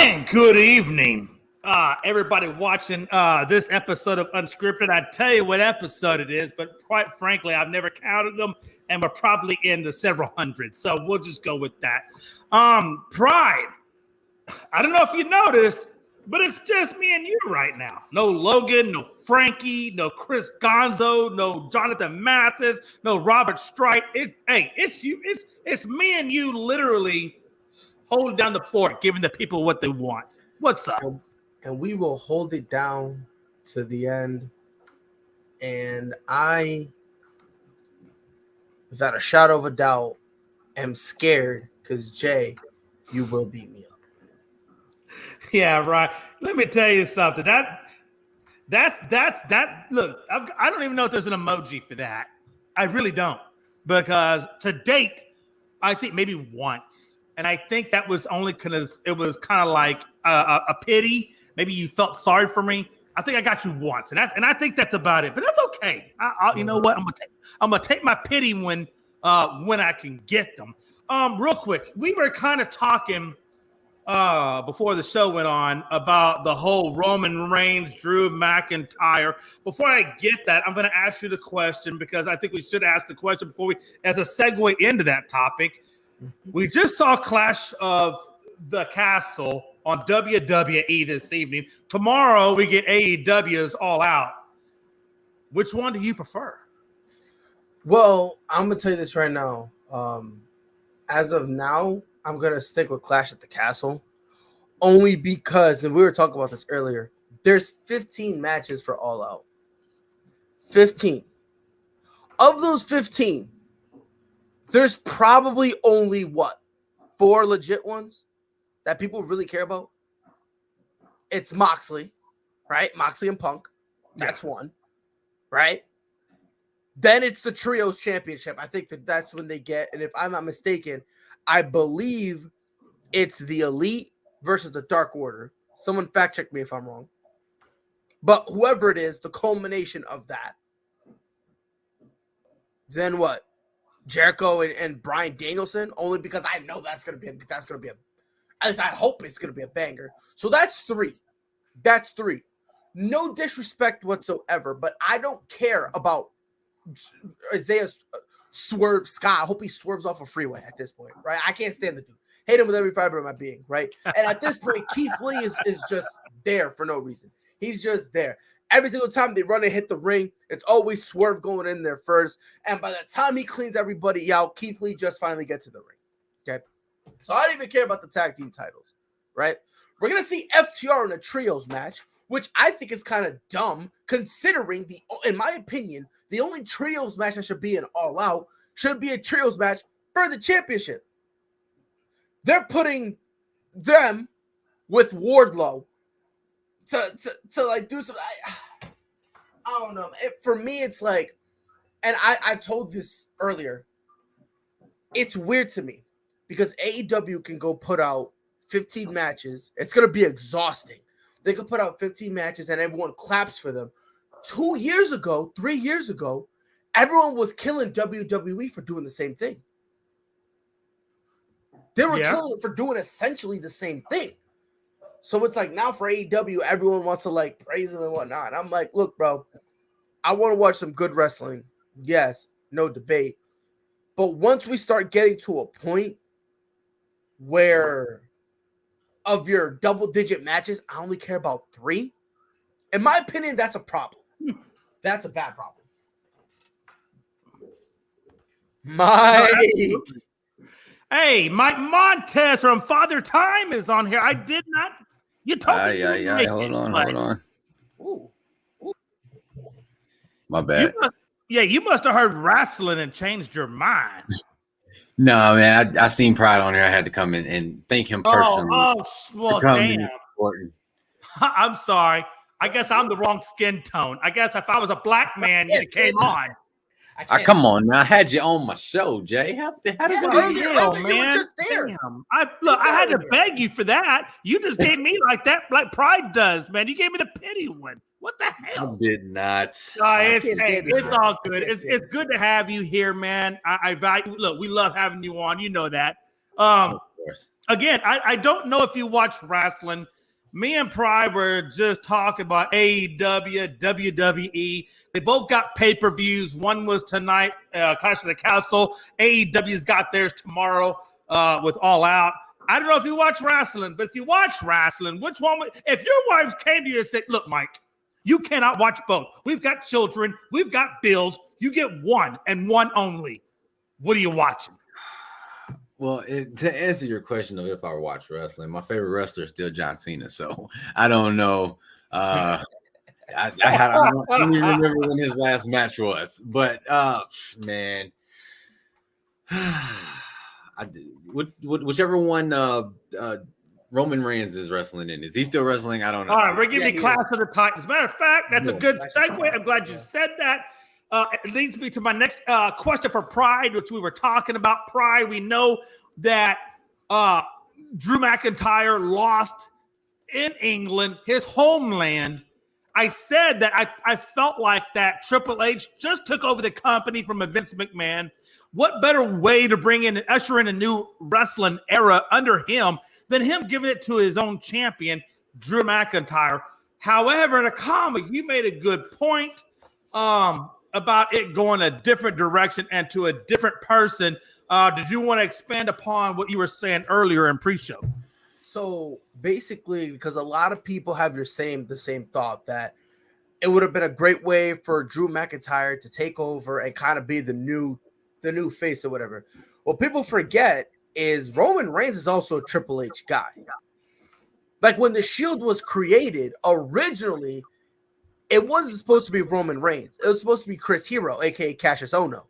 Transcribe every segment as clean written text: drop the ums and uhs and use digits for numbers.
And good evening, everybody watching this episode of Unscripted. I tell you what episode it is, but quite frankly, I've never counted them, and we're probably in the several hundreds. So we'll just go with that. Pride. I don't know if you noticed, but it's just me and you right now. No Logan, no Frankie, no Chris Gonzo, no Jonathan Mathis, no Robert Strite. It's you. It's me and you, literally holding down the fort, giving the people what they want. What's up? And we will hold it down to the end. And I, without a shadow of a doubt, am scared because Jay, you will beat me up. Yeah, right. Let me tell you something. That's look, I don't even know if there's an emoji for that. I really don't. Because to date, I think maybe once. And I think that was only because it was kind of like a pity. Maybe you felt sorry for me. I think I got you once, and I think that's about it. But that's okay. You know what? I'm gonna take my pity when I can get them. Real quick, we were kind of talking before the show went on about the whole Roman Reigns, Drew McIntyre. Before I get that, I'm going to ask you the question because I think we should ask the question before we, as a segue into that topic. We just saw Clash of the Castle on WWE this evening. Tomorrow we get AEW's All Out. Which one do you prefer? Well, I'm going to tell you this right now. As of now, I'm going to stick with Clash at the Castle only because, and we were talking about this earlier, there's 15 matches for All Out. 15. Of those 15, there's probably only, 4 legit ones that people really care about? It's Moxley, right? Moxley and Punk. That's one, right? Then it's the Trios Championship. I think that's when they get, and if I'm not mistaken, I believe it's the Elite versus the Dark Order. Someone fact check me if I'm wrong. But whoever it is, the culmination of that. Then what? Jericho and Bryan Danielson, only because I know that's gonna be at least I hope it's gonna be a banger. So that's 3. That's 3. No disrespect whatsoever, but I don't care about Isaiah Swerve Scott. I hope he swerves off a freeway at this point, right? I can't stand the dude. Hate him with every fiber of my being, right? And at this point, Keith Lee is just there for no reason. He's just there. Every single time they run and hit the ring, it's always Swerve going in there first. And by the time he cleans everybody out, Keith Lee just finally gets in the ring. Okay? So I don't even care about the tag team titles, right? We're going to see FTR in a trios match, which I think is kind of dumb considering, in my opinion, the only trios match that should be an All Out should be a trios match for the championship. They're putting them with Wardlow to like do some. I don't know. For me, it's like, and I told this earlier. It's weird to me because AEW can go put out 15 matches. It's gonna be exhausting. They can put out 15 matches and everyone claps for them. 3 years ago, everyone was killing WWE for doing the same thing. They were killing it for doing essentially the same thing. So it's like now for AEW, everyone wants to like praise them and whatnot. And I'm like, look, bro, I want to watch some good wrestling. Yes, no debate. But once we start getting to a point where of your double-digit matches, I only care about 3. In my opinion, that's a problem. That's a bad problem. Hey, Mike Montez from Father Time is on here. I did not. You told me. Hold on. Ooh. My bad. You must have heard wrestling and changed your mind. No, man, I seen Pride on here. I had to come in and thank him personally. Well, damn. I'm sorry. I guess I'm the wrong skin tone. I guess if I was a black man, you came on. Come on now. I had you on my show, Jay. How does it earlier, man? You were just there. Damn. I had to beg you for that. You just gave me like that, like Pride does, man. You gave me the pity one. What the hell? I did not. It's all good. It's good to have you here, man. I value. Look, we love having you on. You know that. course. Again, I don't know if you watch wrestling. Me and Pride were just talking about AEW, WWE. They both got pay-per-views. One was tonight, Clash of the Castle. AEW's got theirs tomorrow with All Out. I don't know if you watch wrestling, but if you watch wrestling, which one? If your wives came to you and said, look, Mike, you cannot watch both. We've got children. We've got bills. You get one and one only. What are you watching? Well, to answer your question of if I watch wrestling, my favorite wrestler is still John Cena. So I don't know. I don't even remember when his last match was. But, man, whichever one Roman Reigns is wrestling in. Is he still wrestling? I don't know. All right, we're giving you Clash of the Titans. Matter of fact, that's a good segue. I'm glad you said that. It leads me to my next question for Pride, which we were talking about. Pride, we know that Drew McIntyre lost in England, his homeland. I said that I felt like that Triple H just took over the company from a Vince McMahon. What better way to bring in and usher in a new wrestling era under him than him giving it to his own champion, Drew McIntyre? However, in a comic, you made a good point about it going a different direction and to a different person. Did you want to expand upon what you were saying earlier in pre-show? So basically, because a lot of people have the same thought that it would have been a great way for Drew McIntyre to take over and kind of be the new face or whatever. What people forget is Roman Reigns is also a Triple H guy. Like when the Shield was created originally, it wasn't supposed to be Roman Reigns. It was supposed to be Chris Hero, aka Cassius Ohno.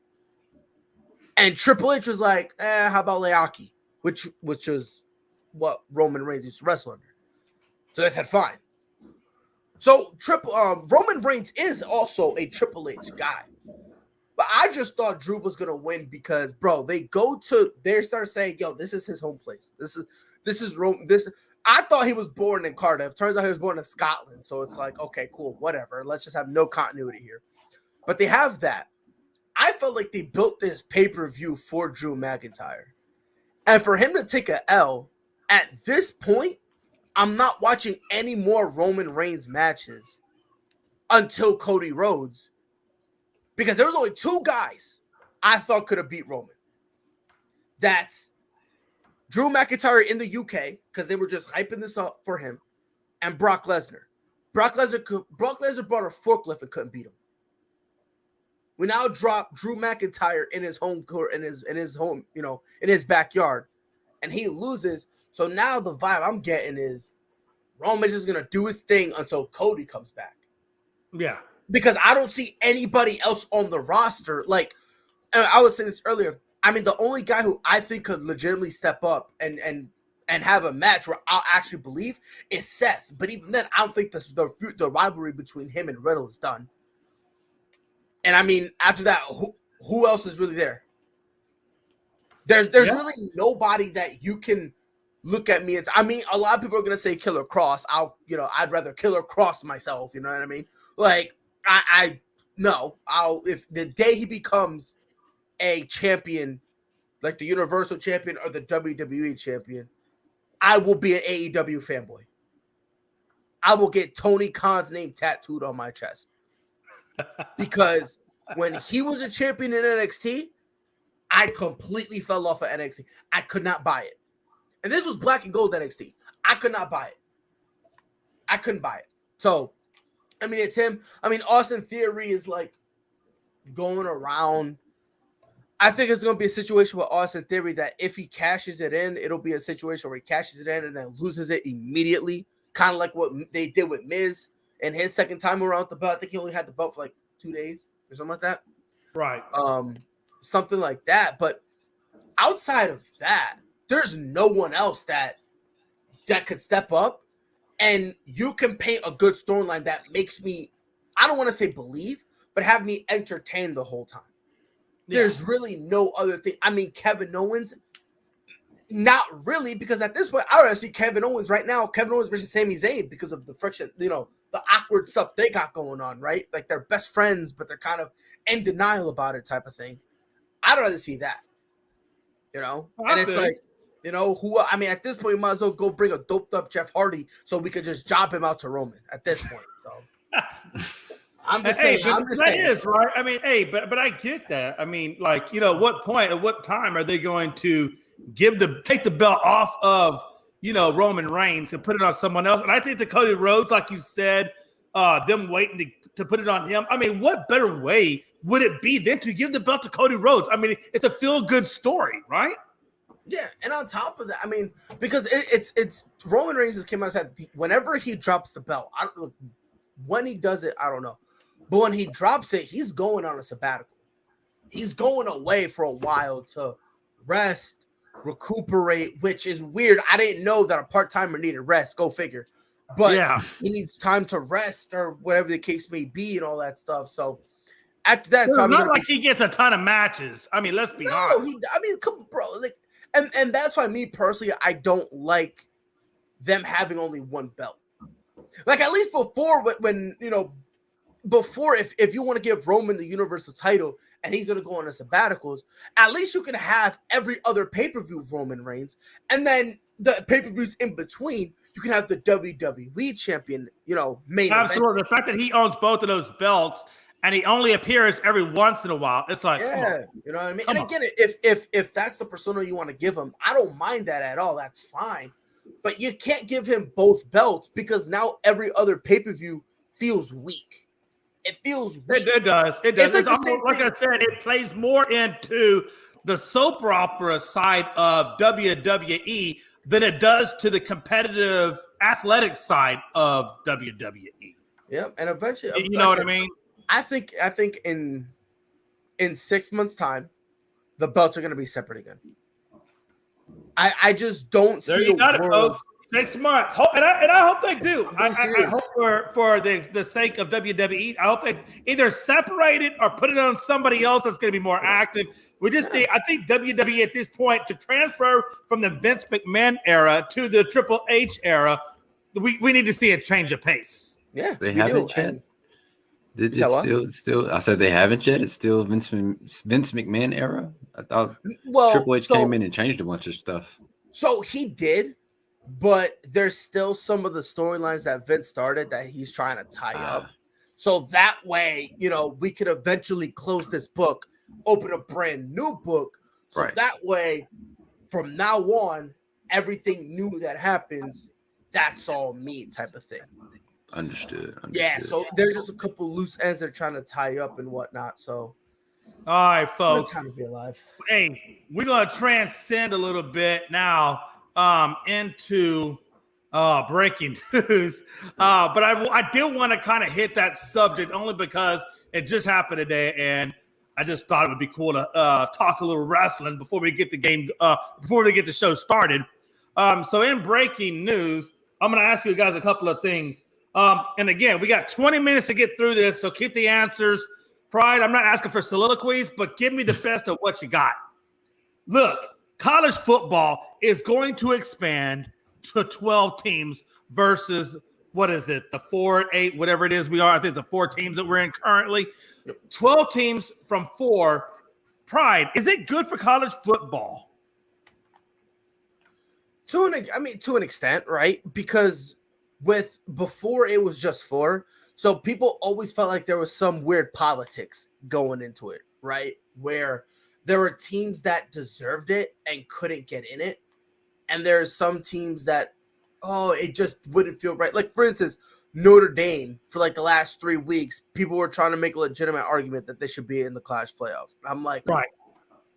And Triple H was like, how about Leaki? Which was what Roman Reigns used to wrestle under. So they said, fine. So Roman Reigns is also a Triple H guy. But I just thought Drew was gonna win because, bro, they start saying, yo, this is his home place. This is Rome. I thought he was born in Cardiff. Turns out he was born in Scotland. So it's like, okay, cool, whatever. Let's just have no continuity here. But they have that. I felt like they built this pay-per-view for Drew McIntyre. And for him to take a L at this point, I'm not watching any more Roman Reigns matches until Cody Rhodes. Because there was only two guys I thought could have beat Roman. That's Drew McIntyre in the UK, because they were just hyping this up for him, and Brock Lesnar. Brock Lesnar brought a forklift and couldn't beat him. We now drop Drew McIntyre in his home court, in his home, in his backyard, and he loses. So now the vibe I'm getting is Roman is gonna do his thing until Cody comes back. Yeah. Because I don't see anybody else on the roster. Like, I was saying this earlier. I mean, the only guy who I think could legitimately step up and have a match where I'll actually believe is Seth. But even then, I don't think the rivalry between him and Riddle is done. And I mean, after that, who else is really there? There's really nobody that you can look at me and say, I mean, a lot of people are gonna say Killer Cross. I'd rather Killer Cross myself. You know what I mean? Like, if the day he becomes a champion, like the Universal Champion or the WWE Champion, I will be an AEW fanboy. I will get Tony Khan's name tattooed on my chest. Because when he was a champion in NXT, I completely fell off of NXT. I could not buy it. And this was black and gold NXT. I could not buy it. I couldn't buy it. So, I mean, it's him. I mean, Austin Theory is like going around. I think it's going to be a situation with Austin Theory that if he cashes it in, it'll be a situation where he cashes it in and then loses it immediately. Kind of like what they did with Miz and his second time around with the belt. I think he only had the belt for like 2 days or something like that. Right. Something like that. But outside of that, there's no one else that could step up. And you can paint a good storyline that makes me, I don't want to say believe, but have me entertained the whole time. Yeah. There's really no other thing. I mean, Kevin Owens, not really, because at this point, I don't see Kevin Owens right now. Kevin Owens versus Sami Zayn because of the friction, the awkward stuff they got going on, right? Like they're best friends, but they're kind of in denial about it type of thing. I'd rather see that, and it's like, You know who? I mean, at this point, you might as well go bring a doped up Jeff Hardy so we could just job him out to Roman at this point. So I'm just saying. But I'm just that saying. is right. I mean, but I get that. I mean, like, what point at what time are they going to take the belt off of Roman Reigns and put it on someone else? And I think the Cody Rhodes, like you said, them waiting to put it on him. I mean, what better way would it be than to give the belt to Cody Rhodes? I mean, it's a feel-good story, right? Yeah, and on top of that, I mean, because it's Roman Reigns just came out and said whenever he drops the belt, when he does it, I don't know, but when he drops it, he's going on a sabbatical. He's going away for a while to rest, recuperate, which is weird. I didn't know that a part-timer needed rest. Go figure. But yeah, he needs time to rest or whatever the case may be and all that stuff. So after that, it's not like he gets a ton of matches. I mean, let's be honest. Come on, bro. Like, and that's why me personally, I don't like them having only one belt. Like at least before, when before if you want to give Roman the Universal title and he's gonna go on a sabbaticals, at least you can have every other pay-per-view of Roman Reigns, and then the pay-per-views in between, you can have the WWE champion, main Absolutely. event. The fact that he owns both of those belts and he only appears every once in a while, it's like, yeah, you know what I mean. And again, if that's the persona you want to give him, I don't mind that at all. That's fine. But you can't give him both belts because now every other pay-per-view feels weak. It feels weak. It does. It does. It's almost, like I said, it plays more into the soap opera side of WWE than it does to the competitive athletic side of WWE. Yeah, and eventually, you know what I mean? I think in 6 months' time, the belts are going to be separate again. I just don't see. There you got it, folks. 6 months, and I hope they do. I hope for the sake of WWE, I hope they either separate it or put it on somebody else that's going to be more active. We just need, I think WWE at this point to transfer from the Vince McMahon era to the Triple H era. We need to see a change of pace. Yeah, they haven't yet. It's still. I said they haven't yet. It's still Vince McMahon era. I thought Triple H came in and changed a bunch of stuff. So he did, but there's still some of the storylines that Vince started that he's trying to tie up. So that way, we could eventually close this book, open a brand new book. So that way, from now on, everything new that happens, that's all me type of thing. Understood. Yeah, so there's just a couple loose ends they're trying to tie up and whatnot. So, all right, folks. Time to be alive. Hey, we're gonna transcend a little bit now into breaking news. But I did want to kind of hit that subject only because it just happened today, and I just thought it would be cool to talk a little wrestling before we get the show started. So in breaking news, I'm gonna ask you guys a couple of things. And again, we got 20 minutes to get through this, so keep the answers. Pride, I'm not asking for soliloquies, but give me the best of what you got. Look, college football is going to expand to 12 teams versus, what is it, the 4, 8, whatever it is we are. I think the 4 teams that we're in currently. 12 teams from 4. Pride, is it good for college football? To an extent, right? Because before it was just 4, so people always felt like there was some weird politics going into it, right? Where there were teams that deserved it and couldn't get in it, and there's some teams that it just wouldn't feel right. Like, for instance, Notre Dame, for like the last 3 weeks, people were trying to make a legitimate argument that they should be in the college playoffs. I'm like, right,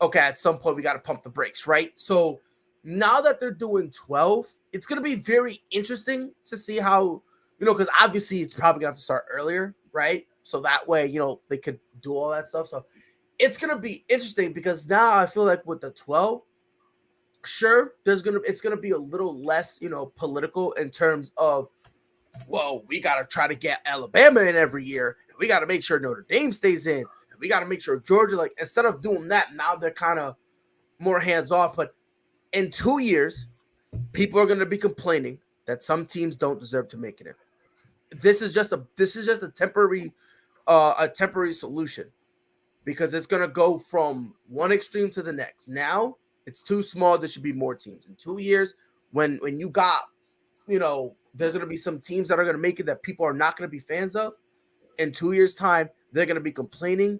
okay, at some point we got to pump the brakes, right? So now that they're doing 12, it's going to be very interesting to see how, because obviously it's probably going to have to start earlier, right? So that way, they could do all that stuff. So it's going to be interesting because now I feel like with the 12, sure, it's going to be a little less, political in terms of, well, we got to try to get Alabama in every year. And we got to make sure Notre Dame stays in. And we got to make sure Georgia, like, instead of doing that, now they're kind of more hands off. But in 2 years, people are going to be complaining that some teams don't deserve to make it in. This is just a temporary solution because it's going to go from one extreme to the next. Now It's too small. There should be more teams. In 2 years, when you got, there's going to be some teams that are going to make it that people are not going to be fans of. In 2 years' time, they're going to be complaining,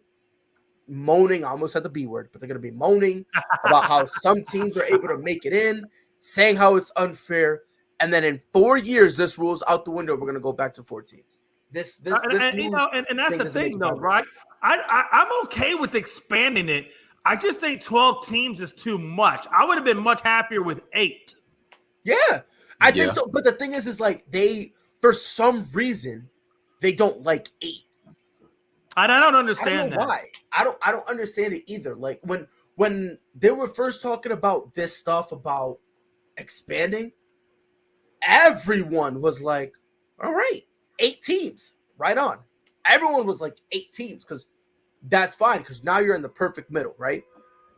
moaning. I almost said the B word, but they're going to be moaning about how some teams are able to make it in, saying how it's unfair. And then in 4 years, this rule's out the window. We're going to go back to 4 teams. This and that's the thing, though, right? I'm okay with expanding it. I just think 12 teams is too much. I would have been much happier with 8. Yeah, I think so. But the thing is like for some reason, they don't like 8. I don't understand I don't know why. I don't understand it either. Like when they were first talking about this stuff about expanding, everyone was like, all right, 8 teams, right on. Everyone was like 8 teams because that's fine because now you're in the perfect middle, right?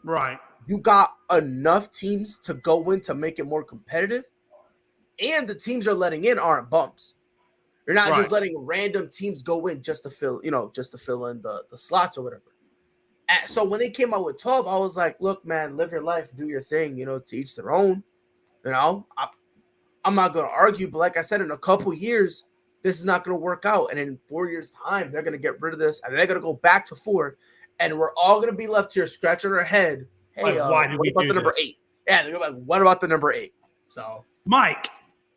Right. You got enough teams to go in to make it more competitive, and the teams you're letting in aren't bumps. You're not just letting random teams go in just to fill in the slots or whatever. And so when they came out with 12, I was like, look, man, live your life, do your thing, to each their own. I'm not going to argue, but like I said, in a couple years, this is not going to work out. And in 4 years' time, they're going to get rid of this, and they're going to go back to 4, and we're all going to be left here scratching our head. Hey, why did what about the number 8? Yeah, they're like, what about the number 8? So, Mike,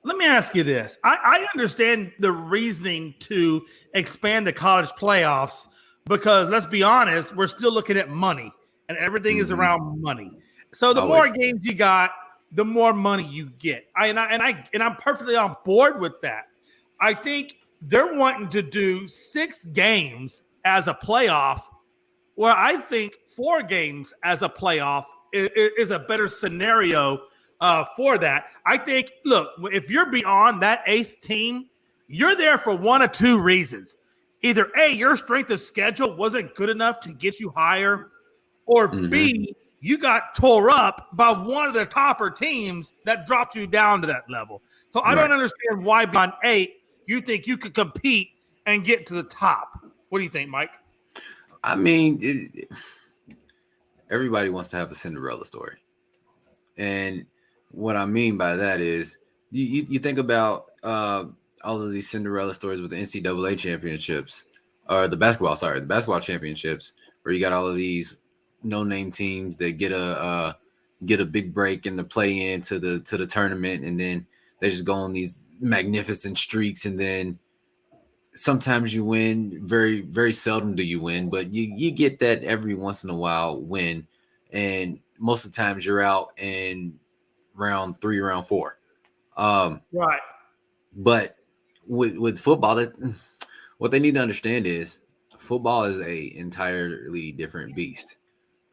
let me ask you this. I understand the reasoning to expand the college playoffs because, let's be honest, we're still looking at money, and everything is around money. So the more games you got, the more money you get. I'm perfectly on board with that. I think they're wanting to do 6 games as a playoff, where I think 4 games as a playoff is a better scenario for that. I think, look, if you're beyond that 8th team, you're there for one of 2 reasons. Either A, your strength of schedule wasn't good enough to get you higher, or B, you got tore up by one of the topper teams that dropped you down to that level. So I don't understand why beyond 8 you think you could compete and get to the top. What do you think, Mike? I mean, everybody wants to have a Cinderella story. And what I mean by that is you think about all of these Cinderella stories with the NCAA championships, or the basketball championships, where you got all of these no-name teams that get a big break in the play-in to the tournament, and then they just go on these magnificent streaks, and then sometimes you win. Very, very seldom do you win, but you get that every once in a while win, and most of the times you're out in round 3, round 4. Right. But with football, what they need to understand is football is a entirely different beast.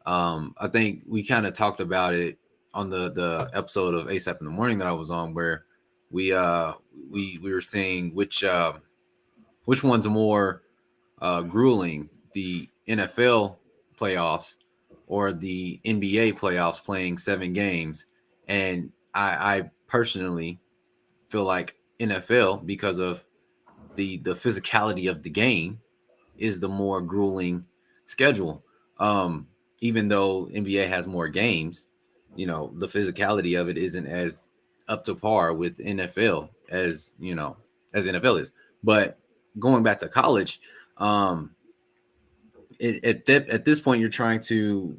I think we kind of talked about it on the episode of ASAP in the Morning that I was on, where we were saying which one's more grueling, the NFL playoffs or the NBA playoffs, playing 7 games. And I personally feel like NFL, because of the physicality of the game, is the more grueling schedule. Even though NBA has more games, the physicality of it isn't as up to par with NFL as NFL is. But going back to college, at this point, you're trying to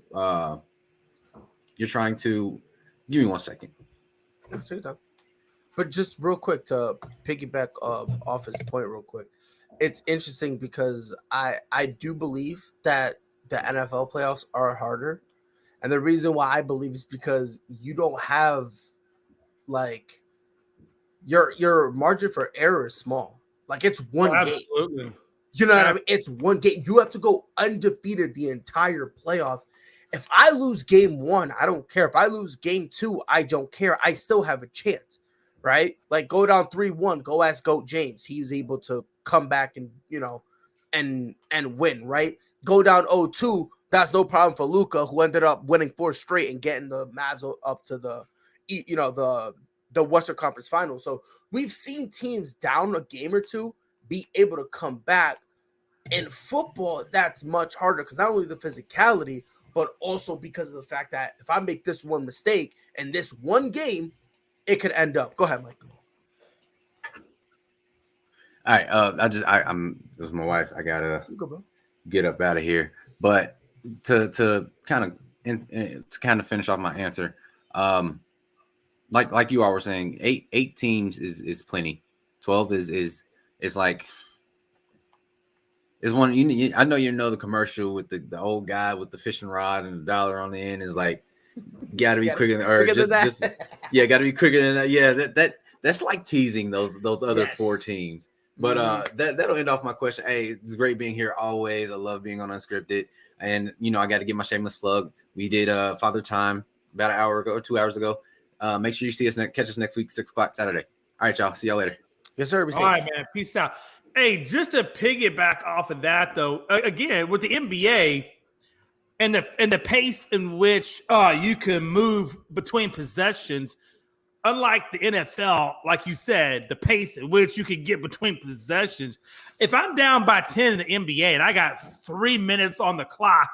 give me 1 second. But just real quick to piggyback off his point real quick, it's interesting because I do believe that the NFL playoffs are harder, and the reason why I believe is because you don't have like your margin for error is small. Like it's one game. You know what I mean? It's one game. You have to go undefeated the entire playoffs. If I lose game 1, I don't care. If I lose game 2, I don't care. I still have a chance, right? Like go down 3-1. Go ask Goat James. He was able to come back and and win, right? Go down 0-2. That's no problem for Luka, who ended up winning 4 straight and getting the Mavs up to the Western Conference Finals. So we've seen teams down a game or 2 be able to come back. In football, that's much harder because not only the physicality, but also because of the fact that if I make this one mistake in this one game, it could end up. Go ahead, Mike. All right. I'm it was my wife. I gotta You go, bro. get up out of here. But to kind of finish off my answer, like you all were saying, eight teams is plenty. 12 is like is one. I know the commercial with the old guy with the fishing rod and the dollar on the end is like gotta be quicker than or just gotta be quicker than that. Yeah, that's like teasing those other four teams. But that'll end off my question. Hey, it's great being here always. I love being on Unscripted. And I got to get my shameless plug. We did Father Time about an hour ago or 2 hours ago. Make sure you see us catch us next week, 6 o'clock Saturday. All right, y'all. See y'all later. Yes, sir. All right, man. Peace out. Hey, just to piggyback off of that, though, again with the NBA and the pace in which you can move between possessions. Unlike the NFL, like you said, the pace at which you can get between possessions. If I'm down by 10 in the NBA and I got 3 minutes on the clock,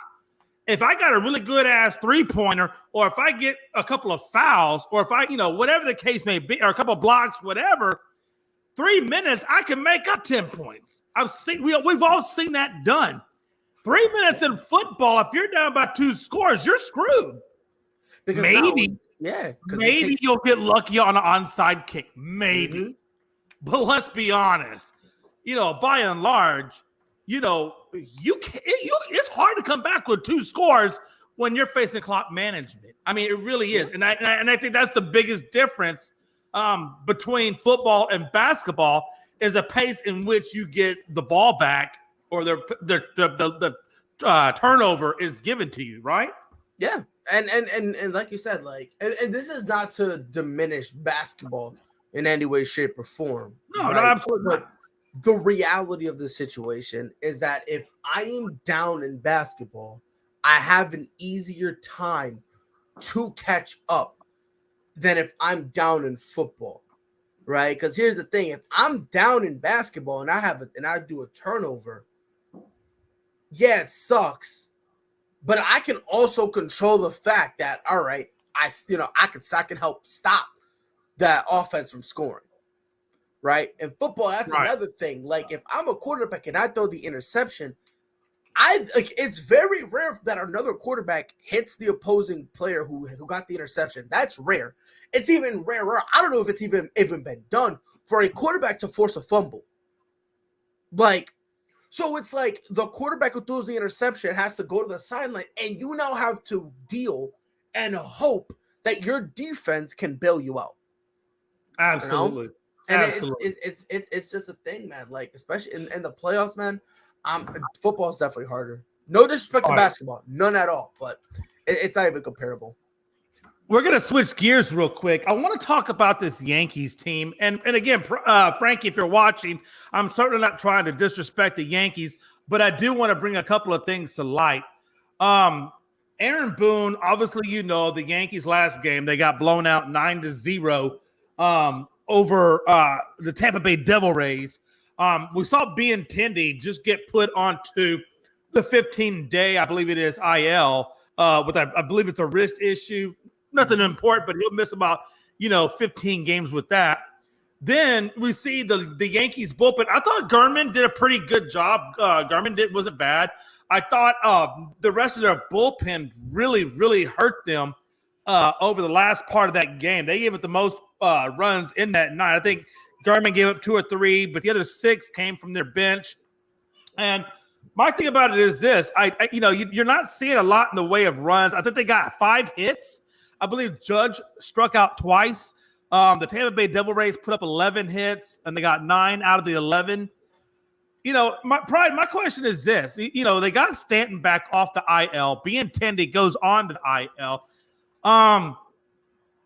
if I got a really good ass 3-pointer, or if I get a couple of fouls, or if I, whatever the case may be, or a couple of blocks, whatever, 3 minutes, I can make up 10 points. We've all seen that done. 3 minutes in football, if you're down by 2 scores, you're screwed. Because maybe you'll get lucky on an onside kick. Maybe. Mm-hmm. But let's be honest. By and large, it's hard to come back with 2 scores when you're facing clock management. I mean, it really is. And I think that's the biggest difference between football and basketball is a pace in which you get the ball back or the turnover is given to you, right? Yeah. And like you said, and this is not to diminish basketball in any way, shape, or form. No, right? No, absolutely not. The reality of the situation is that if I am down in basketball, I have an easier time to catch up than if I'm down in football, right? Because here's the thing: if I'm down in basketball and I do a turnover, yeah, it sucks. But I can also control the fact that, all right, I can help stop that offense from scoring, right? In football, that's another thing. Like, if I'm a quarterback and I throw the interception, it's very rare that another quarterback hits the opposing player who got the interception. That's rare. It's even rarer. I don't know if it's even been done for a quarterback to force a fumble. So it's like the quarterback who throws the interception has to go to the sideline, and you now have to deal and hope that your defense can bail you out. Absolutely. And absolutely. It's just a thing, man. Like, especially in the playoffs, man. Football is definitely harder. No disrespect to basketball, none at all. But it's not even comparable. We're going to switch gears real quick. I want to talk about this Yankees team. And again, Frankie, if you're watching, I'm certainly not trying to disrespect the Yankees, but I do want to bring a couple of things to light. Aaron Boone, obviously, the Yankees last game, they got blown out 9-0 over the Tampa Bay Devil Rays. We saw Benintendi just get put onto the 15-day, I believe it is, IL, with I believe it's a wrist issue. Nothing important, but he'll miss about 15 games with that. Then we see the Yankees bullpen. I thought Gurman did a pretty good job. Wasn't bad. I thought the rest of their bullpen really, really hurt them over the last part of that game. They gave it the most runs in that night. I think Gurman gave up 2 or 3, but the other 6 came from their bench. And my thing about it is this: you're not seeing a lot in the way of runs. I think they got 5 hits. I believe Judge struck out twice. The Tampa Bay Devil Rays put up 11 hits, and they got 9 out of the 11. My question is this. They got Stanton back off the IL. Benintendi goes on to the IL.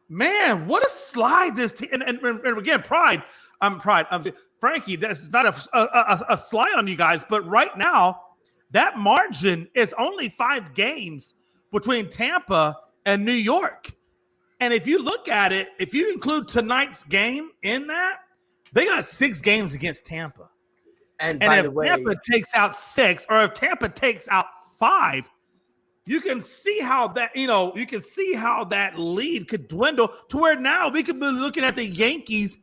Man, what a slide this team. And again, Pride. Frankie, this is not a slide on you guys, but right now, that margin is only 5 games between Tampa and New York. And if you look at it, if you include tonight's game in that, they got 6 games against Tampa. And by the way, Tampa takes out 6, or if Tampa takes out 5, you can see how that, you can see how that lead could dwindle to where now we could be looking at the Yankees,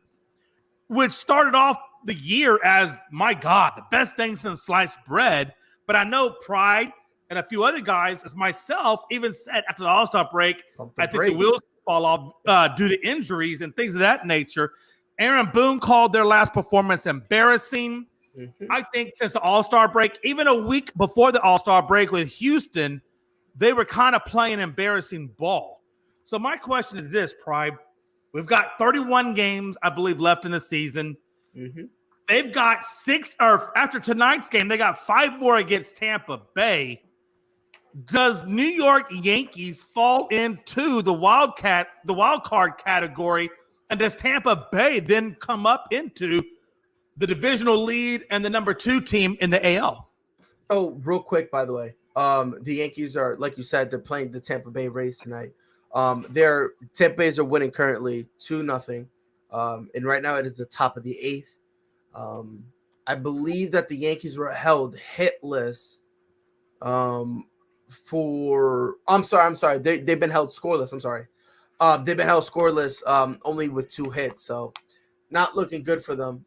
which started off the year as, my God, the best thing since sliced bread. But I know Pride and a few other guys, as myself, even said after the All-Star break, I think the wheels fall off due to injuries and things of that nature. Aaron Boone called their last performance embarrassing. Mm-hmm. I think since the All-Star break, even a week before the All-Star break with Houston, they were kind of playing embarrassing ball. So my question is this, Pride. We've got 31 games, I believe, left in the season. Mm-hmm. They've got 6, or after tonight's game, they got 5 more against Tampa Bay. Does New York Yankees fall into the wild card category, and does Tampa Bay then come up into the divisional lead and the number 2 team in the AL? Oh, real quick, by the way, the Yankees are, like you said, they're playing the Tampa Bay Rays tonight. Their Tampa Bays are winning currently 2-0, and right now it is the top of the 8th. I believe that the Yankees were held hitless. I'm sorry. They've been held scoreless. I'm sorry. They've been held scoreless, only with 2 hits, so not looking good for them.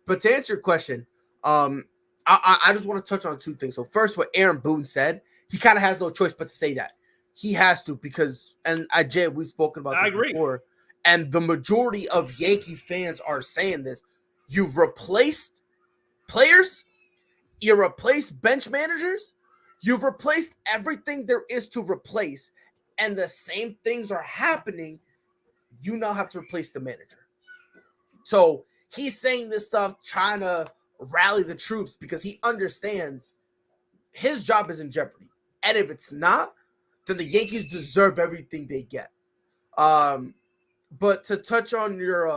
But to answer your question, I just want to touch on 2 things. So first, what Aaron Boone said, he kind of has no choice but to say that. He has to, because, and Jay, we've spoken about this before, and the majority of Yankee fans are saying this. You've replaced players, you replaced bench managers, you've replaced everything there is to replace, and the same things are happening. You now have to replace the manager. So he's saying this stuff, trying to rally the troops, because he understands his job is in jeopardy. And if it's not, then the Yankees deserve everything they get. But to touch on your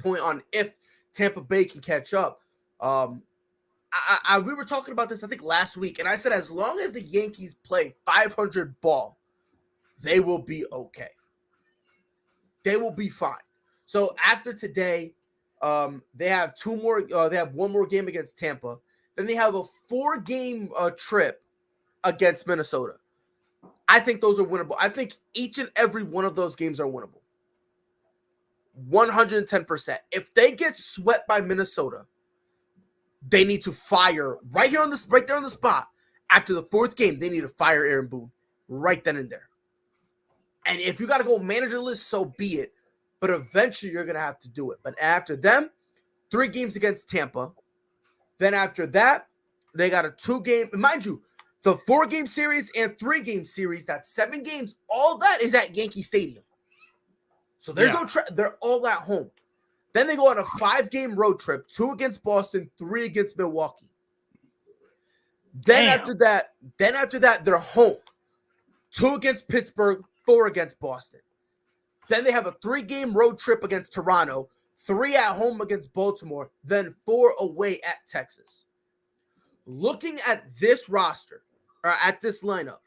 point on if Tampa Bay can catch up, we were talking about this, I think, last week, and I said as long as the Yankees play 500 ball, they will be okay. They will be fine. So after today, they have 2 more. They have 1 more game against Tampa. Then they have a 4-game trip against Minnesota. I think those are winnable. I think each and every one of those games are winnable. 110%. If they get swept by Minnesota, they need to fire right there on the spot. After the 4th game, they need to fire Aaron Boone right then and there. And if you got to go managerless, so be it. But eventually, you're going to have to do it. But after them, 3 games against Tampa. Then after that, they got a 2-game. Mind you, the 4-game series and 3-game series, that's 7 games. All that is at Yankee Stadium. So there's no they're all at home. Then they go on a 5-game road trip, 2 against Boston, 3 against Milwaukee. Then after that, they're home. 2 against Pittsburgh, 4 against Boston. Then they have a 3-game road trip against Toronto, 3 at home against Baltimore, then 4 away at Texas. Looking at this roster, or at this lineup,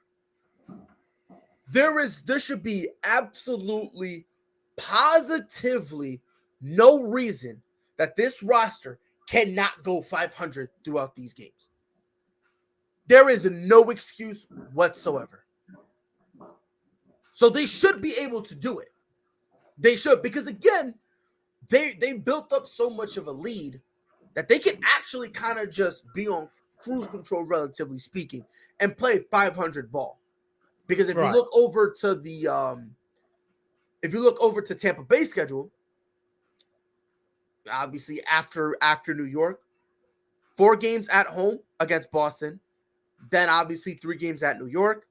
there should be absolutely, positively no reason that this roster cannot go 500 throughout these games. There is no excuse whatsoever. So they should be able to do it. They should, because again, they built up so much of a lead that they can actually kind of just be on cruise control, relatively speaking, and play 500 ball. Because if you look over to Tampa Bay's schedule, obviously after New York, 4 games at home against Boston, then obviously 3 games at New York,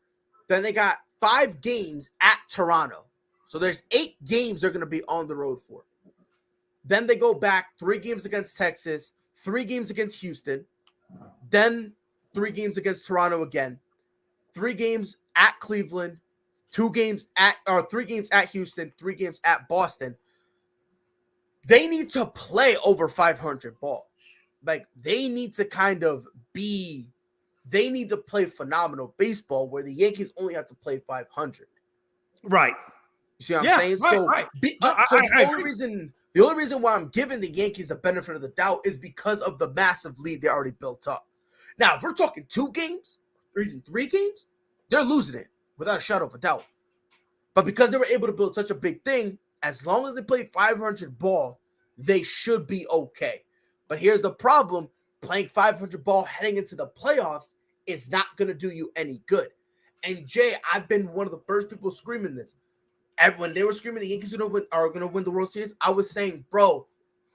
then they got 5 games at Toronto. So there's 8 games they're going to be on the road for. Then they go back 3 games against Texas, 3 games against Houston, then 3 games against Toronto again, 3 games at Cleveland, 3 games at Houston, 3 games at Boston. They need to play over 500 ball. Like, they need to play phenomenal baseball where the Yankees only have to play 500. Right. You see what I'm saying? The only reason why I'm giving the Yankees the benefit of the doubt is because of the massive lead they already built up. Now, if we're talking 2 games, recent 3 games, they're losing it without a shadow of a doubt. But because they were able to build such a big thing, as long as they play 500 ball, they should be okay. But here's the problem. Playing 500 ball heading into the playoffs is not going to do you any good. And Jay, I've been one of the first people screaming this. And when they were screaming the Yankees are going to win the World Series, I was saying, bro,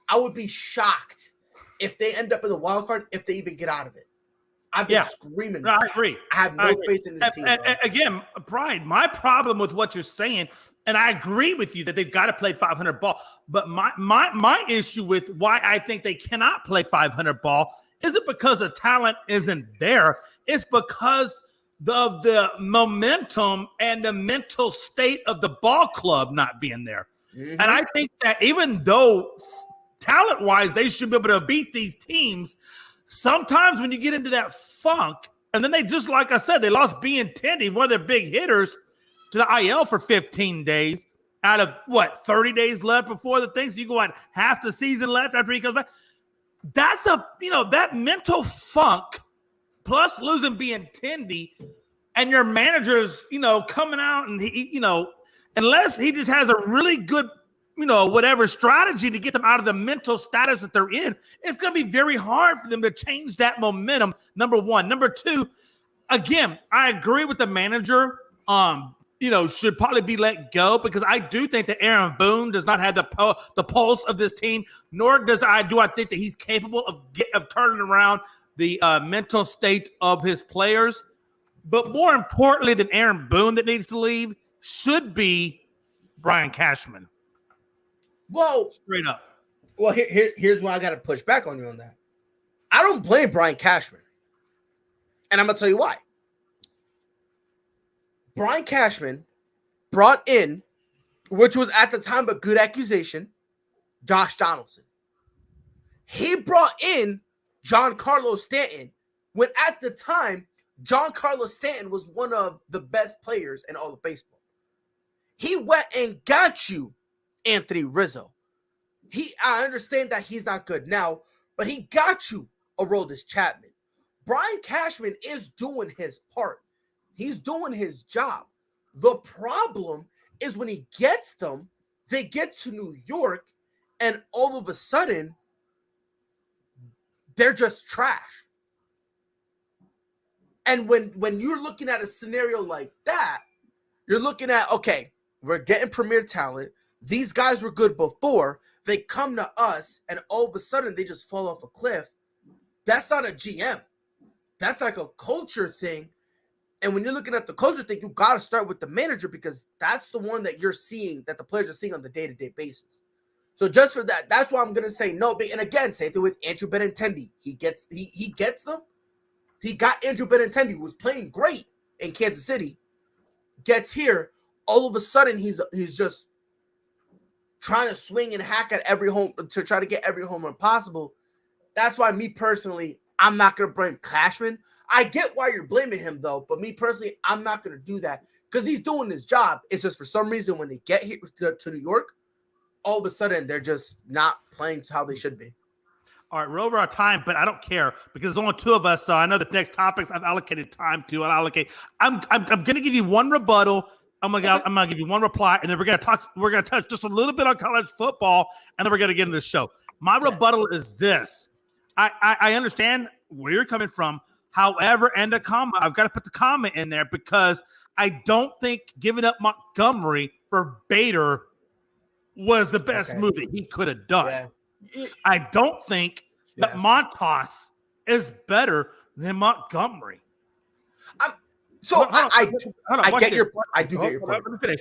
I would be shocked if they end up in the wild card, if they even get out of it. I've been screaming. I agree. I have no faith in this team. Again, Brian, my problem with what you're saying, and I agree with you that they've got to play 500 ball, but my issue with why I think they cannot play 500 ball isn't because the talent isn't there. It's because of the momentum and the mental state of the ball club not being there. Mm-hmm. And I think that even though talent-wise they should be able to beat these teams, sometimes when you get into that funk, and then they just, like I said, they lost Benintendi, one of their big hitters, to the IL for 15 days out of, 30 days left before the thing. So you go half the season left after he comes back. That's that mental funk, plus losing Benintendi, and your manager's, coming out and he, unless he just has a really good, whatever strategy to get them out of the mental status that they're in, it's going to be very hard for them to change that momentum, number one. Number two, again, I agree with the manager, should probably be let go, because I do think that Aaron Boone does not have the pulse of this team, nor do I think that he's capable of turning around the mental state of his players. But more importantly than Aaron Boone that needs to leave should be Brian Cashman. Well, straight up. Well, here's why I got to push back on you on that. I don't blame Brian Cashman. And I'm going to tell you why. Brian Cashman brought in, which was at the time a good accusation, Josh Donaldson. He brought in Giancarlo Stanton when at the time, Giancarlo Stanton was one of the best players in all of baseball. He went and got you Anthony Rizzo. I understand that he's not good now, but he got you Aroldis Chapman. Brian Cashman is doing his part. He's doing his job. The problem is when he gets them, they get to New York, and all of a sudden, they're just trash. And when you're looking at a scenario like that, you're looking at, okay, we're getting premier talent. These guys were good before. They come to us, and all of a sudden, they just fall off a cliff. That's not a GM. That's like a culture thing. And when you're looking at the culture thing, you got to start with the manager, because that's the one that you're seeing, that the players are seeing on the day-to-day basis. So just for that, that's why I'm going to say no. And again, same thing with Andrew Benintendi. He gets them. He got Andrew Benintendi, who was playing great in Kansas City, gets here. All of a sudden, he's just trying to swing and hack at every home to try to get every home run possible. That's why me personally, I'm not going to blame Cashman. I get why you're blaming him, though, but me personally, I'm not going to do that because he's doing his job. It's just for some reason when they get here to New York, all of a sudden they're just not playing to how they should be. All right, we're over our time, but I don't care because there's only two of us. So I know the next topics I've allocated time to. I'm going to give you one rebuttal. I'm gonna give you one reply, and then we're gonna touch just a little bit on college football, and then we're gonna get into the show. My rebuttal is this: I understand where you're coming from. However, and a comma, I've got to put the comma in there because I don't think giving up Montgomery for Bader was the best move that he could have done. Yeah. I don't think that Montas is better than Montgomery. I get your point. I do get your point. Let me finish.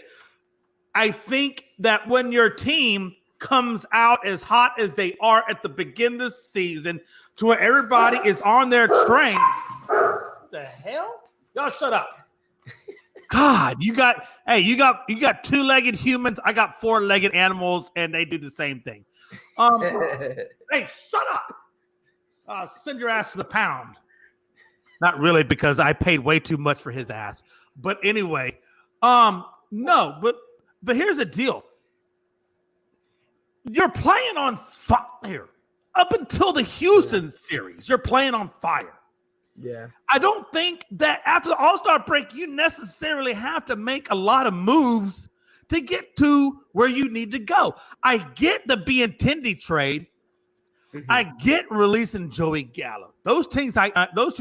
I think that when your team comes out as hot as they are at the beginning of the season, to where everybody is on their train. What the hell? Y'all shut up. God, you got two-legged humans. I got four-legged animals, and they do the same thing. Hey, shut up. Send your ass to the pound. Not really, because I paid way too much for his ass. But anyway, no, but here's the deal. You're playing on fire. Up until the Houston series, you're playing on fire. Yeah. I don't think that after the All-Star break, you necessarily have to make a lot of moves to get to where you need to go. I get the Benintendi trade. I get releasing Joey Gallo. Those two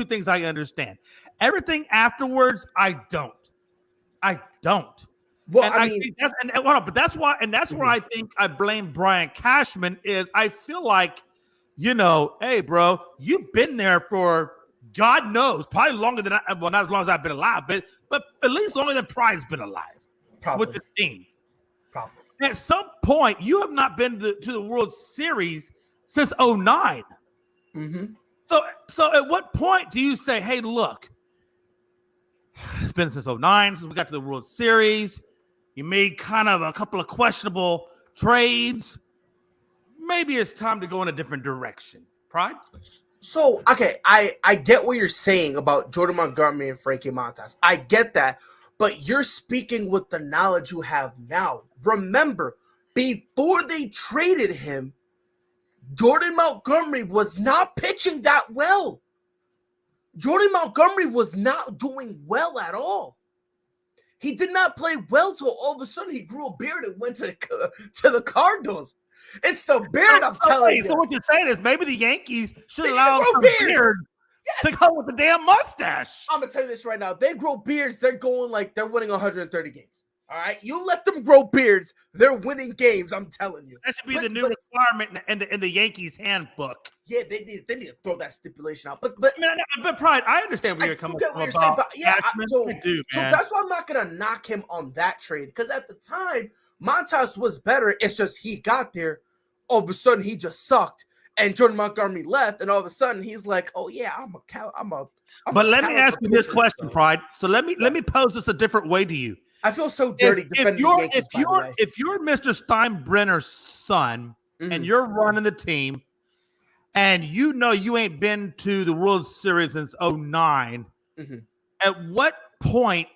things I understand. Everything afterwards, I don't. Well, And I I mean, think that's why, and that's where I think I blame Brian Cashman is I feel like, hey, bro, you've been there for God knows, probably longer than not as long as I've been alive, but at least longer than Pride's been alive with the team. Probably. At some point, you have not been to the World Series since 09. So at what point do you say, hey, look, it's been since 09 since we got to the World Series. You made kind of a couple of questionable trades. Maybe it's time to go in a different direction. Pride? So, okay, I get what you're saying about Jordan Montgomery and Frankie Montas. I get that, but you're speaking with the knowledge you have now. Remember, before they traded him, Jordan Montgomery was not pitching that well. Jordan Montgomery was not doing well at all. He did not play well till all of a sudden he grew a beard and went to the Cardinals. It's the beard, I'm telling you. So what you're saying is maybe the Yankees should allow some beard to go with the damn mustache. I'm gonna tell you this right now. They grow beards, they're going like they're winning 130 games. All right, you let them grow beards, they're winning games. I'm telling you. That should be the new requirement in the Yankees handbook. Yeah, they need to throw that stipulation out. But Pride, I understand where you're coming from. So that's why I'm not gonna knock him on that trade because at the time Montas was better. It's just he got there, all of a sudden he just sucked, and Jordan Montgomery left, and all of a sudden he's like, oh yeah, But let me ask you this question, Pride. So let me pose this a different way to you. I feel so dirty defending the Yankees, if you're Mr. Steinbrenner's son and you're running the team and you ain't been to the World Series since 09, at what point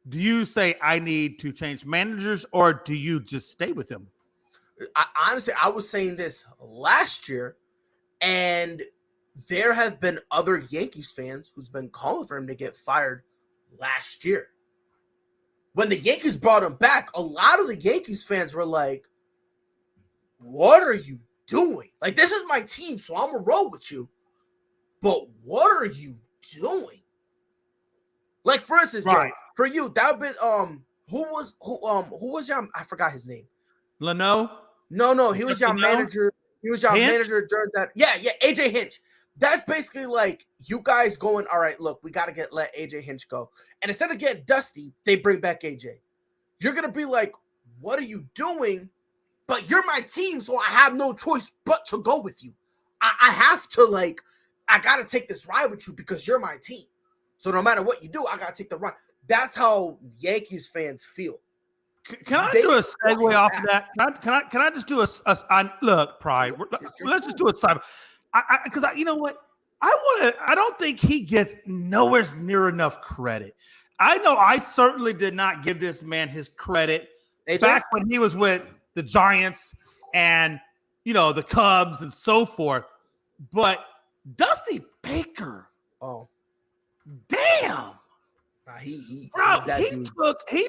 do you say I need to change managers or do you just stay with him? Honestly, I was saying this last year, and there have been other Yankees fans who's been calling for him to get fired last year. When the Yankees brought him back, a lot of the Yankees fans were like, what are you doing? Like, this is my team, so I'm going to roll with you. But what are you doing? Like, for instance, Jay, for you, that would be, who was your, I forgot his name. Leno? No, he was your manager. He was your manager during that. Yeah, AJ Hinch. That's basically like you guys going, all right, look, we got to let AJ Hinch go. And instead of getting Dusty, they bring back AJ. You're going to be like, what are you doing? But you're my team, so I have no choice but to go with you. I have to, like, I got to take this ride with you because you're my team. So no matter what you do, I got to take the ride. That's how Yankees fans feel. Can I do a segue off of that? Can I just do a look, Pride? Let's just do a side. Because you know what? I don't think he gets nowhere near enough credit. I know I certainly did not give this man his credit back when he was with the Giants and the Cubs and so forth. But Dusty Baker, damn. He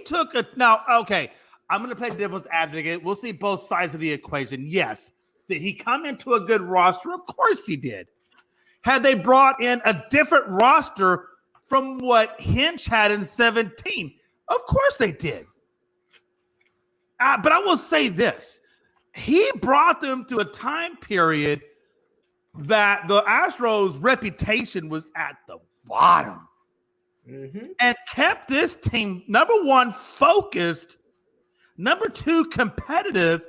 took a now. Okay, I'm going to play devil's advocate. We'll see both sides of the equation. Yes, did he come into a good roster? Of course he did. Had they brought in a different roster from what Hinch had in 17? Of course they did. But I will say this: he brought them to a time period that the Astros' reputation was at the bottom. And kept this team, number one, focused, number two, competitive,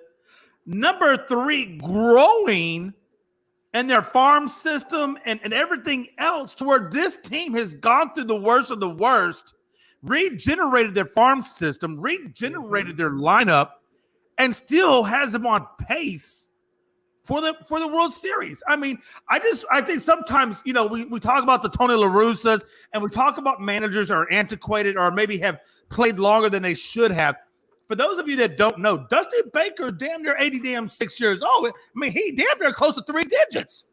number three, growing in their farm system and everything else to where this team has gone through the worst of the worst, regenerated their farm system, regenerated their lineup, and still has them on pace for the World Series. I mean, I think sometimes, we talk about the Tony La Russas and we talk about managers are antiquated or maybe have played longer than they should have. For those of you that don't know, Dusty Baker damn near 6 years old. I mean, he damn near close to 3 digits.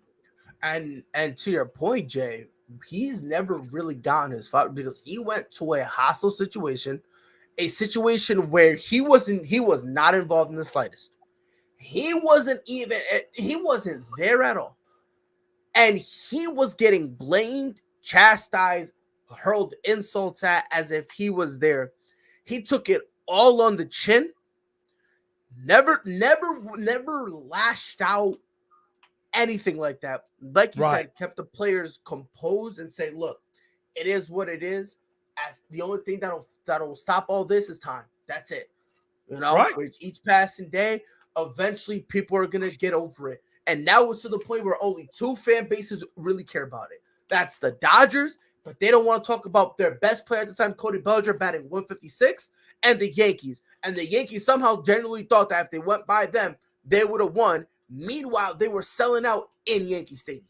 And to your point, Jay, he's never really gotten his flowers because he went to a hostile situation, a situation where he was not involved in the slightest. He wasn't there at all. And he was getting blamed, chastised, hurled insults at as if he was there. He took it all on the chin. Never lashed out, anything like that. Like you said, kept the players composed and say, look, it is what it is. As the only thing that'll stop all this is time. That's it. You know, with each passing day, eventually people are gonna get over it. And now it's to the point where only two fan bases really care about it. That's the Dodgers, but they don't want to talk about their best player at the time, Cody Bellinger, batting 156, and the Yankees. And the Yankees somehow genuinely thought that if they went by them, they would have won. Meanwhile, they were selling out in Yankee Stadium.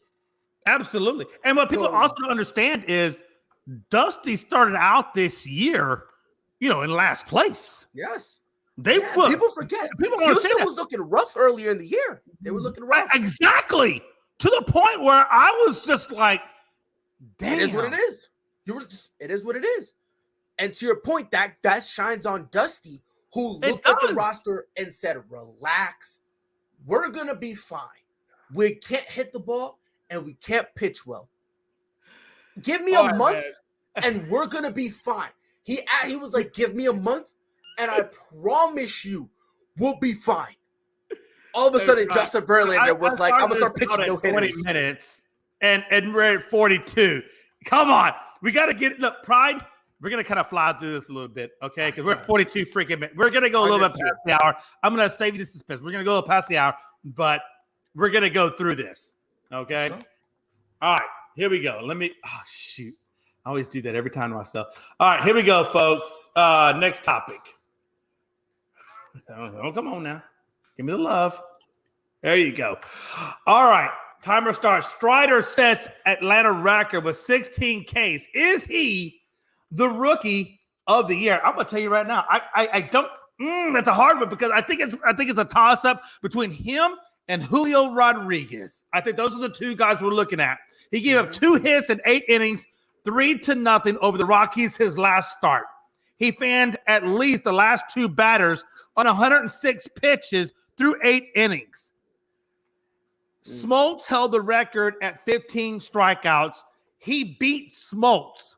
Absolutely. And what people also don't understand is Dusty started out this year, in last place. Yes. People forget. Houston was looking rough earlier in the year. They were looking rough. Exactly. To the point where I was just like, damn. It is what it is. It is what it is. And to your point, that shines on Dusty, who looked at the roster and said, relax. We're going to be fine. We can't hit the ball and we can't pitch well. Give me a month and we're going to be fine. He was like, give me a month and I promise you we'll be fine. All of a sudden, Justin Verlander was like, I'm going to start pitching no hitters. 20 minutes and we're at 42. Come on. We got to get – look, Pride, we're going to kind of fly through this a little bit, okay? Because we're at 42 freaking minutes. We're going to go a little bit past the hour. I'm going to save you the suspense. We're going to go past the hour, but we're going to go through this, okay? All right, here we go. Shoot. I always do that every time to myself. All right, here we go, folks. Next topic. Oh, come on now. Give me the love. There you go. All right. Timer starts. Strider sets Atlanta record with 16 Ks. Is he the rookie of the year? I'm gonna tell you right now. I don't. That's a hard one because I think it's a toss up between him and Julio Rodriguez. I think those are the two guys we're looking at. He gave up 2 hits in 8 innings, 3-0 over the Rockies his last start. He fanned at least the last 2 batters on 106 pitches through 8 innings. Smoltz held the record at 15 strikeouts. He beat Smoltz.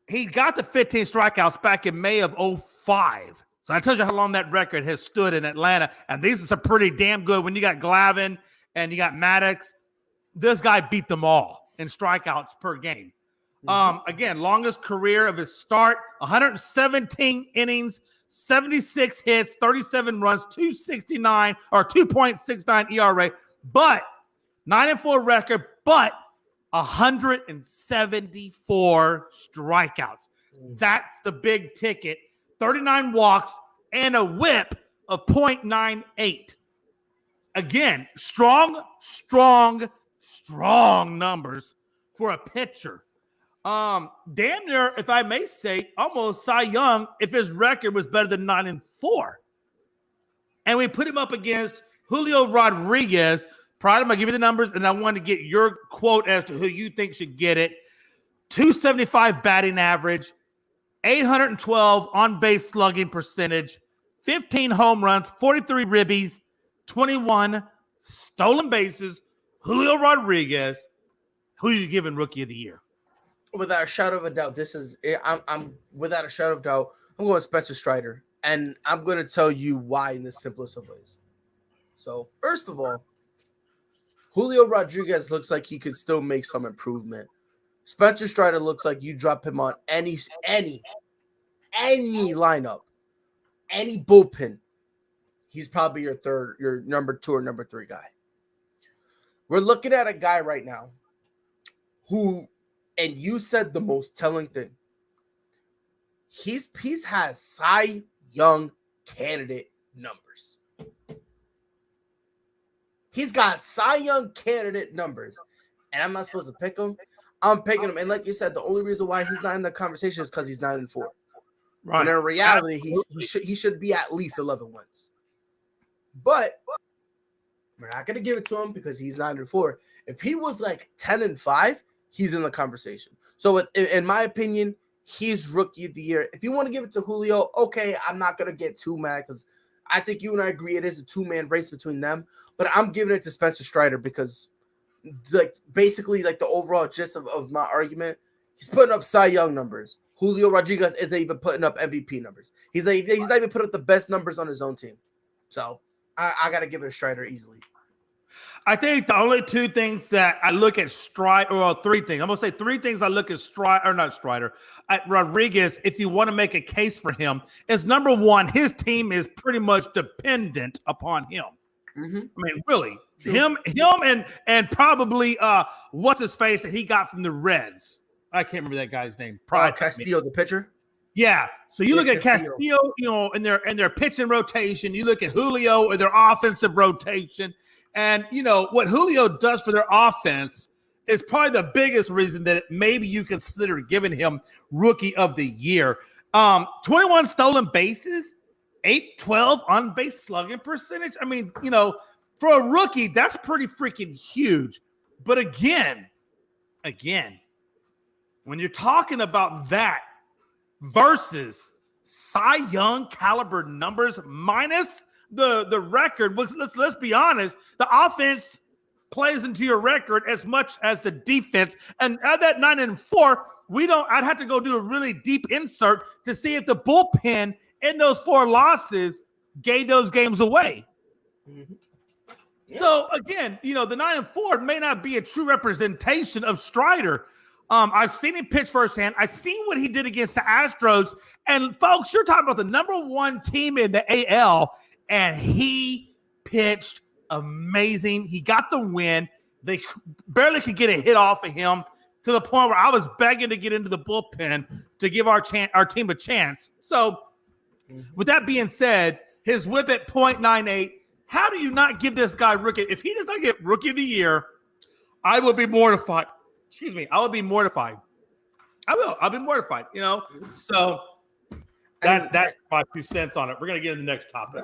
He got the 15 strikeouts back in May of 2005. So that tells you how long that record has stood in Atlanta. And these are some pretty damn good. When you got Glavine and you got Maddox, this guy beat them all in strikeouts per game. Again, longest career of his start, 117 innings, 76 hits, 37 runs, 2.69 ERA, but 9-4 record, but 174 strikeouts. That's the big ticket. 39 walks and a whip of .98. Again, strong numbers for a pitcher. Damn near, if I may say, almost Cy Young if his record was better than 9-4. And we put him up against Julio Rodriguez. Pride, I'm going to give you the numbers, and I want to get your quote as to who you think should get it. 275 batting average, 812 on-base slugging percentage, 15 home runs, 43 ribbies, 21 stolen bases. Julio Rodriguez, who are you giving Rookie of the Year? Without a shadow of a doubt, I'm without a shadow of doubt, I'm going Spencer Strider, and I'm going to tell you why in the simplest of ways. So, first of all, Julio Rodriguez looks like he could still make some improvement. Spencer Strider looks like you drop him on any lineup, any bullpen, he's probably your number 2 or number 3 guy. We're looking at a guy right now who, and you said the most telling thing, he's has Cy Young candidate numbers. He's got Cy Young candidate numbers, and I'm not supposed to pick him. I'm picking him, and like you said, the only reason why he's not in the conversation is because he's 9-4. Right. And in reality, he should be at least 11 wins. But we're not gonna give it to him because he's 9-4. If he was like 10-5, he's in the conversation. So in my opinion, he's rookie of the year. If you want to give it to Julio, okay, I'm not going to get too mad because I think you and I agree it is a two-man race between them. But I'm giving it to Spencer Strider because basically the overall gist of my argument, he's putting up Cy Young numbers. Julio Rodriguez isn't even putting up MVP numbers. He's not even putting up the best numbers on his own team. So I got to give it to Strider easily. I think the only two things that I look at Strider, or three things. I'm going to say three things I look at Rodriguez, if you want to make a case for him, is number one, his team is pretty much dependent upon him. Mm-hmm. I mean, really, him and probably what's his face that he got from the Reds. I can't remember that guy's name. Castillo, the pitcher. Yeah. So you look at Castillo, in their pitching rotation. You look at Julio in their offensive rotation, and what Julio does for their offense is probably the biggest reason that maybe you consider giving him Rookie of the Year. 21 stolen bases. 812 on base slugging percentage. I mean, for a rookie, that's pretty freaking huge. But again, when you're talking about that versus Cy Young caliber numbers minus the record, let's be honest, the offense plays into your record as much as the defense. And at that 9-4, I'd have to go do a really deep insert to see if the bullpen in those 4 losses gave those games away. Mm-hmm. Yeah. So again, the 9-4 may not be a true representation of Strider. I've seen him pitch firsthand. I've seen what he did against the Astros. And folks, you're talking about the number 1 team in the AL, and he pitched amazing. He got the win. They barely could get a hit off of him to the point where I was begging to get into the bullpen to give our team a chance. So with that being said, his whip at .98, how do you not give this guy rookie? If he does not get Rookie of the Year, I would be mortified. Excuse me. I would be mortified. I'll be mortified, So that's my 2 cents on it. We're going to get into the next topic.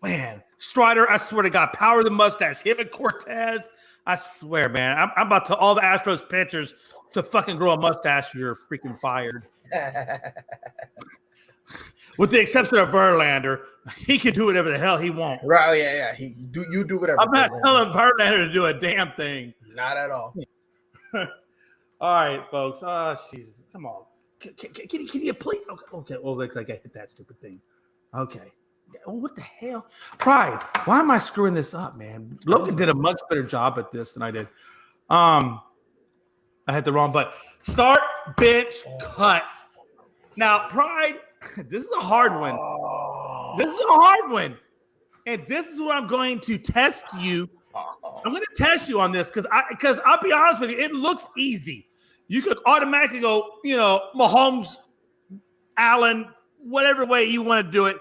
Man, Strider, I swear to God, power the mustache. Him and Cortez, I swear, man. I'm about to all the Astros pitchers to fucking grow a mustache. You're freaking fired. With the exception of Verlander, he can do whatever the hell he wants. Right? Oh, yeah. You do whatever. I'm not telling Verlander to do a damn thing. Not at all. All right, folks. Oh, Jesus, come on. Can you please? Okay. Well, looks like I hit that stupid thing. Okay. What the hell? Pride. Why am I screwing this up, man? Logan did a much better job at this than I did. I had the wrong button. Start, bench, cut. Now, Pride, this is a hard one. And this is what I'm going to test you. I'm going to test you on this because I'll be honest with you, it looks easy. You could automatically go, Mahomes, Allen, whatever way you want to do it.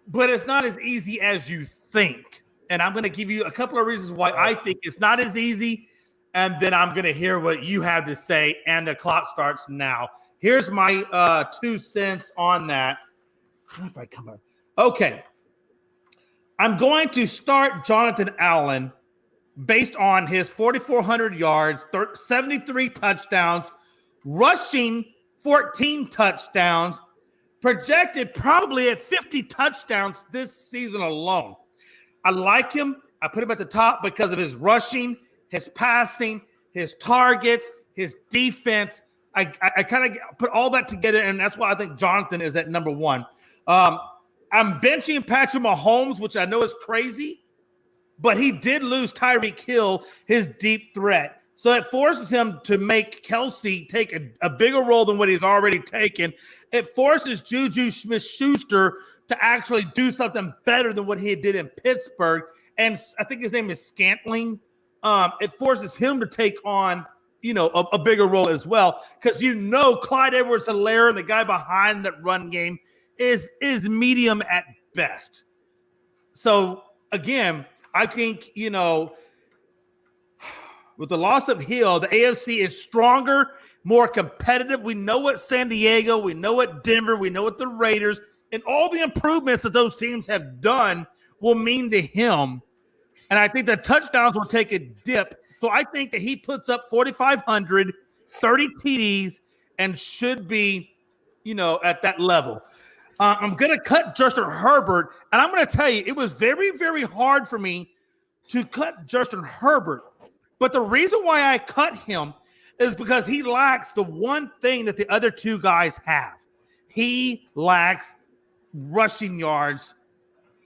But it's not as easy as you think. And I'm going to give you a couple of reasons why I think it's not as easy. And then I'm going to hear what you have to say. And the clock starts now. Here's my 2 cents on that. If I come up. Okay. I'm going to start Jonathan Allen based on his 4,400 yards, 73 touchdowns, rushing 14 touchdowns, projected probably at 50 touchdowns this season alone. I like him. I put him at the top because of his rushing, his passing, his targets, his defense. I kind of put all that together, and that's why I think Jonathan is at number 1. I'm benching Patrick Mahomes, which I know is crazy, but he did lose Tyreek Hill, his deep threat. So it forces him to make Kelsey take a bigger role than what he's already taken. It forces Juju Smith-Schuster to actually do something better than what he did in Pittsburgh. And I think his name is Scantling. It forces him to take on, a bigger role as well. Because Clyde Edwards-Helaire, the guy behind that run game, is medium at best. So, again, I think, with the loss of Hill, the AFC is stronger, more competitive. We know what San Diego, we know what Denver, we know what the Raiders, and all the improvements that those teams have done will mean to him. And I think the touchdowns will take a dip. So I think that he puts up 4,500, 30 TDs, and should be, at that level. I'm going to cut Justin Herbert, and I'm going to tell you, it was very, very hard for me to cut Justin Herbert. But the reason why I cut him is because he lacks the one thing that the other two guys have. He lacks rushing yards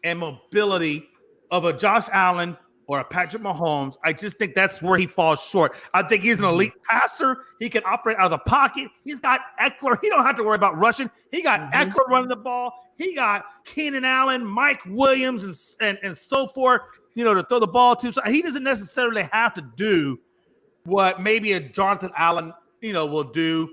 and mobility of a Josh Allen or a Patrick Mahomes. I just think that's where he falls short. I think he's an elite passer. He can operate out of the pocket. He's got Eckler. He don't have to worry about rushing. He got Eckler running the ball. He got Keenan Allen, Mike Williams, and so forth, to throw the ball to. So he doesn't necessarily have to do what maybe a Jonathan Allen, will do,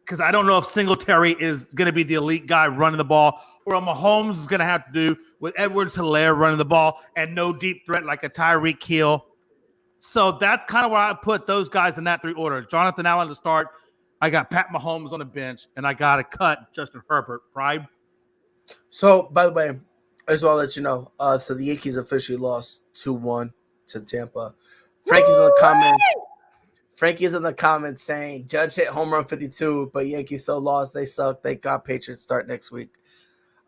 because I don't know if Singletary is going to be the elite guy running the ball, or a Mahomes is going to have to do with Edwards-Helaire running the ball and no deep threat like a Tyreek Hill. So that's kind of where I put those guys in that three orders. Jonathan Allen to start. I got Pat Mahomes on the bench, and I got to cut Justin Herbert. Pride. So, by the way, I just want to let you know, so the Yankees officially lost 2-1 to Tampa. Frankie's in the comments saying, Judge hit home run 52, but Yankees still lost. They suck. Thank God Patriots start next week.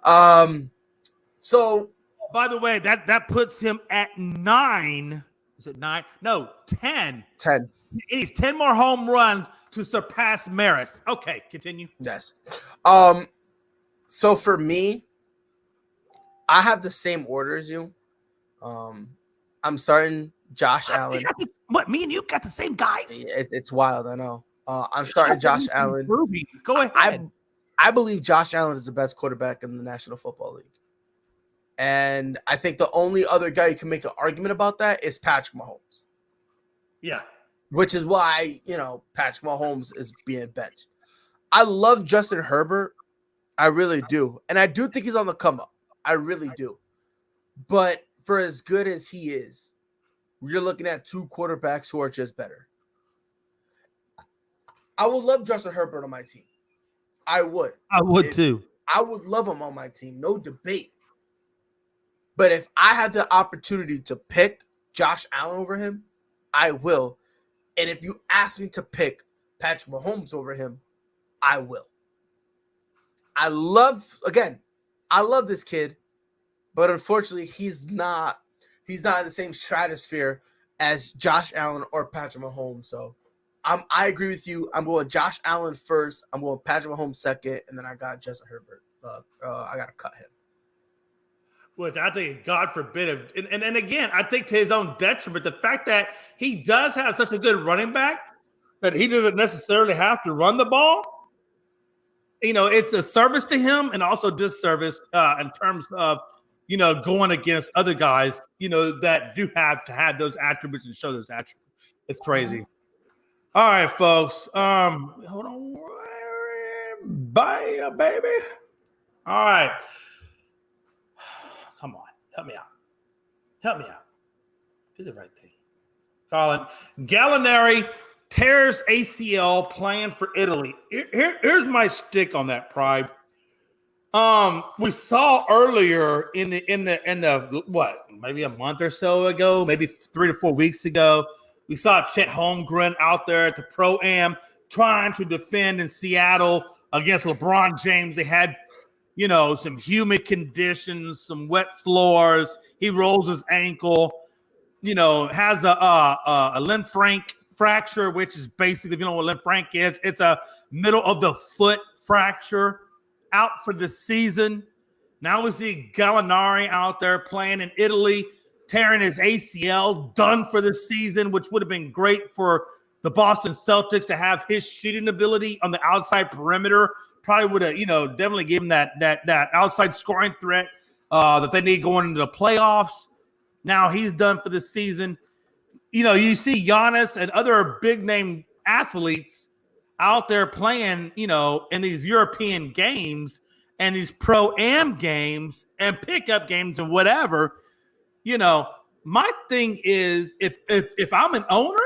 So, by the way, that puts him at 9. Is it 9? No, 10. 10. He needs 10 more home runs to surpass Maris. Okay, continue. Yes. So for me, I have the same order as you. I'm starting Josh Allen. What, me and you got the same guys? It's wild, I know. I'm starting Josh Allen. Go ahead. I believe Josh Allen is the best quarterback in the National Football League. And I think the only other guy you can make an argument about that is Patrick Mahomes. Yeah. Which is why, Patrick Mahomes is being benched. I love Justin Herbert. I really do. And I do think he's on the come up. I really do. But for as good as he is, you're looking at two quarterbacks who are just better. I would love Justin Herbert on my team. I would. Too. I would love him on my team. No debate. But if I had the opportunity to pick Josh Allen over him, I will. And if you ask me to pick Patrick Mahomes over him, I will. I love this kid, but unfortunately he's not in the same stratosphere as Josh Allen or Patrick Mahomes. So I agree with you. I'm going Josh Allen first. I'm going Patrick Mahomes second, and then I got Justin Herbert. I got to cut him. Which I think, God forbid, and again, I think to his own detriment, the fact that he does have such a good running back that he doesn't necessarily have to run the ball. It's a service to him and also disservice in terms of, going against other guys, that do have to have those attributes and show those attributes. It's crazy. All right, folks. Hold on. Bye, baby. All right. Come on. Help me out. Do the right thing. Colin. Gallinari tears ACL playing for Italy. Here's my stick on that, Pride. We saw earlier in the what, maybe a month or so ago, maybe 3 to 4 weeks ago, we saw Chet Holmgren out there at the Pro-Am trying to defend in Seattle against LeBron James. They had, some humid conditions, some wet floors. He rolls his ankle, has a Len Frank fracture, which is basically, if you know what Len Frank is, it's a middle of the foot fracture, out for the season. Now we see Gallinari out there playing in Italy, tearing his ACL, done for the season, which would have been great for the Boston Celtics to have his shooting ability on the outside perimeter. Probably would have, definitely given that outside scoring threat that they need going into the playoffs. Now he's done for the season. You see Giannis and other big-name athletes out there playing, in these European games and these Pro-Am games and pickup games and whatever. My thing is, if I'm an owner,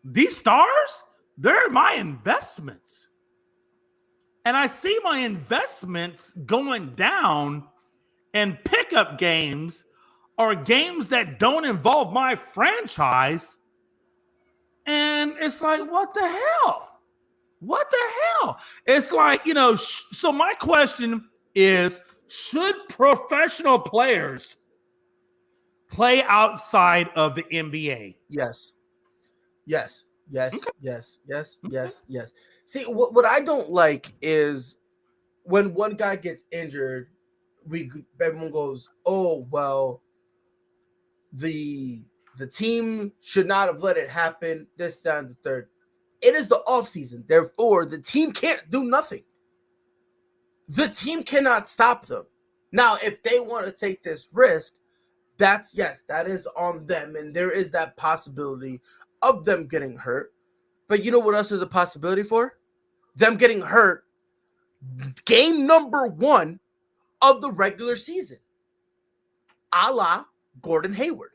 these stars, they're my investments. And I see my investments going down in pickup games or games that don't involve my franchise And it's like, what the hell? What the hell? It's like, so my question is, should professional players play outside of the NBA? Yes. Yes. Yes. Okay. Yes. Yes. Okay. Yes. Yes. See, what I don't like is when one guy gets injured, everyone goes, "Oh well, the team should not have let it happen." This, that, and the third. It is the off season, therefore the team can't do nothing. The team cannot stop them. Now, if they want to take this risk, that is on them, and there is that possibility of them getting hurt. But you know what else is a possibility for? Them getting hurt game number 1 of the regular season, a la Gordon Hayward.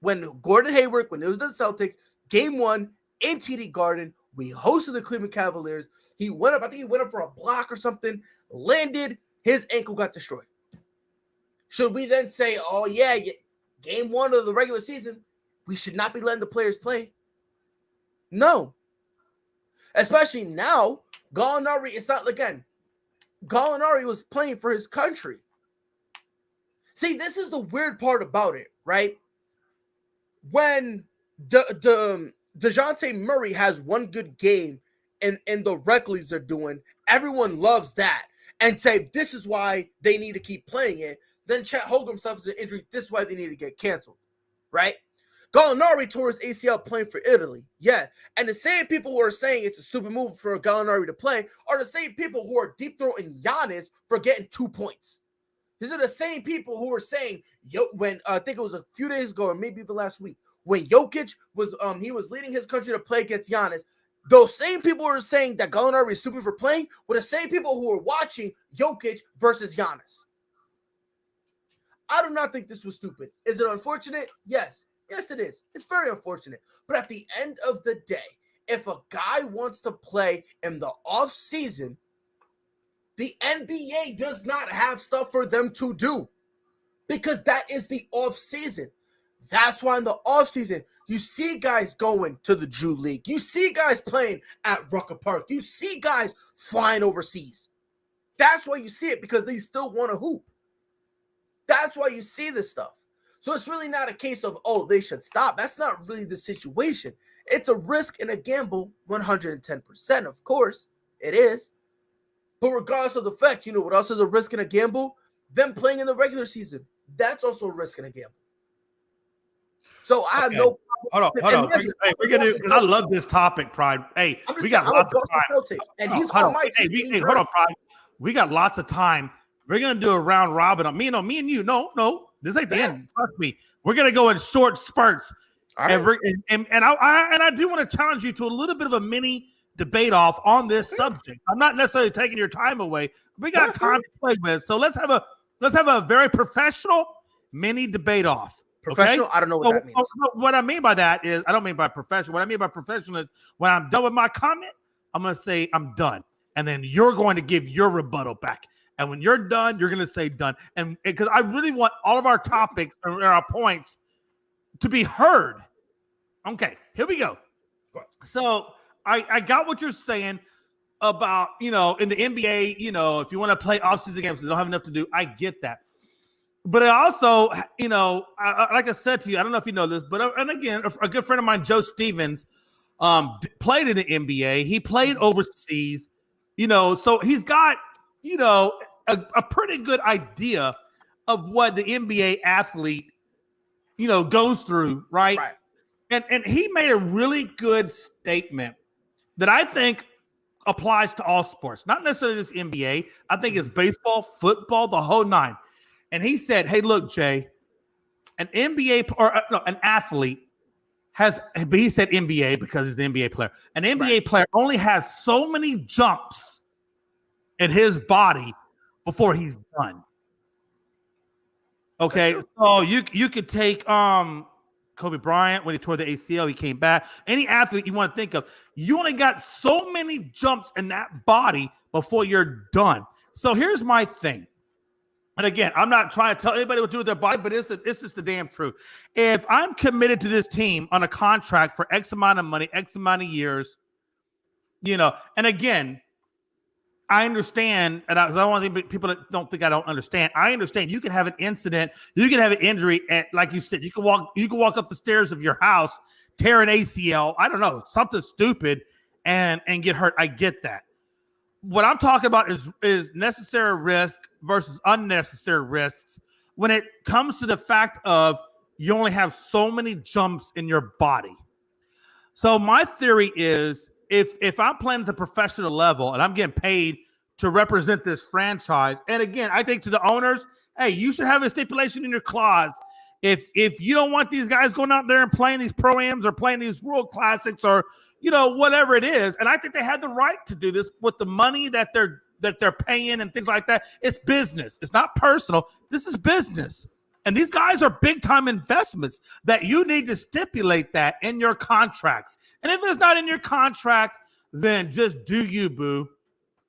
When it was the Celtics, game 1 in TD Garden, we hosted the Cleveland Cavaliers. He went up, I think he went up for a block or something, landed, his ankle got destroyed. Should we then say, oh yeah, game 1 of the regular season, we should not be letting the players play? No. Especially now, Gallinari, it's not again. Gallinari was playing for his country. See, this is the weird part about it, right? When DeJounte Murray has one good game and the rec leagues are doing, everyone loves that and say this is why they need to keep playing it. Then Chet Holmgren suffers an injury. This is why they need to get canceled, right? Gallinari tore his ACL playing for Italy. Yeah. And the same people who are saying it's a stupid move for Gallinari to play are the same people who are deep throating Giannis for getting 2 points. These are the same people who were saying, when I think it was a few days ago or maybe even last week, when Jokic was he was leading his country to play against Giannis, those same people who are saying that Gallinari is stupid for playing were the same people who were watching Jokic versus Giannis. I do not think this was stupid. Is it unfortunate? Yes. Yes, it is. It's very unfortunate. But at the end of the day, if a guy wants to play in the off season, the NBA does not have stuff for them to do because that is the off season. That's why in the off season, you see guys going to the Drew League. You see guys playing at Rucker Park. You see guys flying overseas. That's why you see it, because they still want to hoop. That's why you see this stuff. So it's really not a case of, oh, they should stop. That's not really the situation. It's a risk and a gamble, 110%, of course. It is. But regardless of the fact, you know what else is a risk and a gamble? Them playing in the regular season. That's also a risk and a gamble. So I have no problem. Hold on. Hey, we're gonna do, because I love this topic, Pride. Hey, we got lots of time. And he's on my team. Hey, hold on, Pride. We got lots of time. We're gonna do a round robin on me and you. No, this ain't the end. Trust me. We're gonna go in short spurts. All right. And I do want to challenge you to a little bit of a mini debate off on this subject. I'm not necessarily taking your time away. We got time to play with, so let's have a very professional mini debate off. Professional? Okay? I don't know what that means. What I mean by that is, I don't mean by professional. What I mean by professional is when I'm done with my comment, I'm going to say I'm done. And then you're going to give your rebuttal back. And when you're done, you're going to say done. And because I really want all of our topics or our points to be heard. Okay, here we go. So I got what you're saying about, in the NBA, if you want to play off-season games, they don't have enough to do. I get that. But I also, like I said to you, I don't know if you know this, but and again, a good friend of mine, Joe Stevens, played in the NBA. He played overseas, so he's got, a pretty good idea of what the NBA athlete, goes through, right? And he made a really good statement that I think applies to all sports, not necessarily just NBA. I think it's baseball, football, the whole nine. And he said, hey, look, Jay, an athlete has, but he said NBA because he's an NBA player. An NBA player only has so many jumps in his body before he's done. Okay, so you could take Kobe Bryant when he tore the ACL, he came back. Any athlete you want to think of, you only got so many jumps in that body before you're done. So here's my thing. And again, I'm not trying to tell anybody what to do with their body, but it's just the damn truth. If I'm committed to this team on a contract for X amount of money, X amount of years, and again, I understand, and I don't want people that don't think I don't understand. I understand. You can have an incident, you can have an injury, at like you said, you can walk up the stairs of your house, tear an ACL, I don't know, something stupid, and get hurt. I get that. What I'm talking about is necessary risk versus unnecessary risks when it comes to the fact of you only have so many jumps in your body. So my theory is if I'm playing at the professional level and I'm getting paid to represent this franchise, and again, I think to the owners, hey, you should have a stipulation in your clause. If you don't want these guys going out there and playing these pro-ams or playing these World Classics or whatever it is, and I think they had the right to do this with the money that they're paying and things like that. It's business. It's not personal. This is business. And these guys are big-time investments that you need to stipulate that in your contracts. And if it's not in your contract, then just do you, boo.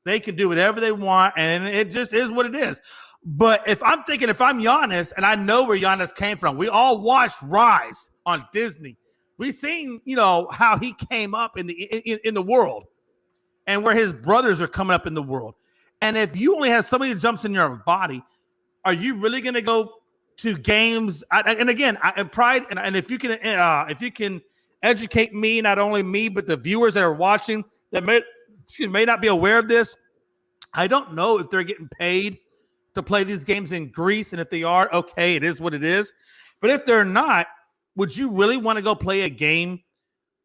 They can do whatever they want, and it just is what it is. But if I'm Giannis, and I know where Giannis came from, we all watched Rise on Disney. We've seen, how he came up in the world and where his brothers are coming up in the world. And if you only have so many jumps in your body, are you really going to go to games? And again, Pride, and if you can educate me, not only me, but the viewers that are watching that may not be aware of this, I don't know if they're getting paid to play these games in Greece. And if they are, okay, it is what it is. But if they're not, would you really want to go play a game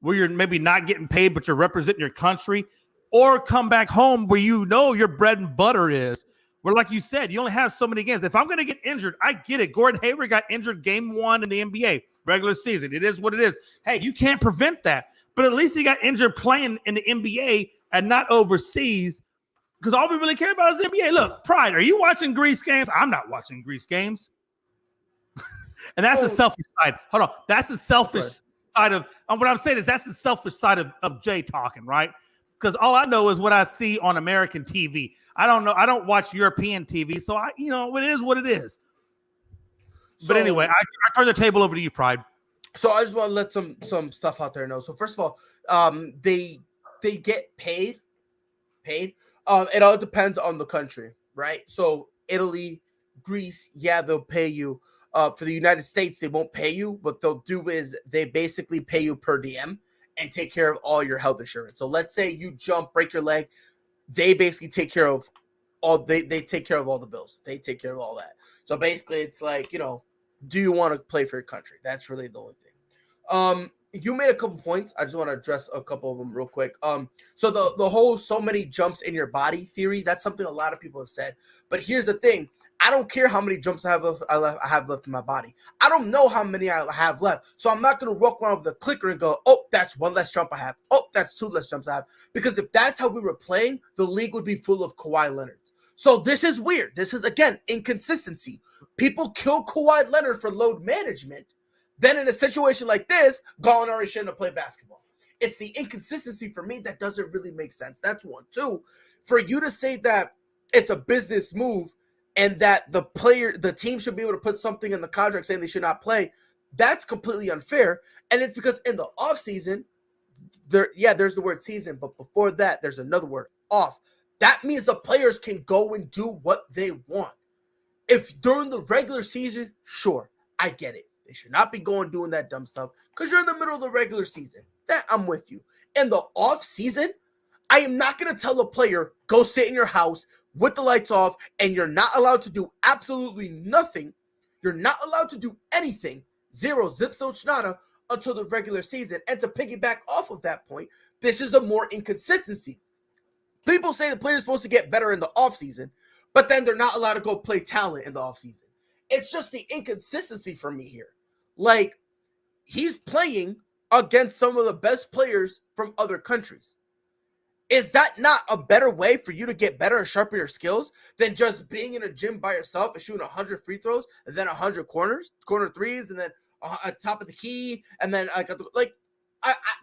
where you're maybe not getting paid, but you're representing your country, or come back home where your bread and butter is? Where, like you said, you only have so many games. If I'm going to get injured, I get it. Gordon Hayward got injured game 1 in the NBA regular season. It is what it is. Hey, you can't prevent that. But at least he got injured playing in the NBA and not overseas, because all we really care about is the NBA. Look, Pride, are you watching Greece games? I'm not watching Greece games. And that's the selfish side. Hold on. That's the selfish side of what I'm saying is that's the selfish side of Jay talking, right? Because all I know is what I see on American TV. I don't know. I don't watch European TV. So it is what it is. But anyway, I turn the table over to you, Pride. So I just want to let some stuff out there know. So first of all, they get paid. It all depends on the country, right? So Italy, Greece, yeah, they'll pay you. For the United States, they won't pay you. What they'll do is they basically pay you per diem and take care of all your health insurance. So let's say you jump, break your leg, they basically take care of all. They take care of all the bills. They take care of all that. So basically, it's like, do you want to play for your country? That's really the only thing. You made a couple points. I just want to address a couple of them real quick. So the whole so many jumps in your body theory, that's something a lot of people have said. But here's the thing. I don't care how many jumps I have left in my body. I don't know how many I have left. So I'm not going to walk around with a clicker and go, oh, that's one less jump I have. Oh, that's 2 less jumps I have. Because if that's how we were playing, the league would be full of Kawhi Leonards. So this is weird. This is, again, inconsistency. People kill Kawhi Leonard for load management. Then in a situation like this, Gallinari shouldn't have played basketball. It's the inconsistency for me that doesn't really make sense. That's one. 2, for you to say that it's a business move and that the team should be able to put something in the contract saying they should not play, that's completely unfair. And it's because in the offseason, there's the word season, but before that, there's another word, off. That means the players can go and do what they want. If during the regular season, sure, I get it. They should not be doing that dumb stuff because you're in the middle of the regular season. That I'm with you. In the off season, I am not going to tell a player, go sit in your house with the lights off, and you're not allowed to do absolutely nothing. You're not allowed to do anything. Zero, zipso, nada, until the regular season. And to piggyback off of that point, this is the more inconsistency. People say the player's supposed to get better in the offseason, but then they're not allowed to go play talent in the offseason. It's just the inconsistency for me here. Like, he's playing against some of the best players from other countries. Is that not a better way for you to get better and sharpen your skills than just being in a gym by yourself and shooting 100 free throws and then 100 corner threes and then at top of the key and then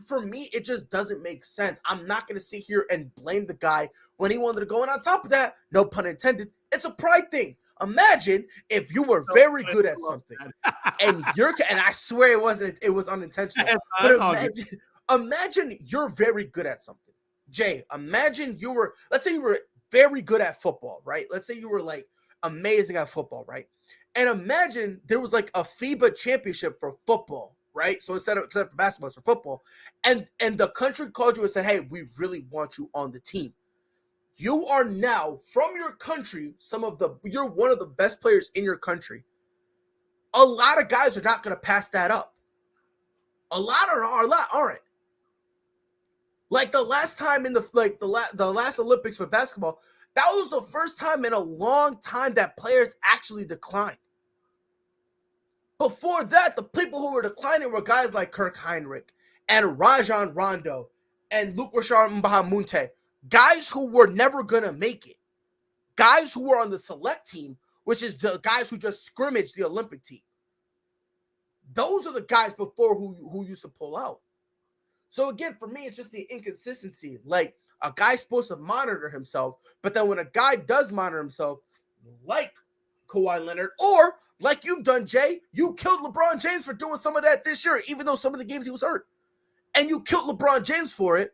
for me, it just doesn't make sense. I'm not going to sit here and blame the guy when he wanted to go. And on top of that, no pun intended, it's a pride thing. Imagine if you were very good at something, and I swear it was unintentional. But imagine you're very good at something. Jay, imagine let's say you were very good at football, right? Let's say you were like amazing at football, right? And imagine there was like a FIBA championship for football, right? So instead of for basketball, it's for football. And the country called you and said, hey, we really want you on the team. You are now, from your country, you're one of the best players in your country. A lot of guys are not going to pass that up. A lot aren't. Like the last time in the last Olympics for basketball, that was the first time in a long time that players actually declined. Before that, the people who were declining were guys like Kirk Heinrich and Rajon Rondo and Luke Richard Mbahamunte. Guys who were never going to make it. Guys who were on the select team, which is the guys who just scrimmaged the Olympic team. Those are the guys before who used to pull out. So again, for me, it's just the inconsistency. Like, a guy's supposed to monitor himself, but then when a guy does monitor himself, like Kawhi Leonard, or like you've done, Jay, you killed LeBron James for doing some of that this year, even though some of the games he was hurt. And you killed LeBron James for it.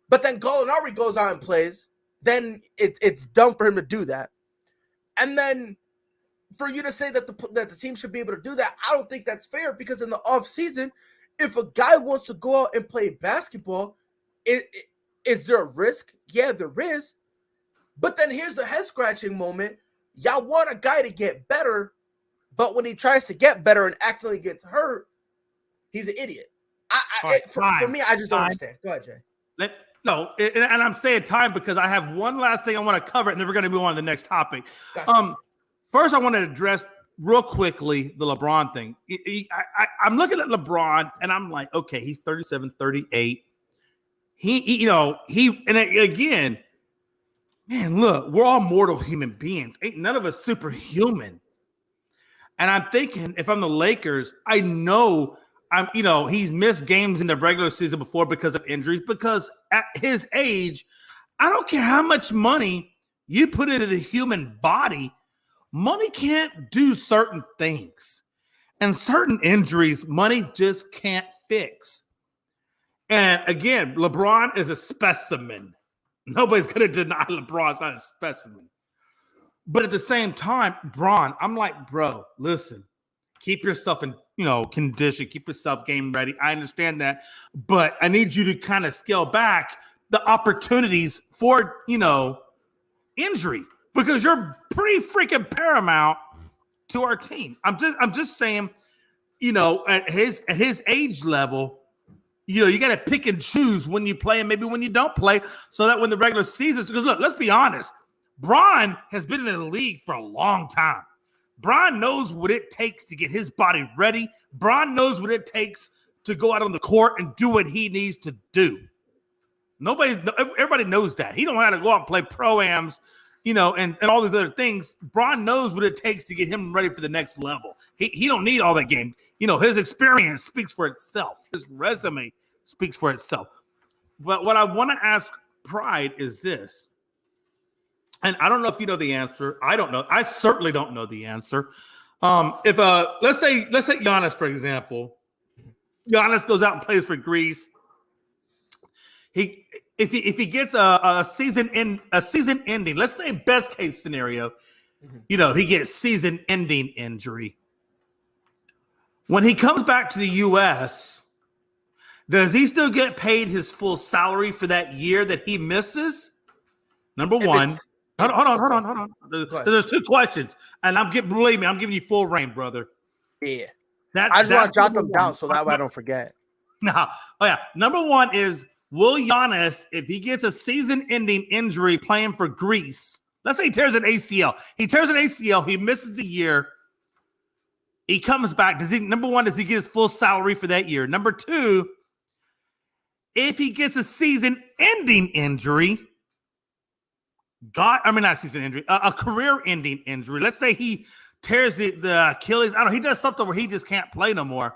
But then Gallinari goes out and plays, then it's dumb for him to do that. And then for you to say that the team should be able to do that, I don't think that's fair, because in the offseason, if a guy wants to go out and play basketball, is there a risk? Yeah, there is. But then here's the head-scratching moment. Y'all want a guy to get better, but when he tries to get better and accidentally gets hurt, he's an idiot. For me, I just don't understand. Go ahead, Jay. No, and I'm saying time because I have one last thing I want to cover, and then we're going to move on to the next topic. Gotcha. First, I want to address real quickly the LeBron thing. I'm looking at LeBron, and I'm like, okay, he's 37, 38. And again, man, look, we're all mortal human beings. Ain't none of us superhuman. And I'm thinking, if I'm the Lakers, I know he's missed games in the regular season before because of injuries, because at his age, I don't care how much money you put into the human body, money can't do certain things. And certain injuries, money just can't fix. And again, LeBron is a specimen. Nobody's going to deny LeBron's not a specimen. But at the same time, Bron, I'm like, bro, listen, keep yourself in condition, keep yourself game ready. I understand that, but I need you to kind of scale back the opportunities for, injury, because you're pretty freaking paramount to our team. I'm just saying, at his age level, you got to pick and choose when you play and maybe when you don't play, so that when the regular season, because look, let's be honest, Bron has been in the league for a long time. Bron knows what it takes to get his body ready. Bron knows what it takes to go out on the court and do what he needs to do. Everybody knows that. He don't know how to go out and play pro-ams, and all these other things. Bron knows what it takes to get him ready for the next level. He don't need all that game. His experience speaks for itself. His resume speaks for itself. But what I want to ask Pride is this. And I don't know if you know the answer. I don't know. I certainly don't know the answer. If let's take Giannis, for example. Giannis goes out and plays for Greece. If he gets a season ending, let's say best case scenario, he gets season ending injury. When he comes back to the US, does he still get paid his full salary for that year that he misses? Number one. Hold on. There's two questions, and believe me, I'm giving you full reign, brother. Yeah. I just want to jot them down so that way I don't forget. No. Oh yeah. Number one is, will Giannis, if he gets a season-ending injury playing for Greece, let's say he tears an ACL. He misses the year. He comes back. Number one, does he get his full salary for that year? Number two, if he gets a season-ending injury, a career-ending injury. Let's say he tears the Achilles. I don't know. He does something where he just can't play no more.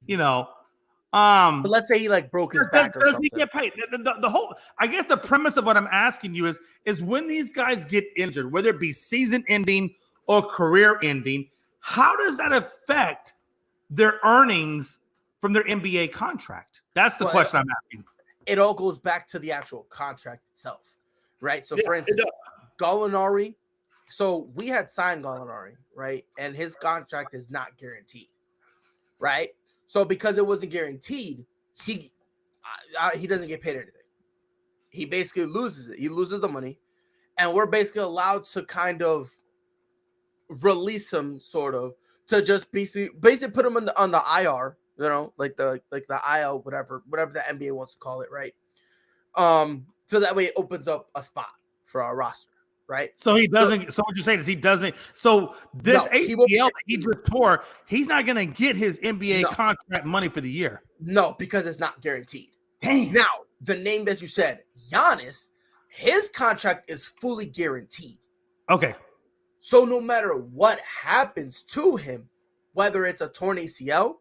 But let's say he broke his back or something. Does he get paid? The whole, I guess the premise of what I'm asking you is when these guys get injured, whether it be season-ending or career ending, how does that affect their earnings from their NBA contract? That's the question I'm asking. It all goes back to the actual contract itself, right? So, for instance, Gallinari. So we had signed Gallinari, right? And his contract is not guaranteed, right? So because it wasn't guaranteed, he doesn't get paid anything. He basically loses it. He loses the money, and we're basically allowed to kind of release him, sort of, to just basically put him on the IR, you know, like the IL, whatever the NBA wants to call it, right? So that way it opens up a spot for our roster, right? So he doesn't. So what you're saying is he doesn't. So this ACL that he just tore, he's not going to get his NBA contract money for the year. No, because it's not guaranteed. Dang. Now, the name that you said, Giannis, his contract is fully guaranteed. Okay. So no matter what happens to him, whether it's a torn ACL,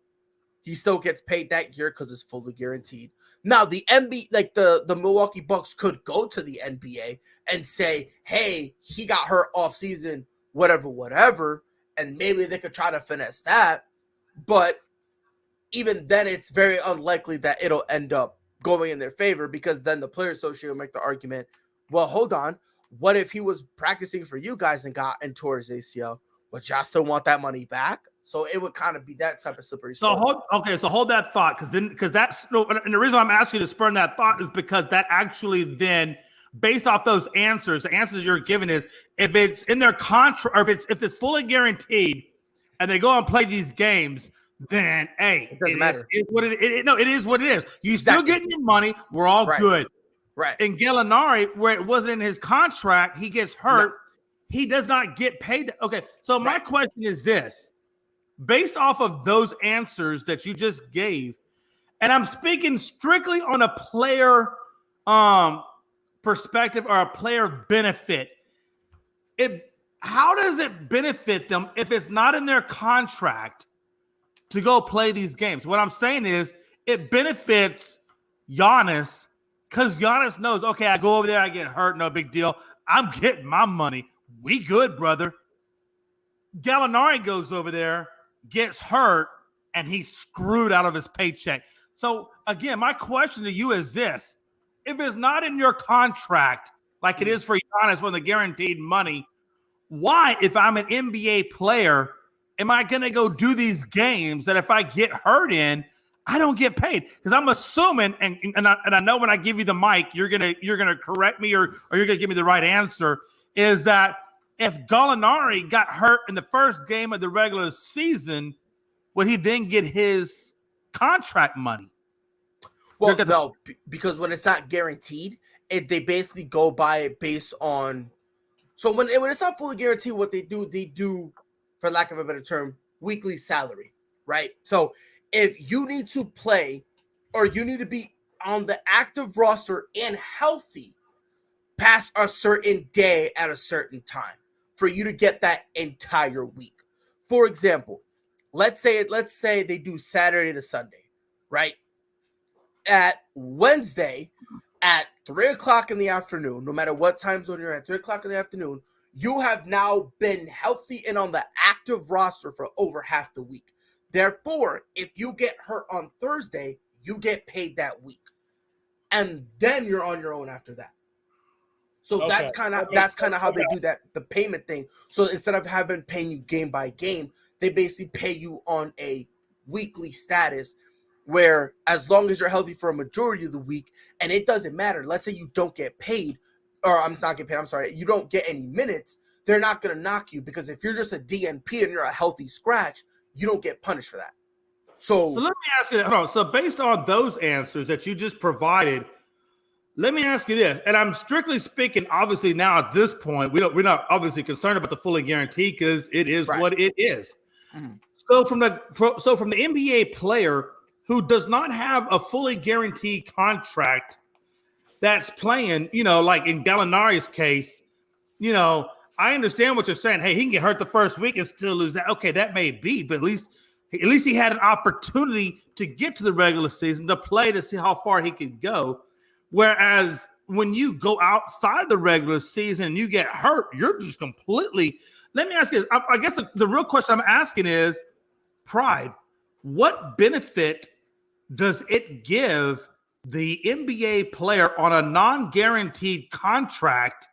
he still gets paid that year because it's fully guaranteed. Now, the NBA, like the Milwaukee Bucks, could go to the NBA and say, hey, he got hurt off season, whatever, and maybe they could try to finesse that. But even then, it's very unlikely that it'll end up going in their favor, because then the Player Association will make the argument, well, hold on, what if he was practicing for you guys and tore his ACL? Would y'all still want that money back? So it would kind of be that type of slippery slope. So hold that thought, because that's and the reason I'm asking you to spurn that thought is because that actually then, based off those answers, the answers you're giving is, if it's in their contract, or if it's fully guaranteed, and they go and play these games, then hey, it doesn't matter. It is what it is. You still getting your money. We're all good. Right. And Gallinari, where it wasn't in his contract, he gets hurt. No. He does not get paid. Okay, so my question is this. Based off of those answers that you just gave, and I'm speaking strictly on a player perspective or a player benefit, how does it benefit them if it's not in their contract to go play these games? What I'm saying is it benefits Giannis, because Giannis knows, okay, I go over there, I get hurt, no big deal. I'm getting my money. We good, brother. Gallinari goes over there, gets hurt, and he's screwed out of his paycheck. So, again, my question to you is this. If it's not in your contract, like it is for Giannis with the guaranteed money, why, if I'm an NBA player, am I going to go do these games that if I get hurt in, I don't get paid? Because I'm assuming, and I know when I give you the mic, you're gonna correct me or you're gonna give me the right answer, is that if Gallinari got hurt in the first game of the regular season, would he then get his contract money? Well, no, because when it's not guaranteed, they basically go by it based on. So when it's not fully guaranteed, what they do, for lack of a better term, weekly salary, right? So if you need to play, or you need to be on the active roster and healthy past a certain day at a certain time for you to get that entire week. For example, let's say they do Saturday to Sunday, right? At Wednesday at 3:00 in the afternoon, no matter what time zone you're at, 3:00 in the afternoon, you have now been healthy and on the active roster for over half the week. Therefore, if you get hurt on Thursday, you get paid that week, and then you're on your own after that. So that's kind of how they do that, the payment thing. So instead of paying you game by game, they basically pay you on a weekly status, where as long as you're healthy for a majority of the week, and it doesn't matter. Let's say you don't get paid, or I'm not getting paid. I'm sorry, you don't get any minutes. They're not going to knock you, because if you're just a DNP and you're a healthy scratch, you don't get punished for that. So let me ask you, hold on. So based on those answers that you just provided, let me ask you this, and I'm strictly speaking, obviously now at this point, we're not obviously concerned about the fully guarantee, because it is what it is. Mm-hmm. So from the NBA player who does not have a fully guaranteed contract that's playing, like in Gallinari's case, I understand what you're saying. Hey, he can get hurt the first week and still lose that. Okay, that may be, but at least he had an opportunity to get to the regular season, to play, to see how far he could go. Whereas when you go outside the regular season and you get hurt, you're just completely let me ask you, I guess the real question I'm asking is, Pride, what benefit does it give the NBA player on a non-guaranteed contract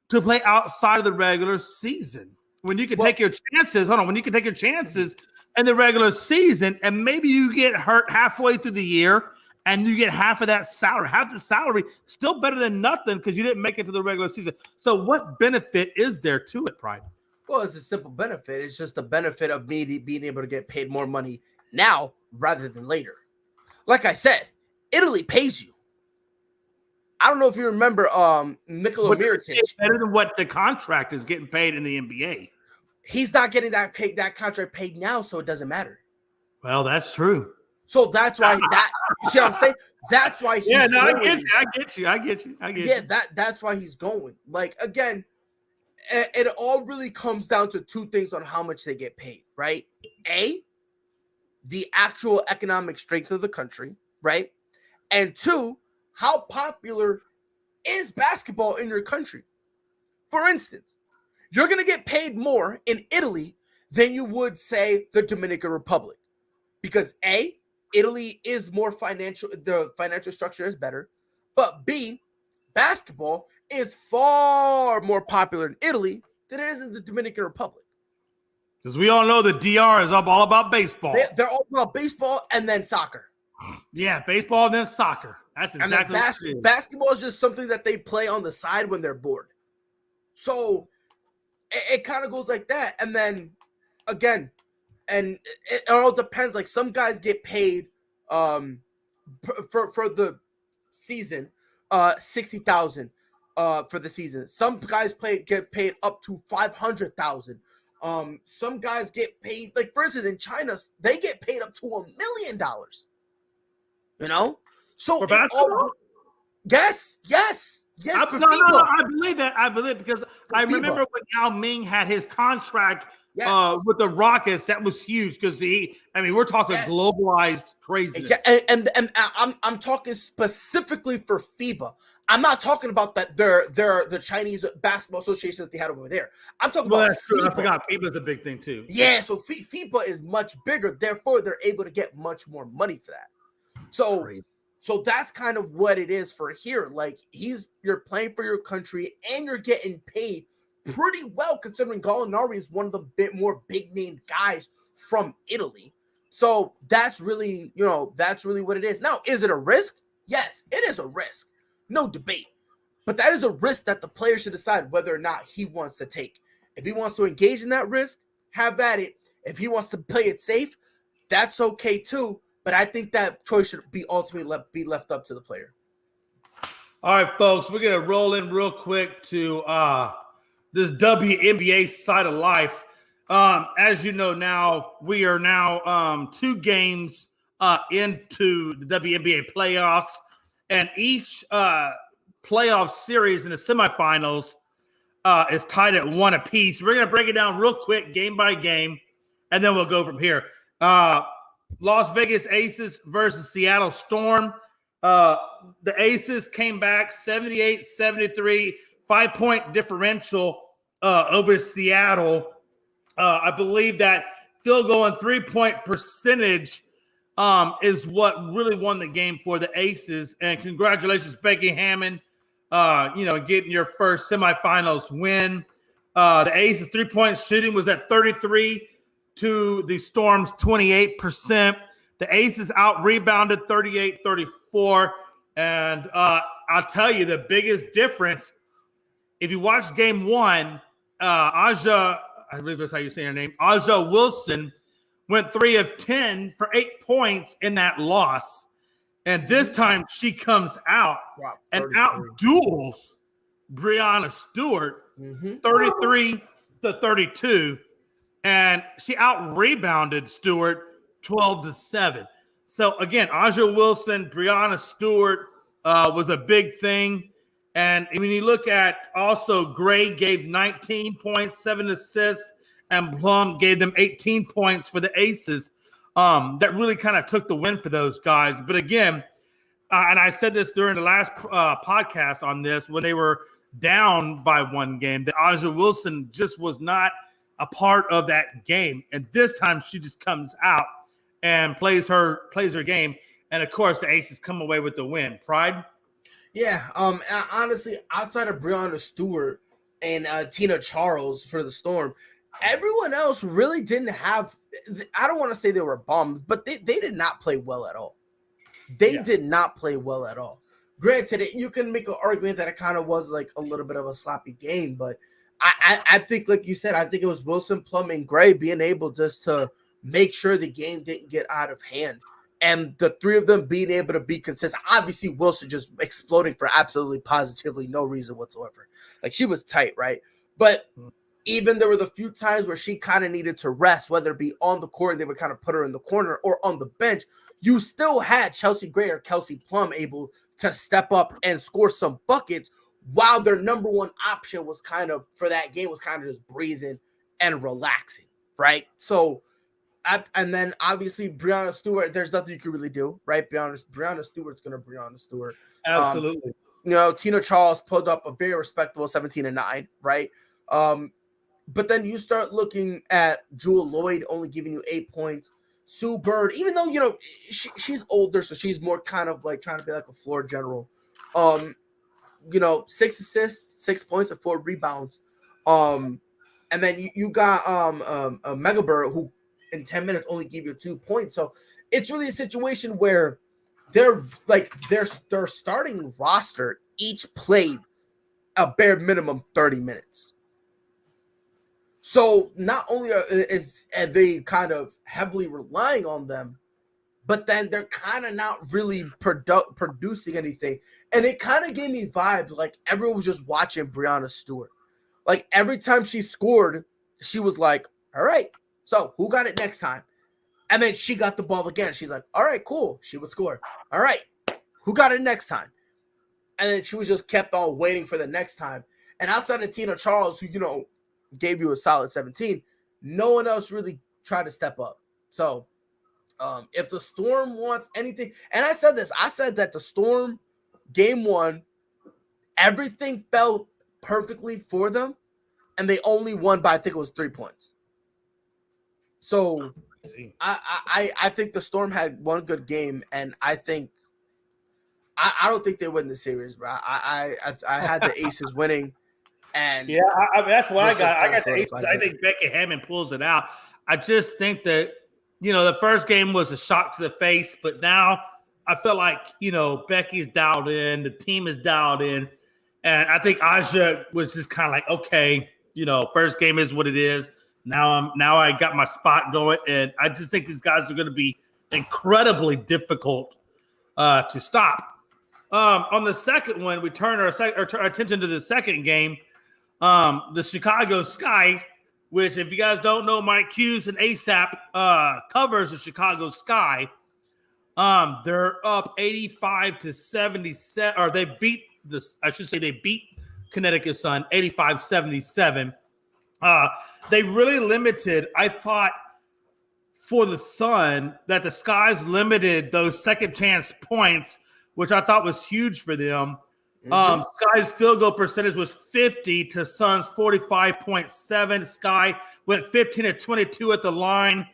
to play outside of the regular season? When you can take your chances, when you can take your chances in the regular season, and maybe you get hurt halfway through the year and you get half of that salary. Half the salary, still better than nothing because you didn't make it to the regular season. So what benefit is there to it, Pride? Well, it's a simple benefit. It's just the benefit of me being able to get paid more money now rather than later. Like I said, Italy pays you. I don't know if you remember Nikola Mirotic. Better than what the contract is getting paid in the NBA. He's not getting that contract paid now, so it doesn't matter. Well, that's true. So that's why you see what I'm saying? That's why he's going. I get you. Yeah, that's why he's going. Like, again, it all really comes down to two things on how much they get paid, right? A, the actual economic strength of the country, right? And two, how popular is basketball in your country? For instance, you're going to get paid more in Italy than you would, say, the Dominican Republic. Because A, Italy is more financial, the financial structure is better. But B, basketball is far more popular in Italy than it is in the Dominican Republic. Because we all know the DR is all about baseball. They're all about baseball and then soccer. Yeah, baseball and then soccer. That's exactly what it is. Basketball is just something that they play on the side when they're bored. So it kind of goes like that. And then, again, and it all depends. Like, some guys get paid for the season, $60,000 for the season. Some guys get paid up to $500,000. Some guys get paid, like, for instance, in China, they get paid up to $1 million. You know, so for basketball? Yes. No, I believe that. I believe because I remember when Yao Ming had his contract with the Rockets. That was huge because we're talking globalized craziness. And I'm talking specifically for FIBA. I'm not talking about that. They're the Chinese Basketball Association that they had over there. I'm talking about that's true. FIBA. I forgot FIBA is a big thing too. Yeah, so FIBA is much bigger. Therefore, they're able to get much more money for that. So that's kind of what it is for here. Like, you're playing for your country and you're getting paid pretty well, considering Gallinari is one of the more big name guys from Italy. So that's really what it is. Now, is it a risk? Yes, it is a risk. No debate. But that is a risk that the player should decide whether or not he wants to take. If he wants to engage in that risk, have at it. If he wants to play it safe, that's okay too. But I think that choice should be ultimately be left up to the player. All right, folks, we're going to roll in real quick to this WNBA side of life. As you know now, we are now 2 games into the WNBA playoffs, and each playoff series in the semifinals is tied at 1 apiece. We're going to break it down real quick, game by game, and then we'll go from here. Las Vegas Aces versus Seattle Storm. The Aces came back 78-73, 5-point differential over Seattle. I believe that field goal and 3-point percentage is what really won the game for the Aces. And congratulations, Becky Hammond, getting your first semifinals win. The Aces 3-point shooting was at 33 to the Storm's 28%. The Aces out-rebounded 38-34. And I'll tell you, the biggest difference, if you watch game 1, Aja, I believe that's how you say her name, Aja Wilson went 3 of 10 for 8 points in that loss. And this time she comes out and out-duels Breanna Stewart 33-32. And she out-rebounded Stewart 12-7. So, again, Aja Wilson, Breanna Stewart was a big thing. And when you look at also Gray gave 19 points, 7 assists, and Plum gave them 18 points for the Aces. That really kind of took the win for those guys. But, again, and I said this during the last podcast on this when they were down by 1 game, that Aja Wilson just was not a part of that game. And this time she just comes out and plays her game. And of course, the Aces come away with the win. Pride? Yeah. Honestly, outside of Breonna Stewart and Tina Charles for the Storm, everyone else really didn't have. I don't want to say they were bums, but they did not play well at all. They did not play well at all. Granted, you can make an argument that it kind of was like a little bit of a sloppy game, but I think, like you said, I think it was Wilson, Plum, and Gray being able just to make sure the game didn't get out of hand. And the 3 of them being able to be consistent. Obviously, Wilson just exploding for absolutely positively no reason whatsoever. Like, she was tight, right? But even there were the few times where she kind of needed to rest, whether it be on the court and they would kind of put her in the corner or on the bench, you still had Chelsea Gray or Kelsey Plum able to step up and score some buckets while their number one option was kind of, for that game, was kind of just breathing and relaxing, right? So, and then obviously Breonna Stewart, there's nothing you can really do, right? Breonna Stewart's going to Breonna Stewart. Absolutely. Tina Charles pulled up a very respectable 17-9, right? But then you start looking at Jewel Lloyd only giving you 8 points. Sue Bird, even though, she's older, so she's more kind of like trying to be like a floor general. 6 assists, 6 points, and 4 rebounds. And then you got Mega Bird, who in 10 minutes only give you 2 points. So it's really a situation where their starting roster each played a bare minimum 30 minutes. So not only are they kind of heavily relying on them, but then they're kind of not really producing anything. And it kind of gave me vibes like everyone was just watching Breonna Stewart. Like every time she scored, she was like, all right, so who got it next time? And then she got the ball again. She's like, all right, cool. She would score. All right, who got it next time? And then she was just kept on waiting for the next time. And outside of Tina Charles, who, gave you a solid 17, no one else really tried to step up. So if the Storm wants anything, and I said that the Storm game 1, everything fell perfectly for them, and they only won by, I think it was 3 points. So I think the Storm had one good game, and I don't think they win the series, bro. I had the Aces winning. And yeah, that's what I got. I got the Aces. I think Becky Hammond pulls it out. I just think that, the first game was a shock to the face, but now I feel like, Becky's dialed in, the team is dialed in. And I think Aja was just kind of like, okay, first game is what it is. Now I got my spot going. And I just think these guys are going to be incredibly difficult to stop. On the second one, we turn our attention to the second game. The Chicago Sky, which, if you guys don't know, Mike Hughes and ASAP covers the Chicago Sky. They're up 85-77, or they beat Connecticut Sun 85-77. They really limited, I thought, for the Sun, that the Skies limited those second chance points, which I thought was huge for them. Sky's field goal percentage was 50 to Suns 45.7. Sky went 15-22 at the line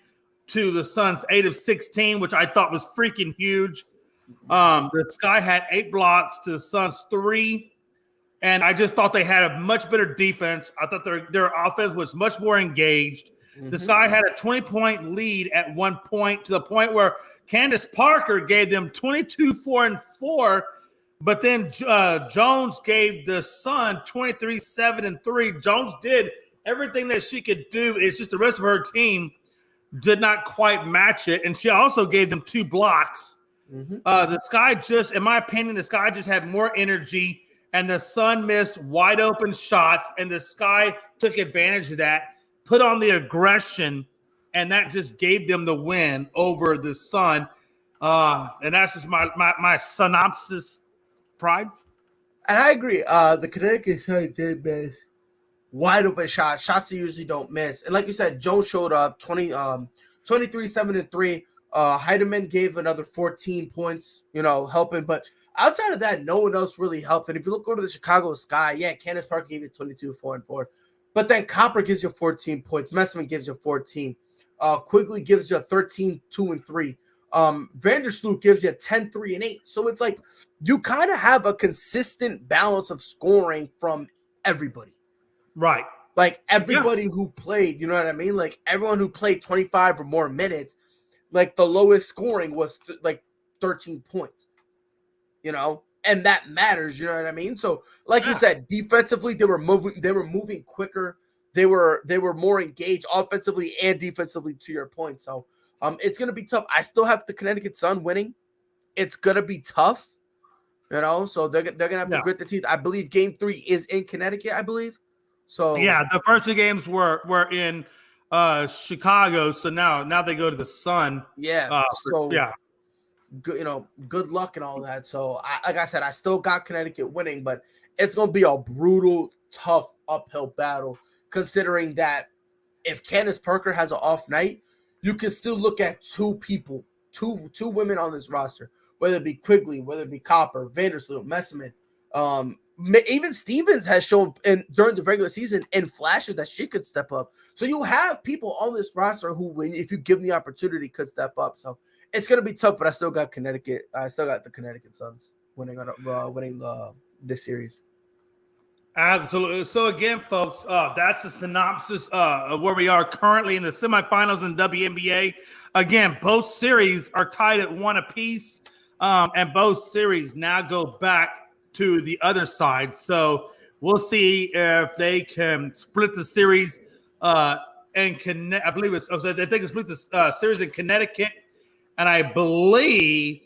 to the Suns 8 of 16, which I thought was freaking huge. The Sky had 8 blocks to the Suns 3, and I just thought they had a much better defense. I thought their offense was much more engaged. The Sky had a 20-point lead at one point, to the point where Candace Parker gave them 22-4-4. But then Jones gave the Sun 23-7-3. Jones did everything that she could do. It's just the rest of her team did not quite match it. And she also gave them 2 blocks. The Sky just, in my opinion, the Sky just had more energy, and the Sun missed wide open shots, and the Sky took advantage of that, put on the aggression, and that just gave them the win over the Sun. And that's just my synopsis. Pride? And I agree. The Connecticut Sun did miss wide open shots they usually don't miss. And like you said, Jones showed up 23-7-3. Heidemann gave another 14 points, helping. But outside of that, no one else really helped. And if you look over to the Chicago Sky, yeah, Candace Parker gave you 22, 4 and 4. But then Copper gives you 14 points. Messman gives you 14. Quigley gives you a 13, 2 and 3. Vandersloot gives you a 10, 3 and 8. So it's like you kind of have a consistent balance of scoring from everybody. Right. Like everybody who played, you know what I mean? Like everyone who played 25 or more minutes, like the lowest scoring was like 13 points, and that matters, you know what I mean? So like you said, defensively, they were moving quicker. They were more engaged offensively and defensively, to your point. So it's going to be tough. I still have the Connecticut Sun winning. It's going to be tough, so they're going to have to grit their teeth. I believe game 3 is in Connecticut, I believe. So yeah, the first 2 games were in Chicago, so now they go to the Sun. Good luck and all that. So like I said, I still got Connecticut winning, but it's going to be a brutal, tough uphill battle, considering that if Candace Parker has an off night, you can still look at 2 people, two women on this roster, whether it be Quigley, whether it be Copper, Vandersloot, Messman, even Stevens has shown during the regular season in flashes that she could step up. So you have people on this roster who, if you give them the opportunity, could step up. So it's going to be tough, but I still got Connecticut. I still got the Connecticut Suns winning this series. Absolutely. So again, folks, that's the synopsis of where we are currently in the semifinals in WNBA. Again, both series are tied at 1 apiece, and both series now go back to the other side. So we'll see if they can split the series I believe they can split the series in Connecticut, and I believe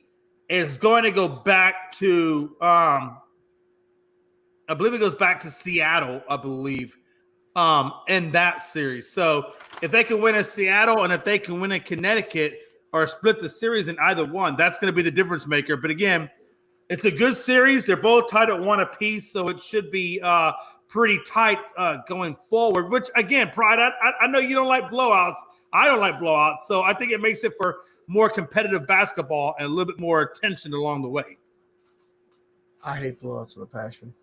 it's going to go back to I believe it goes back to Seattle, I believe, in that series. So if they can win in Seattle and if they can win in Connecticut or split the series in either one, that's going to be the difference maker. But again, it's a good series. They're both tied at 1 apiece, so it should be pretty tight going forward, which, again, Pride, I know you don't like blowouts. I don't like blowouts, so I think it makes it for more competitive basketball and a little bit more tension along the way. I hate blowouts with a passion.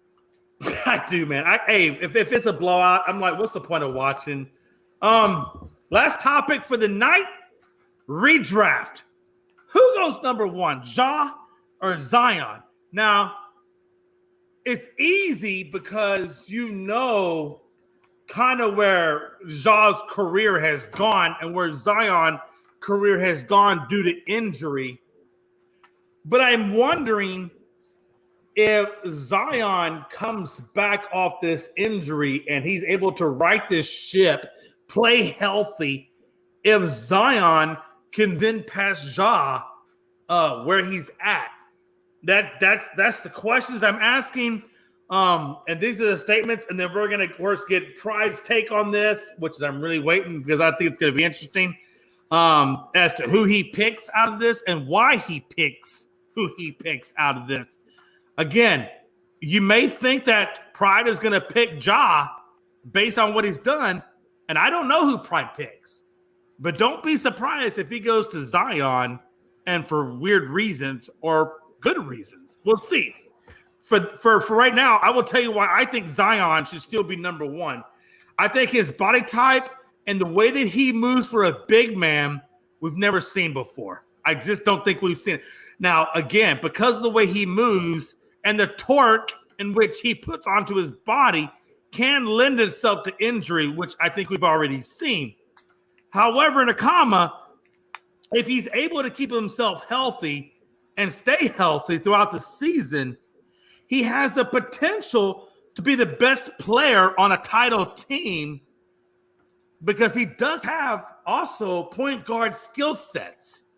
I do, man. If it's a blowout, I'm like, what's the point of watching? Last topic for the night, redraft. Who goes number 1, Ja or Zion? Now, it's easy because kind of where Ja's career has gone and where Zion's career has gone due to injury. But I'm wondering if Zion comes back off this injury and he's able to right this ship, play healthy, if Zion can then pass Ja where he's at. That's the questions I'm asking. And these are the statements, and then we're going to, of course, get Pride's take on this, which is I'm really waiting because I think it's going to be interesting as to who he picks out of this and why he picks who he picks out of this. Again, you may think that Pride is going to pick Ja based on what he's done, and I don't know who Pride picks. But don't be surprised if he goes to Zion and for weird reasons or good reasons. We'll see. For right now, I will tell you why I think Zion should still be number 1. I think his body type and the way that he moves for a big man, we've never seen before. I just don't think we've seen it. Now, again, because of the way he moves and the torque in which he puts onto his body can lend itself to injury, which I think we've already seen. However, in a comma, if he's able to keep himself healthy and stay healthy throughout the season, he has the potential to be the best player on a title team because he does have also point guard skill sets.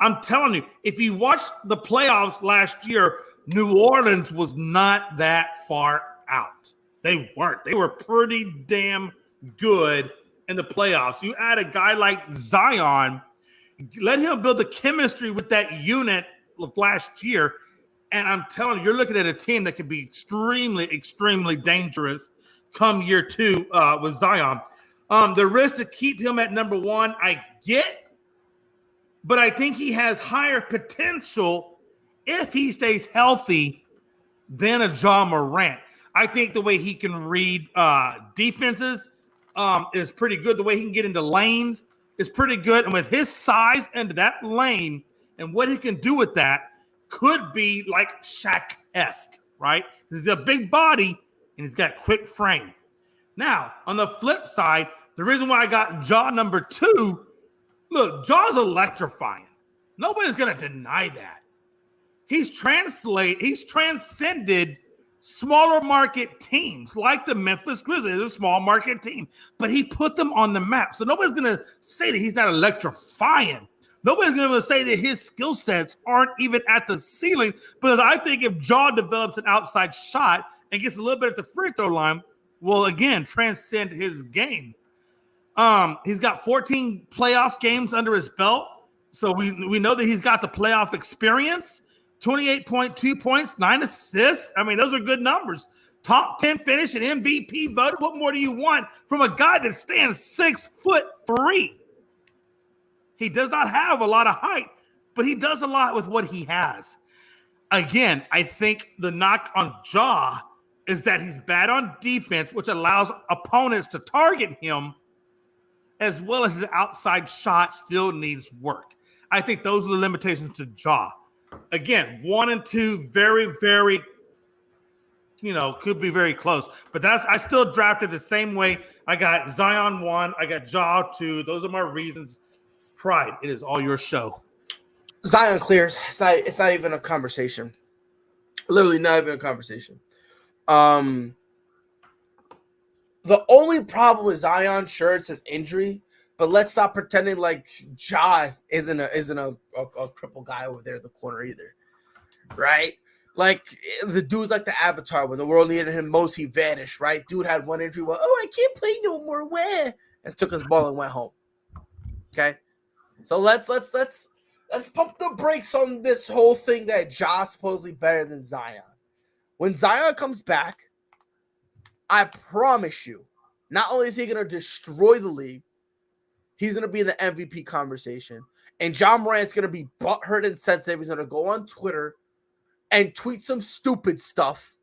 I'm telling you, if you watch the playoffs last year, New Orleans was not that far out. They weren't. They were pretty damn good in the playoffs. You add a guy like Zion, let him build the chemistry with that unit of last year, and I'm telling you, you're looking at a team that could be extremely, extremely dangerous come year 2 with Zion. The risk to keep him at number 1, I get. but I think he has higher potential if he stays healthy than a Ja Morant. I think the way he can read defenses is pretty good. The way he can get into lanes is pretty good. And with his size into that lane and what he can do with that could be like Shaq-esque, right? He's a big body and he's got quick frame. Now, on the flip side, the reason why I got Ja number 2, look, Ja's electrifying. Nobody's going to deny that. He's transcended smaller market teams like the Memphis Grizzlies, a small market team, but he put them on the map. So nobody's going to say that he's not electrifying. Nobody's going to say that his skill sets aren't even at the ceiling, because I think if Ja develops an outside shot and gets a little bit at the free throw line, will again transcend his game. He's got 14 playoff games under his belt, so we know that he's got the playoff experience. 28.2 points, 9 assists. I mean, those are good numbers. Top 10 finish and MVP voted. What more do you want from a guy that stands 6'3"? He does not have a lot of height, but he does a lot with what he has. Again, I think the knock on Ja is that he's bad on defense, which allows opponents to target him, as well as his outside shot still needs work. I think those are the limitations to Ja. Again, 1 and 2, very, very, could be very close. But I still drafted the same way. I got Zion 1, I got Ja 2. Those are my reasons. Pride, it is all your show. Zion clears. It's not even a conversation. Literally not even a conversation. The only problem with Zion, sure, it's his injury, but let's stop pretending like Ja isn't a crippled guy over there in the corner either, right? Like the dude's like the Avatar. When the world needed him most, he vanished, right? Dude had one injury. Well, I can't play no more. Where? And took his ball and went home. Okay, so let's pump the brakes on this whole thing that Ja's supposedly better than Zion. When Zion comes back, I promise you, not only is he going to destroy the league, he's going to be in the MVP conversation. And Ja Morant's going to be butthurt and sensitive. He's going to go on Twitter and tweet some stupid stuff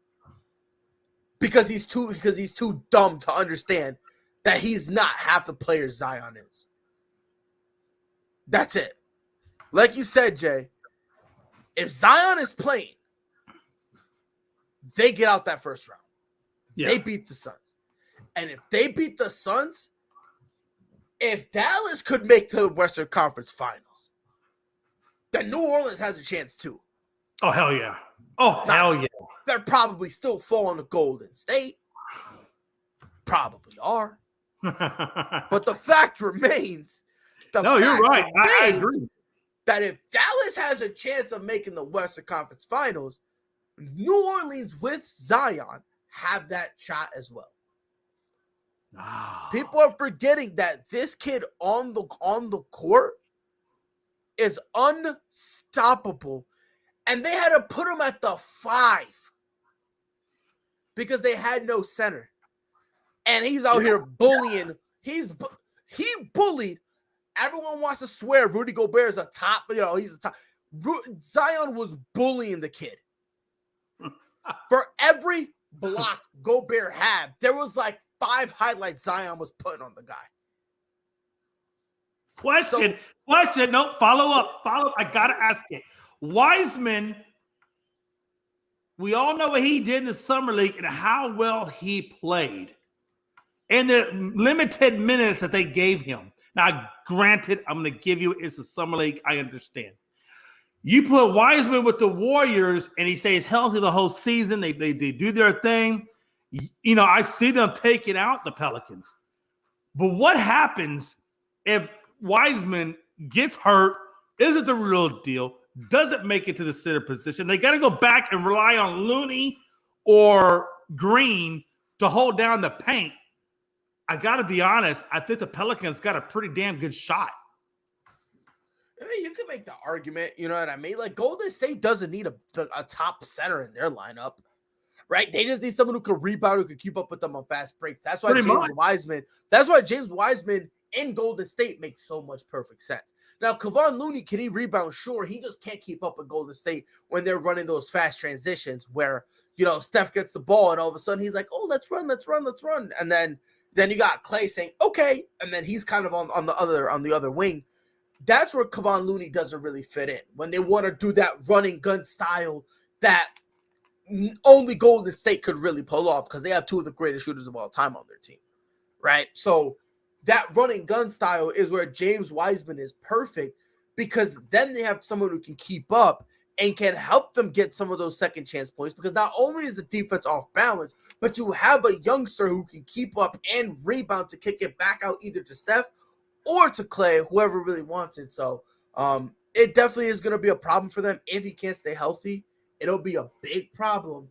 because he's too dumb to understand that he's not half the player Zion is. That's it. Like you said, Jay, if Zion is playing, they get out that first round. Yeah. They beat the Suns. And if they beat the Suns, if Dallas could make the Western Conference Finals, then New Orleans has a chance too. Oh, hell yeah. Oh, hell yeah. They're probably still falling to Golden State. Probably are. But the fact remains. You're right. I agree. That if Dallas has a chance of making the Western Conference Finals, New Orleans with Zion have that shot as well. Oh. People are forgetting that this kid on the court is unstoppable, and they had to put him at the 5 because they had no center, and he's out here bullying. He bullied. Everyone wants to swear Rudy Gobert is a top. He's a top. Zion was bullying the kid. For every block Gobert had, there was like 5 highlights Zion was putting on the guy. Question. No, follow up. I got to ask it. Wiseman, we all know what he did in the Summer League and how well he played and the limited minutes that they gave him. Now, granted, I'm going to give you it's a Summer League. I understand. You put Wiseman with the Warriors and he stays healthy the whole season. They do their thing. I see them taking out the Pelicans. But what happens if Wiseman gets hurt, isn't the real deal, doesn't make it to the center position? They got to go back and rely on Looney or Green to hold down the paint. I got to be honest, I think the Pelicans got a pretty damn good shot. I mean, you can make the argument, you know what I mean? Like, Golden State doesn't need a top center in their lineup, right? They just need someone who can rebound, who can keep up with them on fast breaks. That's why James Wiseman in Golden State makes so much perfect sense. Now, Kevon Looney, can he rebound? Sure. He just can't keep up with Golden State when they're running those fast transitions where, Steph gets the ball and all of a sudden he's like, oh, let's run. And then you got Clay saying, okay. And then he's kind of on the other wing. That's where Kevon Looney doesn't really fit in when they want to do that running gun style that only Golden State could really pull off because they have two of the greatest shooters of all time on their team, right? So that running gun style is where James Wiseman is perfect because then they have someone who can keep up and can help them get some of those second chance points because not only is the defense off balance, but you have a youngster who can keep up and rebound to kick it back out either to Steph or to Clay, whoever really wants it. So it definitely is going to be a problem for them if he can't stay healthy. It'll be a big problem.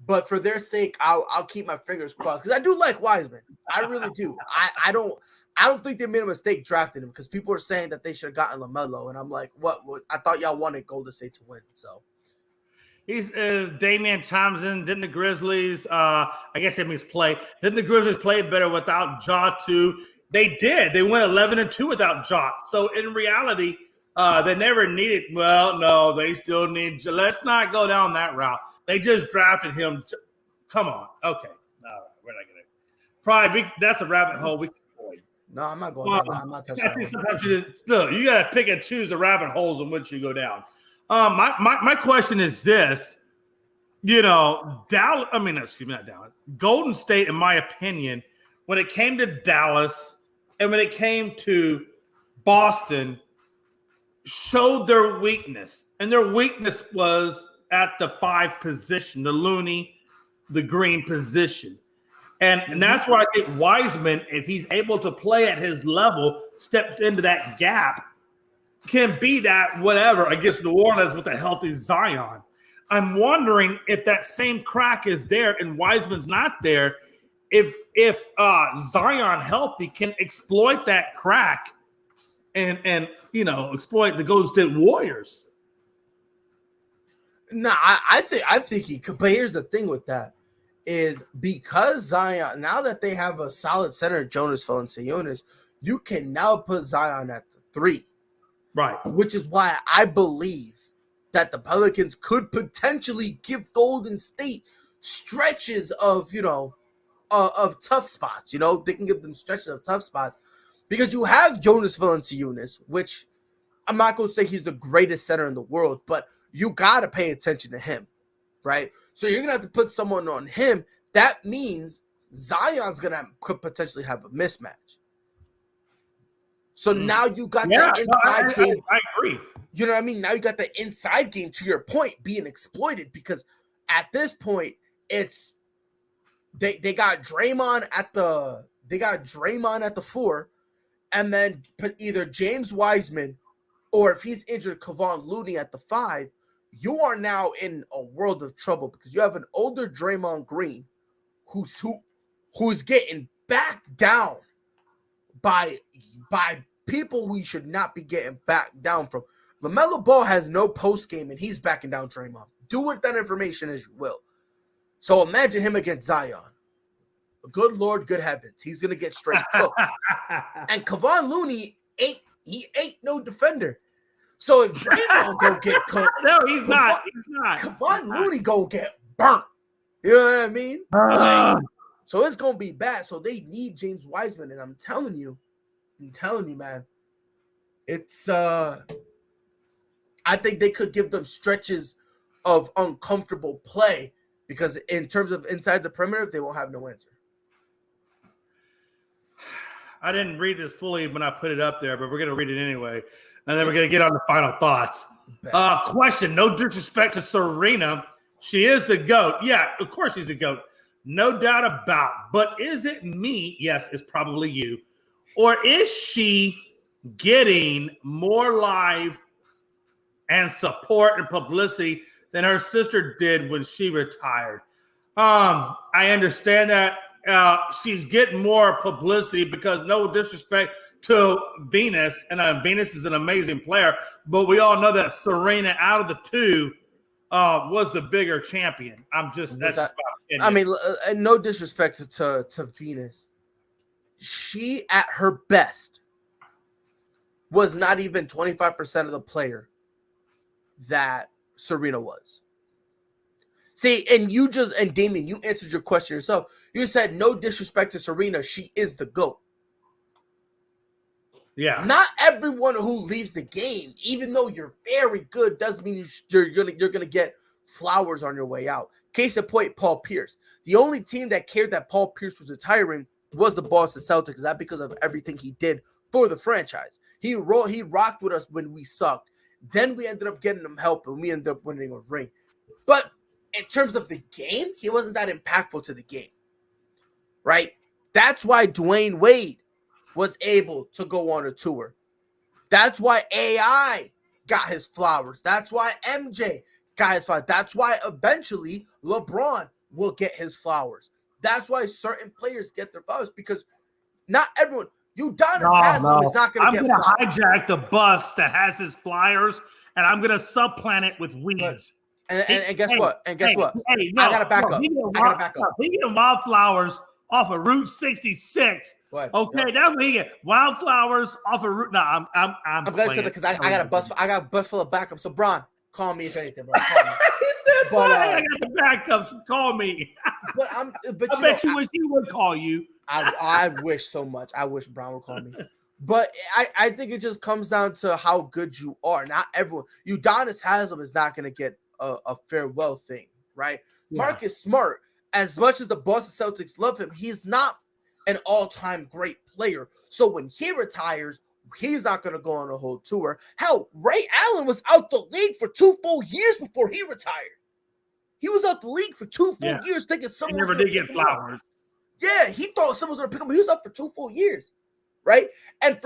But for their sake, I'll keep my fingers crossed because I do like Wiseman. I really do. I don't think they made a mistake drafting him because people are saying that they should have gotten LaMelo, and I'm like, what? I thought y'all wanted Golden State to win. So he's Damian chimes in. Didn't the Grizzlies? I guess that means play. Didn't the Grizzlies play better without Ja too? They did. They went 11-2 without Ja. So in reality, they never needed. Well, no, they still need. Let's not go down that route. They just drafted him. Come on. Okay. All right. We're not going to. Probably that's a rabbit hole we can avoid. No, I'm not going down. I'm not touching that. Sometimes you got to pick and choose the rabbit holes in which you go down. My question is this. Dallas. I mean, excuse me, not Dallas. Golden State, in my opinion, when it came to Dallas and when it came to Boston, showed their weakness. And their weakness was at the 5 position, the Looney, the Green position. And that's where I think Wiseman, if he's able to play at his level, steps into that gap, can be that whatever against New Orleans with a healthy Zion. I'm wondering if that same crack is there and Wiseman's not there, if Zion healthy can exploit that crack and exploit the Golden State Warriors. No, I think he could. But here's the thing with that is because Zion, now that they have a solid center, Jonas Valanciunas, you can now put Zion at the 3. Right. Which is why I believe that the Pelicans could potentially give Golden State stretches of, of tough spots. They can give them stretches of tough spots because you have Jonas Valanciunas, which I'm not going to say he's the greatest center in the world, but you got to pay attention to him, right? So you're going to have to put someone on him. That means Zion's could potentially have a mismatch. So now you got the inside game. I agree. You know what I mean? Now you got the inside game, to your point, being exploited because at this point, it's they got Draymond at the 4, and then put either James Wiseman or if he's injured, Kevon Looney at the 5. You are now in a world of trouble because you have an older Draymond Green who's getting backed down by people who should not be getting backed down from. LaMelo Ball has no post game and he's backing down Draymond. Do with that information as you will. So imagine him against Zion. Good Lord, good heavens, he's gonna get straight cooked. And Kevon Looney ain't no defender. So if Draymond go get cooked, no, he's not. Kevon Looney go get burnt. You know what I mean? So it's gonna be bad. So they need James Wiseman, and I'm telling you, man, it's I think they could give them stretches of uncomfortable play because in terms of inside the perimeter, they won't have no answer. I didn't read this fully when I put it up there, but we're going to read it anyway. And then we're going to get on the final thoughts. Question, no disrespect to Serena. She is the GOAT. Yeah, of course she's the GOAT. No doubt about. But is it me? Yes, it's probably you. Or is she getting more live and support and publicity than her sister did when she retired? I understand that. She's getting more publicity because no disrespect to Venus, and Venus is an amazing player, but we all know that Serena out of the two was the bigger champion. That's just my opinion. I mean, no disrespect to Venus, she at her best was not even 25% of the player that Serena was. See, and Damien, you answered your question yourself. You said no disrespect to Serena, she is the GOAT. Yeah. Not everyone who leaves the game, even though you're very good, doesn't mean you're gonna get flowers on your way out. Case in point, Paul Pierce. The only team that cared that Paul Pierce was retiring was the Boston Celtics. That because of everything he did for the franchise. He rocked with us when we sucked. Then we ended up getting him help, and we ended up winning a ring. But in terms of the game, he wasn't that impactful to the game, right? That's why Dwayne Wade was able to go on a tour. That's why AI got his flowers. That's why MJ got his flowers. That's why eventually LeBron will get his flowers. That's why certain players get their flowers, because not everyone. Udonis Haslem is not going to get flowers. I'm going to hijack the bus that has his flyers, and I'm going to supplant it with weeds. And guess what? And guess what? Hey, I got to back up. He getting wildflowers off of Route 66. What? Okay, that's what he get. Wildflowers off of Route. No, I'm glad you said that, because I got a bus. I got a bus full of backups. So, Bron, call me if anything, bro. Call me. He said, I got the backups. Call me. I bet you wish he would call you. I wish so much. I wish Brown would call me. But I think it just comes down to how good you are. Not everyone. Udonis Haslem is not going to get a farewell thing, right? Yeah. Marcus Smart, as much as the Boston Celtics love him, he's not an all-time great player. So when he retires, he's not going to go on a whole tour. Hell, Ray Allen was out the league for 2 full years before he retired. He was out the league for 2 full years thinking someone never did get flowers. Yeah, he thought someone was going to pick him. He was up for 2 full years, right? And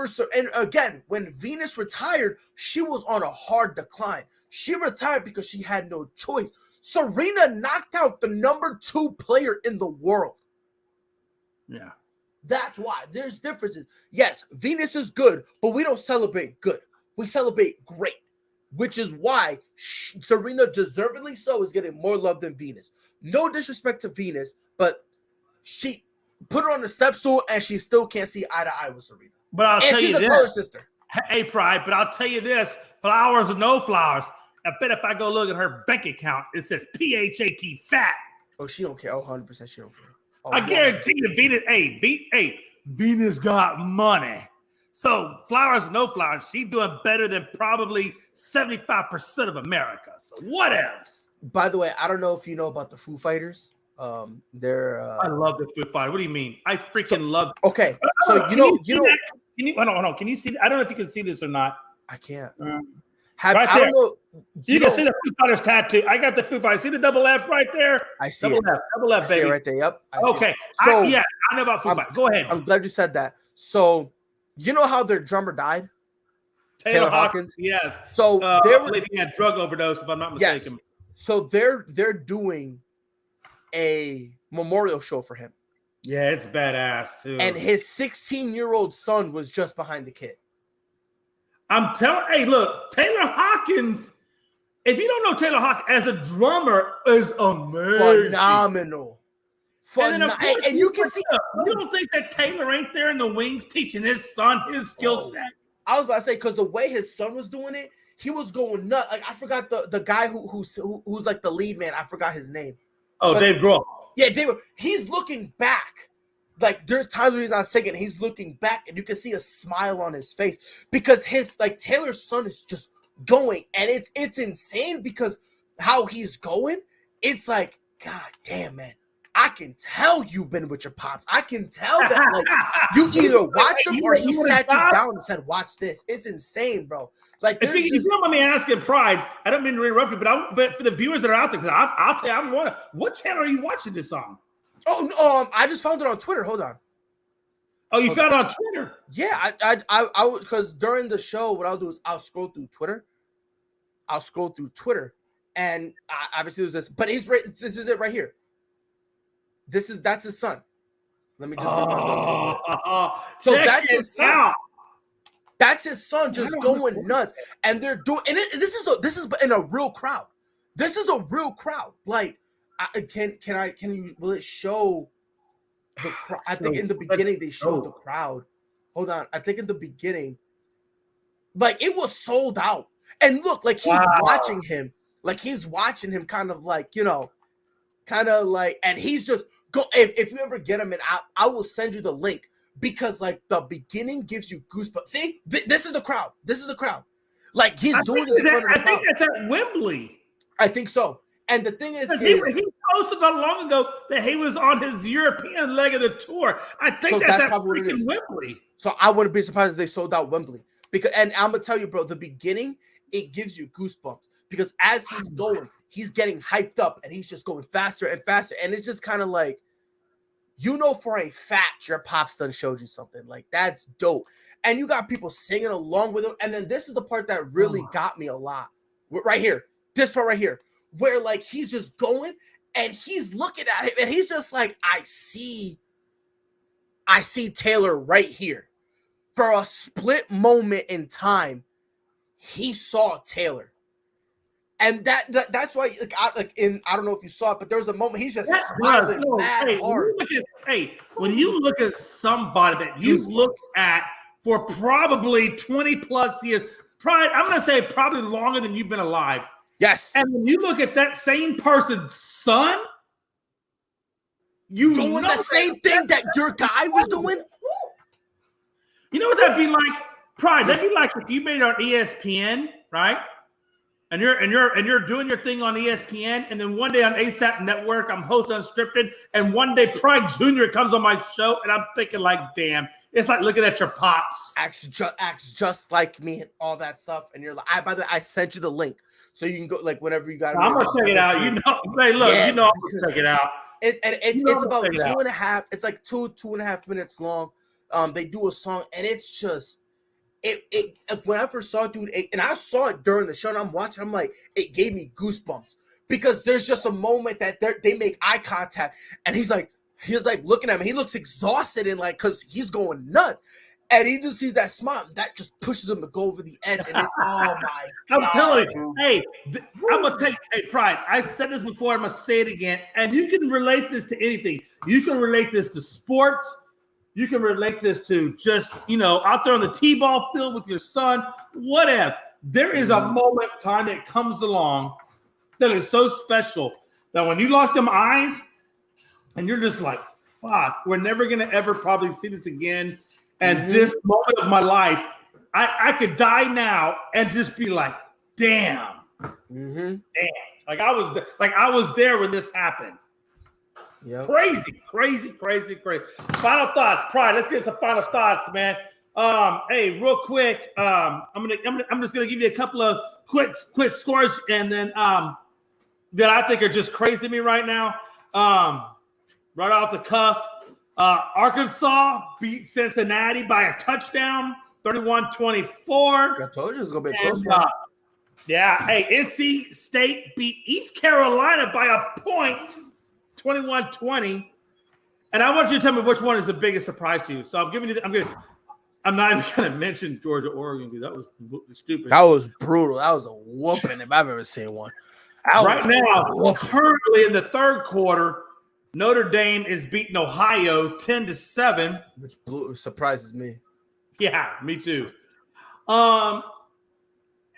again, when Venus retired, she was on a hard decline. She retired because she had no choice. Serena knocked out the number 2 player in the world. Yeah. That's why. There's differences. Yes, Venus is good, but we don't celebrate good. We celebrate great, which is why Serena, deservedly so, is getting more love than Venus. No disrespect to Venus, but she put her on the step stool, and she still can't see eye to eye with Serena. But I'll tell you this. And she's a taller sister. Hey, Pride, but I'll tell you this. Flowers or no flowers, I bet if I go look at her bank account, it says PHAT fat. Oh, she don't care. Oh, 100% she don't care. Oh, I guarantee you, Venus got money. So flowers or no flowers, she's doing better than probably 75% of America. So what else? By the way, I don't know if you know about the Foo Fighters. They're I love the Foo Fighters. What do you mean? I freaking love. Okay, so you know. Can you hold on? Can you see? I don't know if you can see this or not. I can't. Right I there. don't know. You can see the Foo Fighters tattoo. I got the Foo Fighters. See the double F right there? I see double it. Double F, I baby. see it right there. Yep. Okay. So, I know about Foo Fighters. Go ahead. I'm glad you said that. So, you know how their drummer died? Taylor Hawkins. Yes. So they were living a drug overdose, if I'm not mistaken. Yes. So they're doing a memorial show for him. Yeah, it's badass too. And his 16-year-old son was just behind the kid. I'm telling. Hey, look, Taylor Hawkins. If you don't know Taylor Hawkins as a drummer, is amazing, phenomenal. And you can see. You don't think that Taylor ain't there in the wings teaching his son his skill set? I was about to say, because the way his son was doing it, he was going nuts. Like, I forgot the guy who's like the lead man. I forgot his name. Oh, Dave Grohl. Yeah, Dave. He's looking back. Like, there's times where he's not singing. He's looking back, and you can see a smile on his face because Taylor's son is just going, and it's insane because how he's going. It's like, God damn, man. I can tell you've been with your pops. I can tell that like you either watched him or he sat you down and said, "Watch this." It's insane, bro. Like, if you don't mind me asking, Pride, I don't mean to interrupt you, but for the viewers that are out there, because I'll tell you, I'm wondering, what channel are you watching this on? Oh, I just found it on Twitter. Hold on. Oh, you found it on Twitter? Yeah, I because during the show, what I'll do is I'll scroll through Twitter. And obviously there's this, but he's right. This is it right here. That's his son. Let me just. So that's his son. Out. That's his son just going nuts, and they're doing. And this is in a real crowd. This is a real crowd. Like, will it show I think in the beginning they showed the crowd. Hold on. I think in the beginning, like it was sold out. And look, like he's watching him. Like he's watching him kind of like, and he's just go. If you ever get him, and I will send you the link because like the beginning gives you goosebumps. See, this is the crowd. This is the crowd. Like he's doing this in front of the crowd. I think that's at Wembley. I think so. And the thing is he posted not long ago that he was on his European leg of the tour. I think that's at freaking Wembley. So I wouldn't be surprised if they sold out Wembley. And I'm gonna tell you, bro, the beginning, it gives you goosebumps because as he's going, he's getting hyped up and he's just going faster and faster. And it's just kind of like, for a fact your pops done showed you something. Like that's dope. And you got people singing along with him. And then this is the part that really got me a lot. Right here. This part right here. Where like he's just going and he's looking at him and he's just like, I see Taylor right here. For a split moment in time, he saw Taylor. And that's why I don't know if you saw it, but there was a moment he's just smiling mad hard. When you look at somebody that you've looked at for probably 20 plus years, I'm gonna say probably longer than you've been alive. Yes. And when you look at that same person's son, you doing the same thing that your guy was doing. You know what that'd be like? Pride. That'd be like if you made it on ESPN, right? And you're doing your thing on ESPN, and then one day on ASAP Network, I'm hosting Unscripted, and one day Pride Jr. comes on my show, and I'm thinking like, damn, it's like looking at your pops. Acts just like me and all that stuff. And you're like, by the way, I sent you the link. So you can go like whenever you got it. I'm gonna check it out. I'm gonna check it out. It's about 2.5. It's like 2.5 minutes long. They do a song, and it's just it. When I first saw it, dude, and I saw it during the show, and I'm watching. I'm like, it gave me goosebumps because there's just a moment that they make eye contact, and he's like looking at me. He looks exhausted and like because he's going nuts. And he just sees that smile that just pushes him to go over the edge. And oh my God. I'm telling you, I'm gonna tell you, Pride. I said this before, I'm gonna say it again. And you can relate this to anything. You can relate this to sports. You can relate this to just, out there on the T-ball field with your son, whatever. There is a moment in time that comes along that is so special that when you lock them eyes and you're just like, fuck, we're never gonna ever probably see this again. And this moment of my life, I could die now and just be like, damn. Damn. Like I was there when this happened. Yep. Crazy. Final thoughts, Pride. Let's get some final thoughts, man. Hey, real quick. I'm just gonna give you a couple of quick scores, and then that I think are just crazy to me right now. Right off the cuff. Arkansas beat Cincinnati by a touchdown, 31-24. I told you it was going to be a close one. NC State beat East Carolina by a point, 21-20. And I want you to tell me which one is the biggest surprise to you. So I'm not even going to mention Georgia, Oregon because that was stupid. That was brutal. That was a whooping if I've ever seen one. Right now, currently in the third quarter, Notre Dame is beating Ohio 10-7, which surprises me. Yeah, me too. And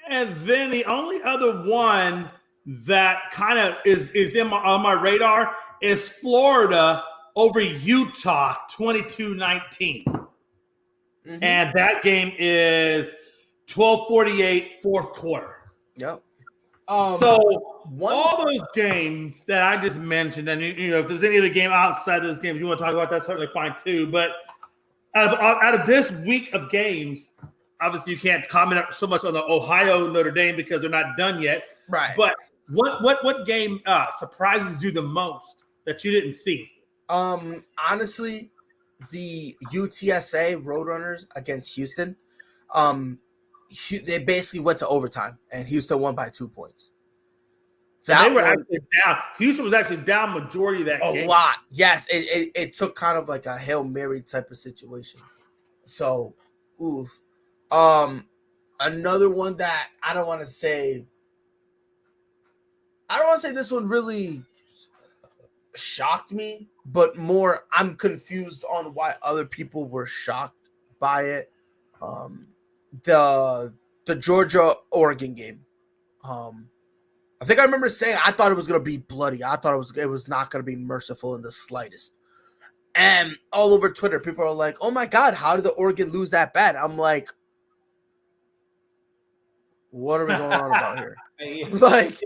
then the only other one that kind of is on my radar is Florida over Utah 22-19. And that game is 12:48 fourth quarter. Yep. All those games that I just mentioned, and if there's any other game outside of those games you want to talk about, that's certainly fine too. But out of this week of games, obviously you can't comment so much on the Ohio Notre Dame because they're not done yet. Right. But what game surprises you the most that you didn't see? Honestly, the UTSA Roadrunners against Houston. They basically went to overtime, and Houston won by 2 points. They were actually down. Houston was actually down majority of that game. A lot. Yes, it took kind of like a Hail Mary type of situation. So, oof. Another one that I don't want to say this one really shocked me, but more I'm confused on why other people were shocked by it. The Georgia Oregon game. I think I remember saying I thought it was gonna be bloody. I thought it was not gonna be merciful in the slightest. And all over Twitter, people are like, "Oh my God, how did the Oregon lose that bad?" I'm like, "What are we going on about here?" I'm like,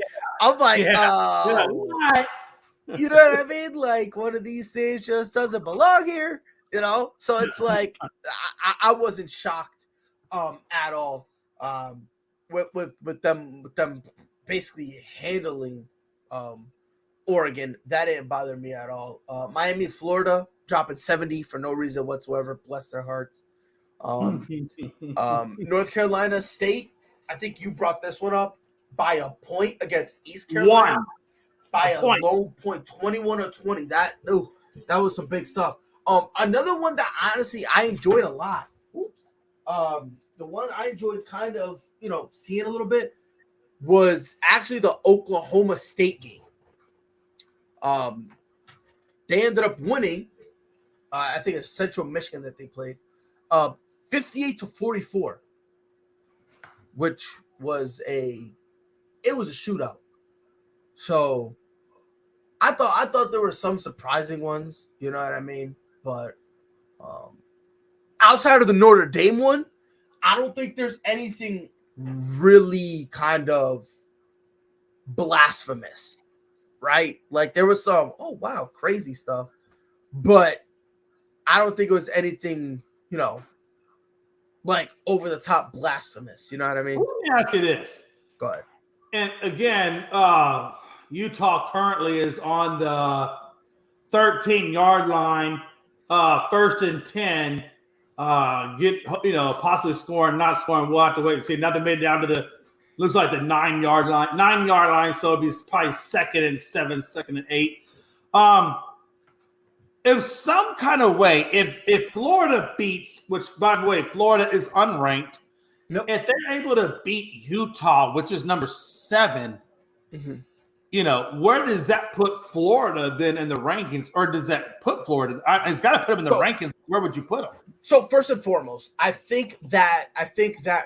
yeah. you know what I mean? Like, one of these things just doesn't belong here, you know? So it's like, I wasn't shocked at all with them basically handling Oregon. That didn't bother me at all. Miami, Florida, dropping 70 for no reason whatsoever. Bless their hearts. North Carolina State, I think you brought this one up, by a point against East Carolina. One. By a low point, 21 or 20. That was some big stuff. Another one that honestly I enjoyed a lot. Oops. The one I enjoyed kind of, seeing a little bit was actually the Oklahoma State game. They ended up winning. I think it's Central Michigan that they played. 58-44, which was a shootout. So I thought there were some surprising ones, you know what I mean? But outside of the Notre Dame one, I don't think there's anything really kind of blasphemous, right? Like there was some, oh wow, crazy stuff, but I don't think it was anything, like over the top blasphemous. You know what I mean? Let me ask you this. Go ahead. And again, Utah currently is on the 13-yard line, 1st and 10. Possibly scoring, not scoring. We'll have to wait and see. Now they made it down to looks like the 9-yard line. 9-yard line, so it'd be probably 2nd and 7, 2nd and 8. If some kind of way, if Florida beats, which by the way, Florida is unranked, if they're able to beat Utah, which is number 7, where does that put Florida then in the rankings, or does that put Florida? It's got to put them in the rankings. Where would you put them? So first and foremost, I think that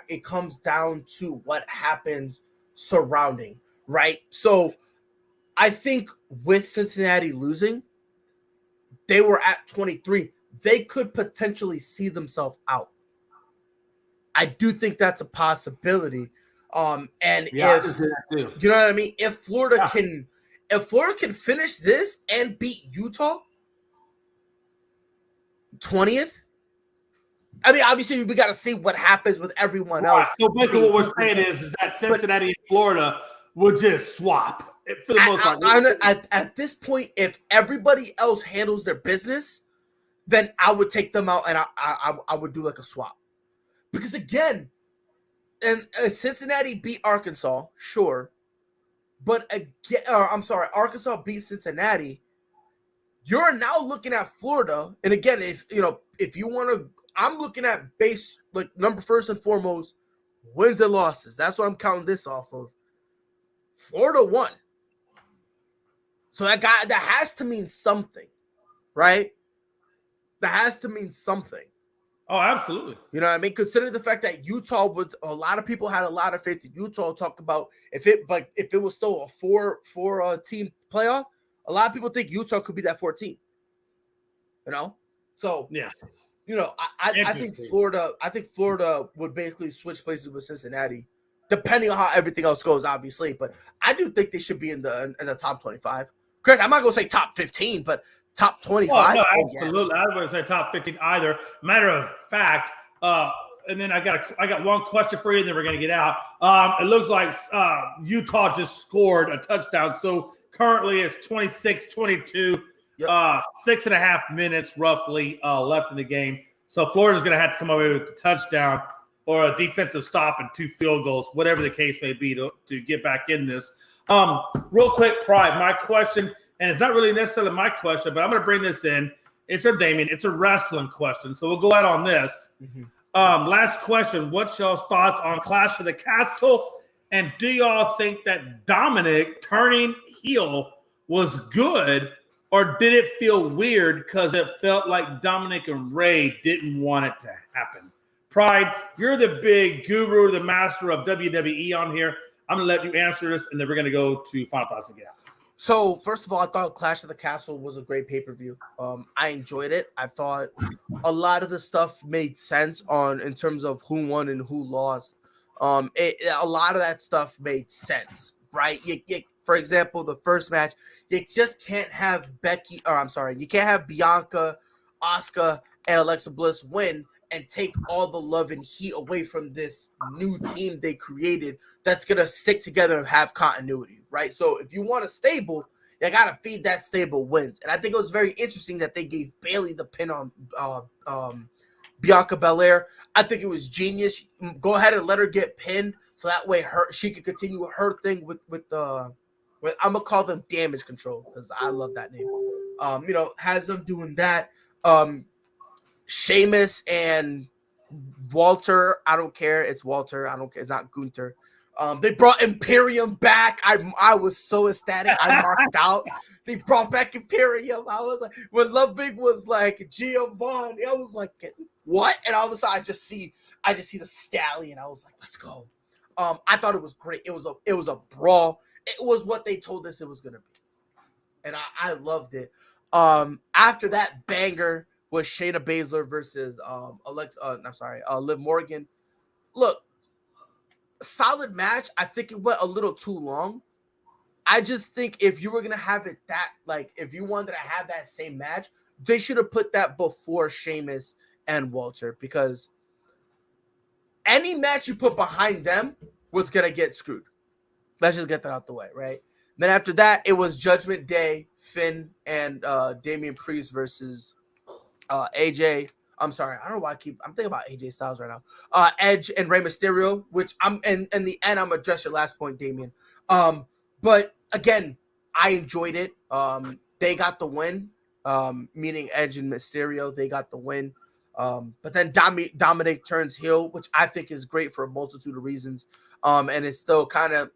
it comes down to what happens surrounding, right? So I think with Cincinnati losing, they were at 23. They could potentially see themselves out. I do think that's a possibility. And if you know what I mean, if Florida can finish this and beat Utah 20th, I mean, obviously we got to see what happens with everyone else. So basically, what we're saying is that Cincinnati and Florida will just swap for the most part. At this point, if everybody else handles their business, then I would take them out and I would do like a swap. Because again, and Cincinnati beat Arkansas, sure, but again, Arkansas beat Cincinnati. You're now looking at Florida, and again, if you want to, I'm looking at base like number first and foremost, wins and losses. That's what I'm counting this off of. Florida won, so that has to mean something, right? That has to mean something. Oh, absolutely. You know what I mean? Considering the fact that Utah was, a lot of people had a lot of faith in Utah. Talk about if it was still a four team playoff, a lot of people think Utah could be that 14. So yeah, I think Florida would basically switch places with Cincinnati, depending on how everything else goes, obviously. But I do think they should be in the top 25. Correct. I'm not gonna say top 15, but top 25? Oh, no, absolutely. Yes. I wouldn't say top 15 either. Matter of fact, and then I got one question for you, and then we're going to get out. It looks like Utah just scored a touchdown. So currently it's 26-22, 6.5 minutes roughly left in the game. So Florida's going to have to come away with a touchdown or a defensive stop and 2 field goals, whatever the case may be, to get back in this. Real quick, Pride, my question, and it's not really necessarily my question, but I'm going to bring this in. It's from Damien. It's a wrestling question, so we'll go out on this. Last question. What's y'all's thoughts on Clash of the Castle? And do y'all think that Dominic turning heel was good or did it feel weird because it felt like Dominic and Ray didn't want it to happen? Pride, you're the big guru, the master of WWE on here. I'm going to let you answer this, and then we're going to go to final thoughts and get out. So, first of all, I thought Clash of the Castle was a great pay-per-view. I enjoyed it. I thought a lot of the stuff made sense in terms of who won and who lost. A lot of that stuff made sense, right? For example, the first match, you just can't have you can't have Bianca, Asuka, and Alexa Bliss win and take all the love and heat away from this new team they created that's going to stick together and have continuity, right? So if you want a stable, you got to feed that stable wins. And I think it was very interesting that they gave Bayley the pin on Bianca Belair. I think it was genius. Go ahead and let her get pinned so that way she could continue her thing with I'm going to call them Damage Control because I love that name. Has them doing that. Sheamus and Walter, I don't care. It's Walter. I don't care. It's not Gunther. They brought Imperium back. I was so ecstatic. I marked out. They brought back Imperium. I was like, when Ludwig was like Giovanni, I was like, what? And all of a sudden, I just see the stallion. I was like, let's go. I thought it was great. It was a brawl. It was what they told us it was gonna be, and I loved it. After that banger was Shayna Baszler versus Liv Morgan. Look, solid match. I think it went a little too long. I just think if you were gonna have it if you wanted to have that same match, they should have put that before Sheamus and Walter, because any match you put behind them was gonna get screwed. Let's just get that out the way, right? Then after that, it was Judgment Day, Finn and Damian Priest versus AJ. I'm sorry, I don't know why I'm thinking about AJ Styles right now. Edge and Rey Mysterio, which I'm in the end, I'm gonna address your last point, Damian. But again, I enjoyed it. They got the win, meaning Edge and Mysterio, they got the win. But then Dominic turns heel, which I think is great for a multitude of reasons. And it still kind of,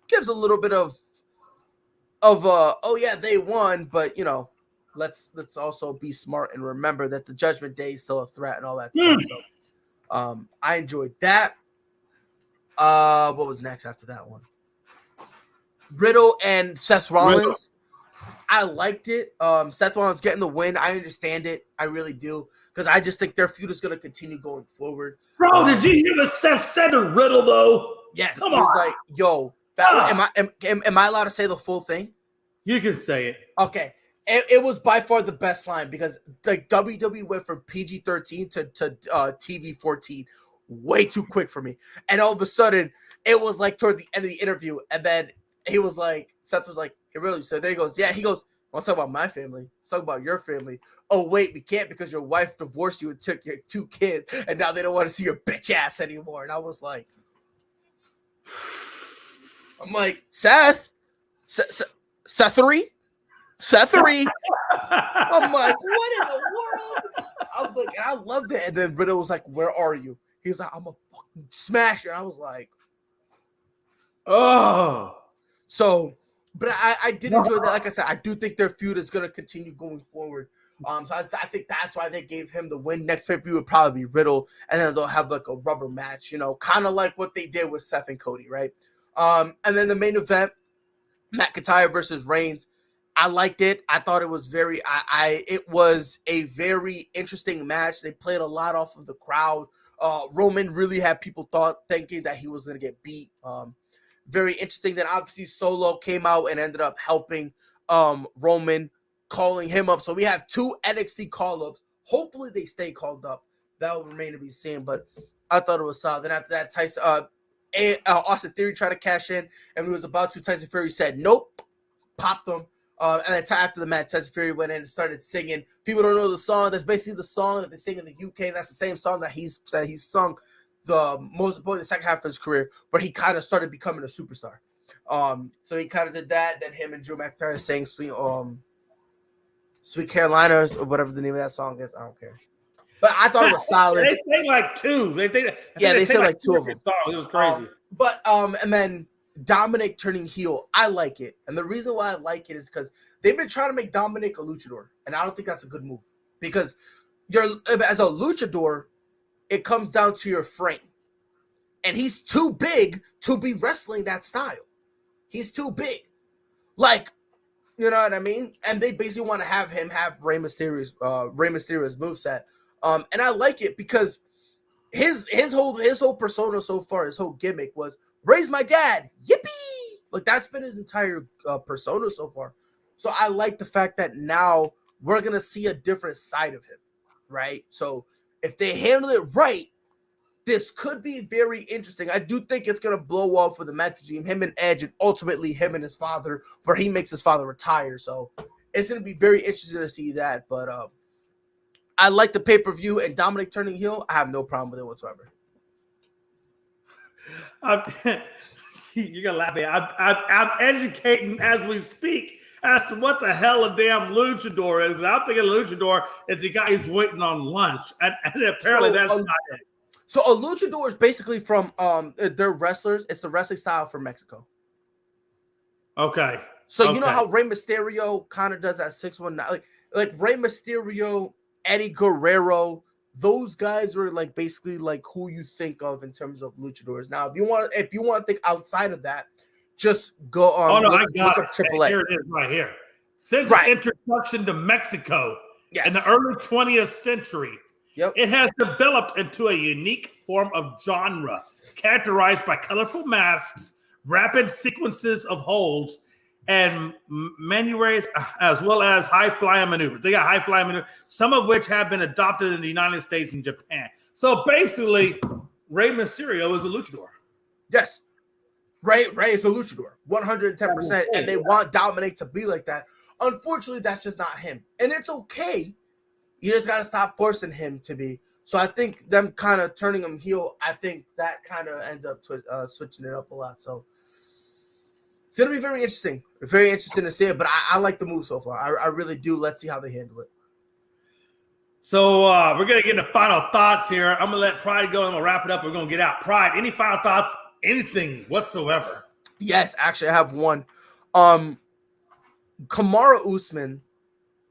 gives a little bit of oh yeah, they won, but let's also be smart and remember that the Judgment Day is still a threat and all that stuff. So I enjoyed that. What was next after that one? Riddle and Seth Rollins. Riddle. I liked it. Seth Rollins getting the win. I understand it. I really do. Because I just think their feud is going to continue going forward. Bro, did you hear what Seth said to Riddle, though? Yes. He was like, yo, am I allowed to say the full thing? You can say it. Okay. It was by far the best line because the WWE went from PG-13 to TV-14 way too quick for me. And all of a sudden, it was like toward the end of the interview. And then he was like, Seth was like, hey, really? So then he goes, yeah. He goes, I'll talk about my family. Let's talk about your family. Oh, wait, we can't because your wife divorced you and took your 2 kids. And now they don't want to see your bitch ass anymore. And I was like, Seth? Sethery? I'm like, what in the world? I'm like, and I loved it. And then Riddle was like, where are you? He was like, I'm a fucking smasher. I was like, oh. So, but I did enjoy that. Like I said, I do think their feud is going to continue going forward. So I think that's why they gave him the win. Next pay-per-view would probably be Riddle, and then they'll have like a rubber match, kind of like what they did with Seth and Cody, right? And then the main event, McIntyre versus Reigns. I liked it. I thought it was it was a very interesting match. They played a lot off of the crowd. Roman really had people thinking that he was going to get beat. Very interesting. Then obviously Solo came out and ended up helping Roman, calling him up. So we have 2 NXT call-ups. Hopefully they stay called up. That will remain to be seen. But I thought it was solid. Then after that, Austin Theory tried to cash in, and he was about to. Tyson Fury said nope, popped him. And then after the match, Tyson Fury went in and started singing. People don't know the song. That's basically the song that they sing in the UK. That's the same song that he's sung the most important second half of his career, where he kind of started becoming a superstar. So he kind of did that. Then him and Drew McIntyre sang Sweet Carolina or whatever the name of that song is. I don't care. But I thought it was solid. They sang like 2. They sang like 2 of them. It was crazy. And then Dominic turning heel, I like it. And the reason why I like it is because they've been trying to make Dominic a luchador. And I don't think that's a good move. Because as a luchador, it comes down to your frame. And he's too big to be wrestling that style. He's too big. Like, you know what I mean? And they basically want to have him have Rey Mysterio's moveset. And I like it because his whole persona so far, his whole gimmick was raise my dad, yippee! Like that's been his entire persona so far. So I like the fact that now we're gonna see a different side of him, right? So if they handle it right, this could be very interesting. I do think it's gonna blow off with the match between him and Edge, and ultimately him and his father, where he makes his father retire. So it's gonna be very interesting to see that. But I like the pay-per-view, and Dominic turning heel, I have no problem with it whatsoever. You're gonna laugh at me. I'm educating as we speak as to what the hell a damn luchador is. I'm thinking luchador is the guy who's waiting on lunch, and apparently that's not it. So a luchador is basically from they're wrestlers. It's the wrestling style from Mexico. Okay. So you know how Rey Mysterio kind of does that 619, like Rey Mysterio, Eddie Guerrero, those guys are like basically like who you think of in terms of luchadors. Now, if you want to think outside of that, just go on. I got look it. up AAA. Here it is, right here. Since its introduction to Mexico in the early 20th century, it has developed into a unique form of genre characterized by colorful masks, rapid sequences of holds, and maneuvers, as well as high-flying maneuvers. They got high-flying maneuvers, some of which have been adopted in the United States and Japan. So basically, Rey Mysterio is a luchador. Yes. Rey is a luchador, 110%, and they want Dominic to be like that. Unfortunately, that's just not him. And it's okay. You just got to stop forcing him to be. So I think them kind of turning him heel, I think that kind of ends up switching it up a lot. So it's going to be very interesting. Very interesting to see it, but I like the move so far. I really do. Let's see how they handle it. So we're going to get into final thoughts here. I'm going to let Pride go and we'll wrap it up. We're going to get out. Pride, any final thoughts? Anything whatsoever? Yes, actually, I have one. Kamaru Usman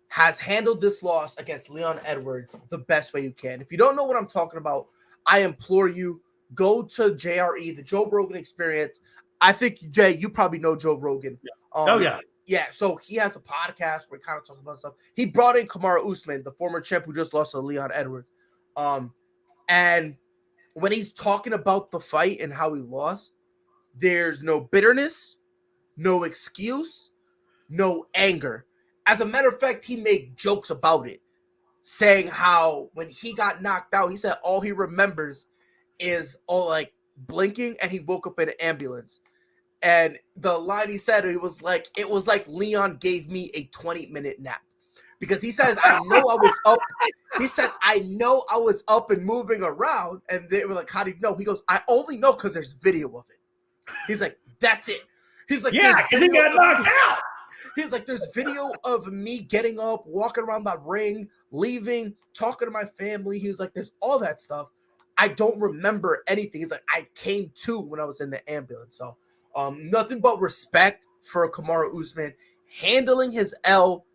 has handled this loss against Leon Edwards the best way you can. If you don't know what I'm talking about, I implore you, go to JRE, the Joe Rogan Experience. I think, Jay, you probably know Joe Rogan. Yeah. Yeah, so he has a podcast where he kind of talks about stuff. He brought in Kamaru Usman, the former champ who just lost to Leon Edwards. And when he's talking about the fight and how he lost, there's no bitterness, no excuse, no anger. As a matter of fact, he made jokes about it, saying how when he got knocked out, he said all he remembers is all like blinking and he woke up in an ambulance. And the line he said, it was like Leon gave me a 20-minute nap. Because he says, I know I was up. He said, I know I was up and moving around. And they were like, how do you know? He goes, I only know because there's video of it. He's like, that's it. He's like, yeah, because he got knocked out. He's like, there's video of me getting up, walking around that ring, leaving, talking to my family. He was like, there's all that stuff. I don't remember anything. He's like, I came to when I was in the ambulance. So nothing but respect for Kamaru Usman handling his L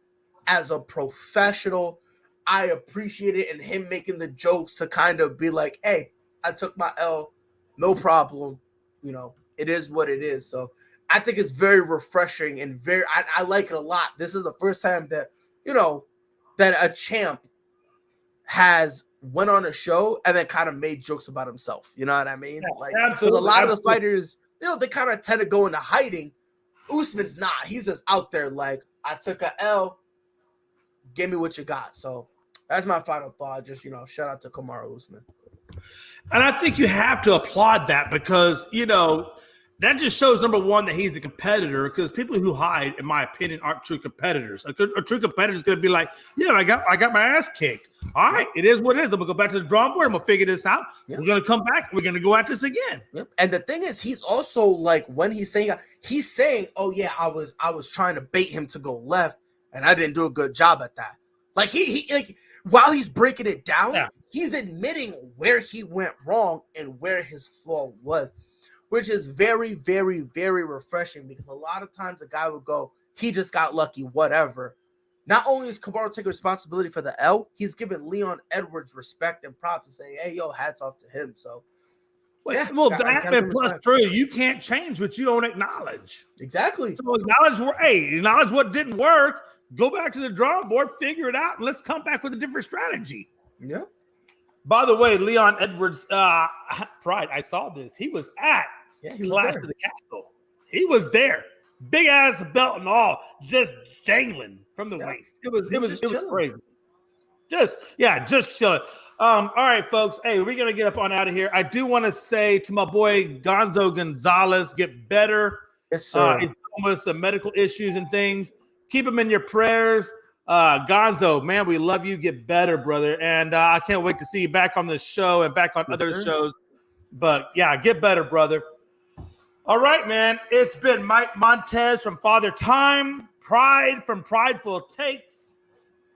as a professional. I appreciate it, and him making the jokes to kind of be like, hey, I took my L, no problem. You know, it is what it is. So I think it's very refreshing and I like it a lot. This is the first time that, you know, that a champ has went on a show and then kind of made jokes about himself. You know what I mean? Yeah, like, because a lot of the fighters, you know, they kind of tend to go into hiding. Usman's not. He's just out there like, I took a L, give me what you got. So that's my final thought. Just, you know, shout out to Kamaru Usman. And I think you have to applaud that because, you know, that just shows, number one, that he's a competitor, because people who hide, in my opinion, aren't true competitors. A true competitor is going to be like, yeah, I got my ass kicked. All right, it is what it is. I'm going to go back to the drawing board. I'm going to figure this out. Yep. We're going to come back. We're going to go at this again. Yep. And the thing is, he's also like, when he's saying, oh, yeah, I was trying to bait him to go left, and I didn't do a good job at that. Like, he like, while he's breaking it down, he's admitting where he went wrong and where his flaw was. which is very, very, very refreshing because a lot of times a guy would go, he just got lucky, whatever. Not only is Kamaru taking responsibility for the L, he's giving Leon Edwards respect and props and saying, hey, yo, hats off to him. So, that and plus true, you can't change what you don't acknowledge. Exactly. So acknowledge what didn't work, go back to the drawing board, figure it out, and let's come back with a different strategy. Yeah. By the way, Leon Edwards, Pride, I saw this. He was at Clash of the Castle. He was there. Big ass belt and all, just dangling from the waist. It was crazy. Just chilling. All right, folks. Hey, we're gonna get up on out of here. I do want to say to my boy Gonzo Gonzalez, get better. Yes, sir. He's dealing with some medical issues and things. Keep him in your prayers. Gonzo, man, we love you. Get better, brother. And I can't wait to see you back on this show and back on other shows. But yeah, get better, brother. All right, man. It's been Mike Montez from Father Time, Pride from Prideful Takes,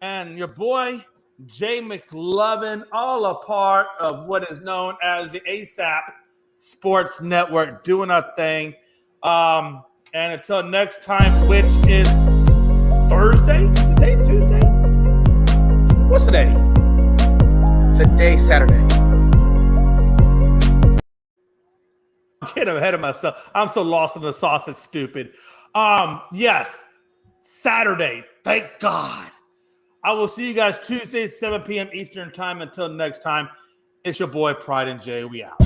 and your boy Jay McLovin, all a part of what is known as the ASAP Sports Network, doing our thing. And until next time, which is Thursday? Today, Tuesday? What's today? Today, Saturday. I'm getting ahead of myself. I'm so lost in the sauce, it's stupid. Yes, Saturday. Thank God. I will see you guys Tuesday, 7 p.m. Eastern time. Until next time, it's your boy Pride and Jay. We out.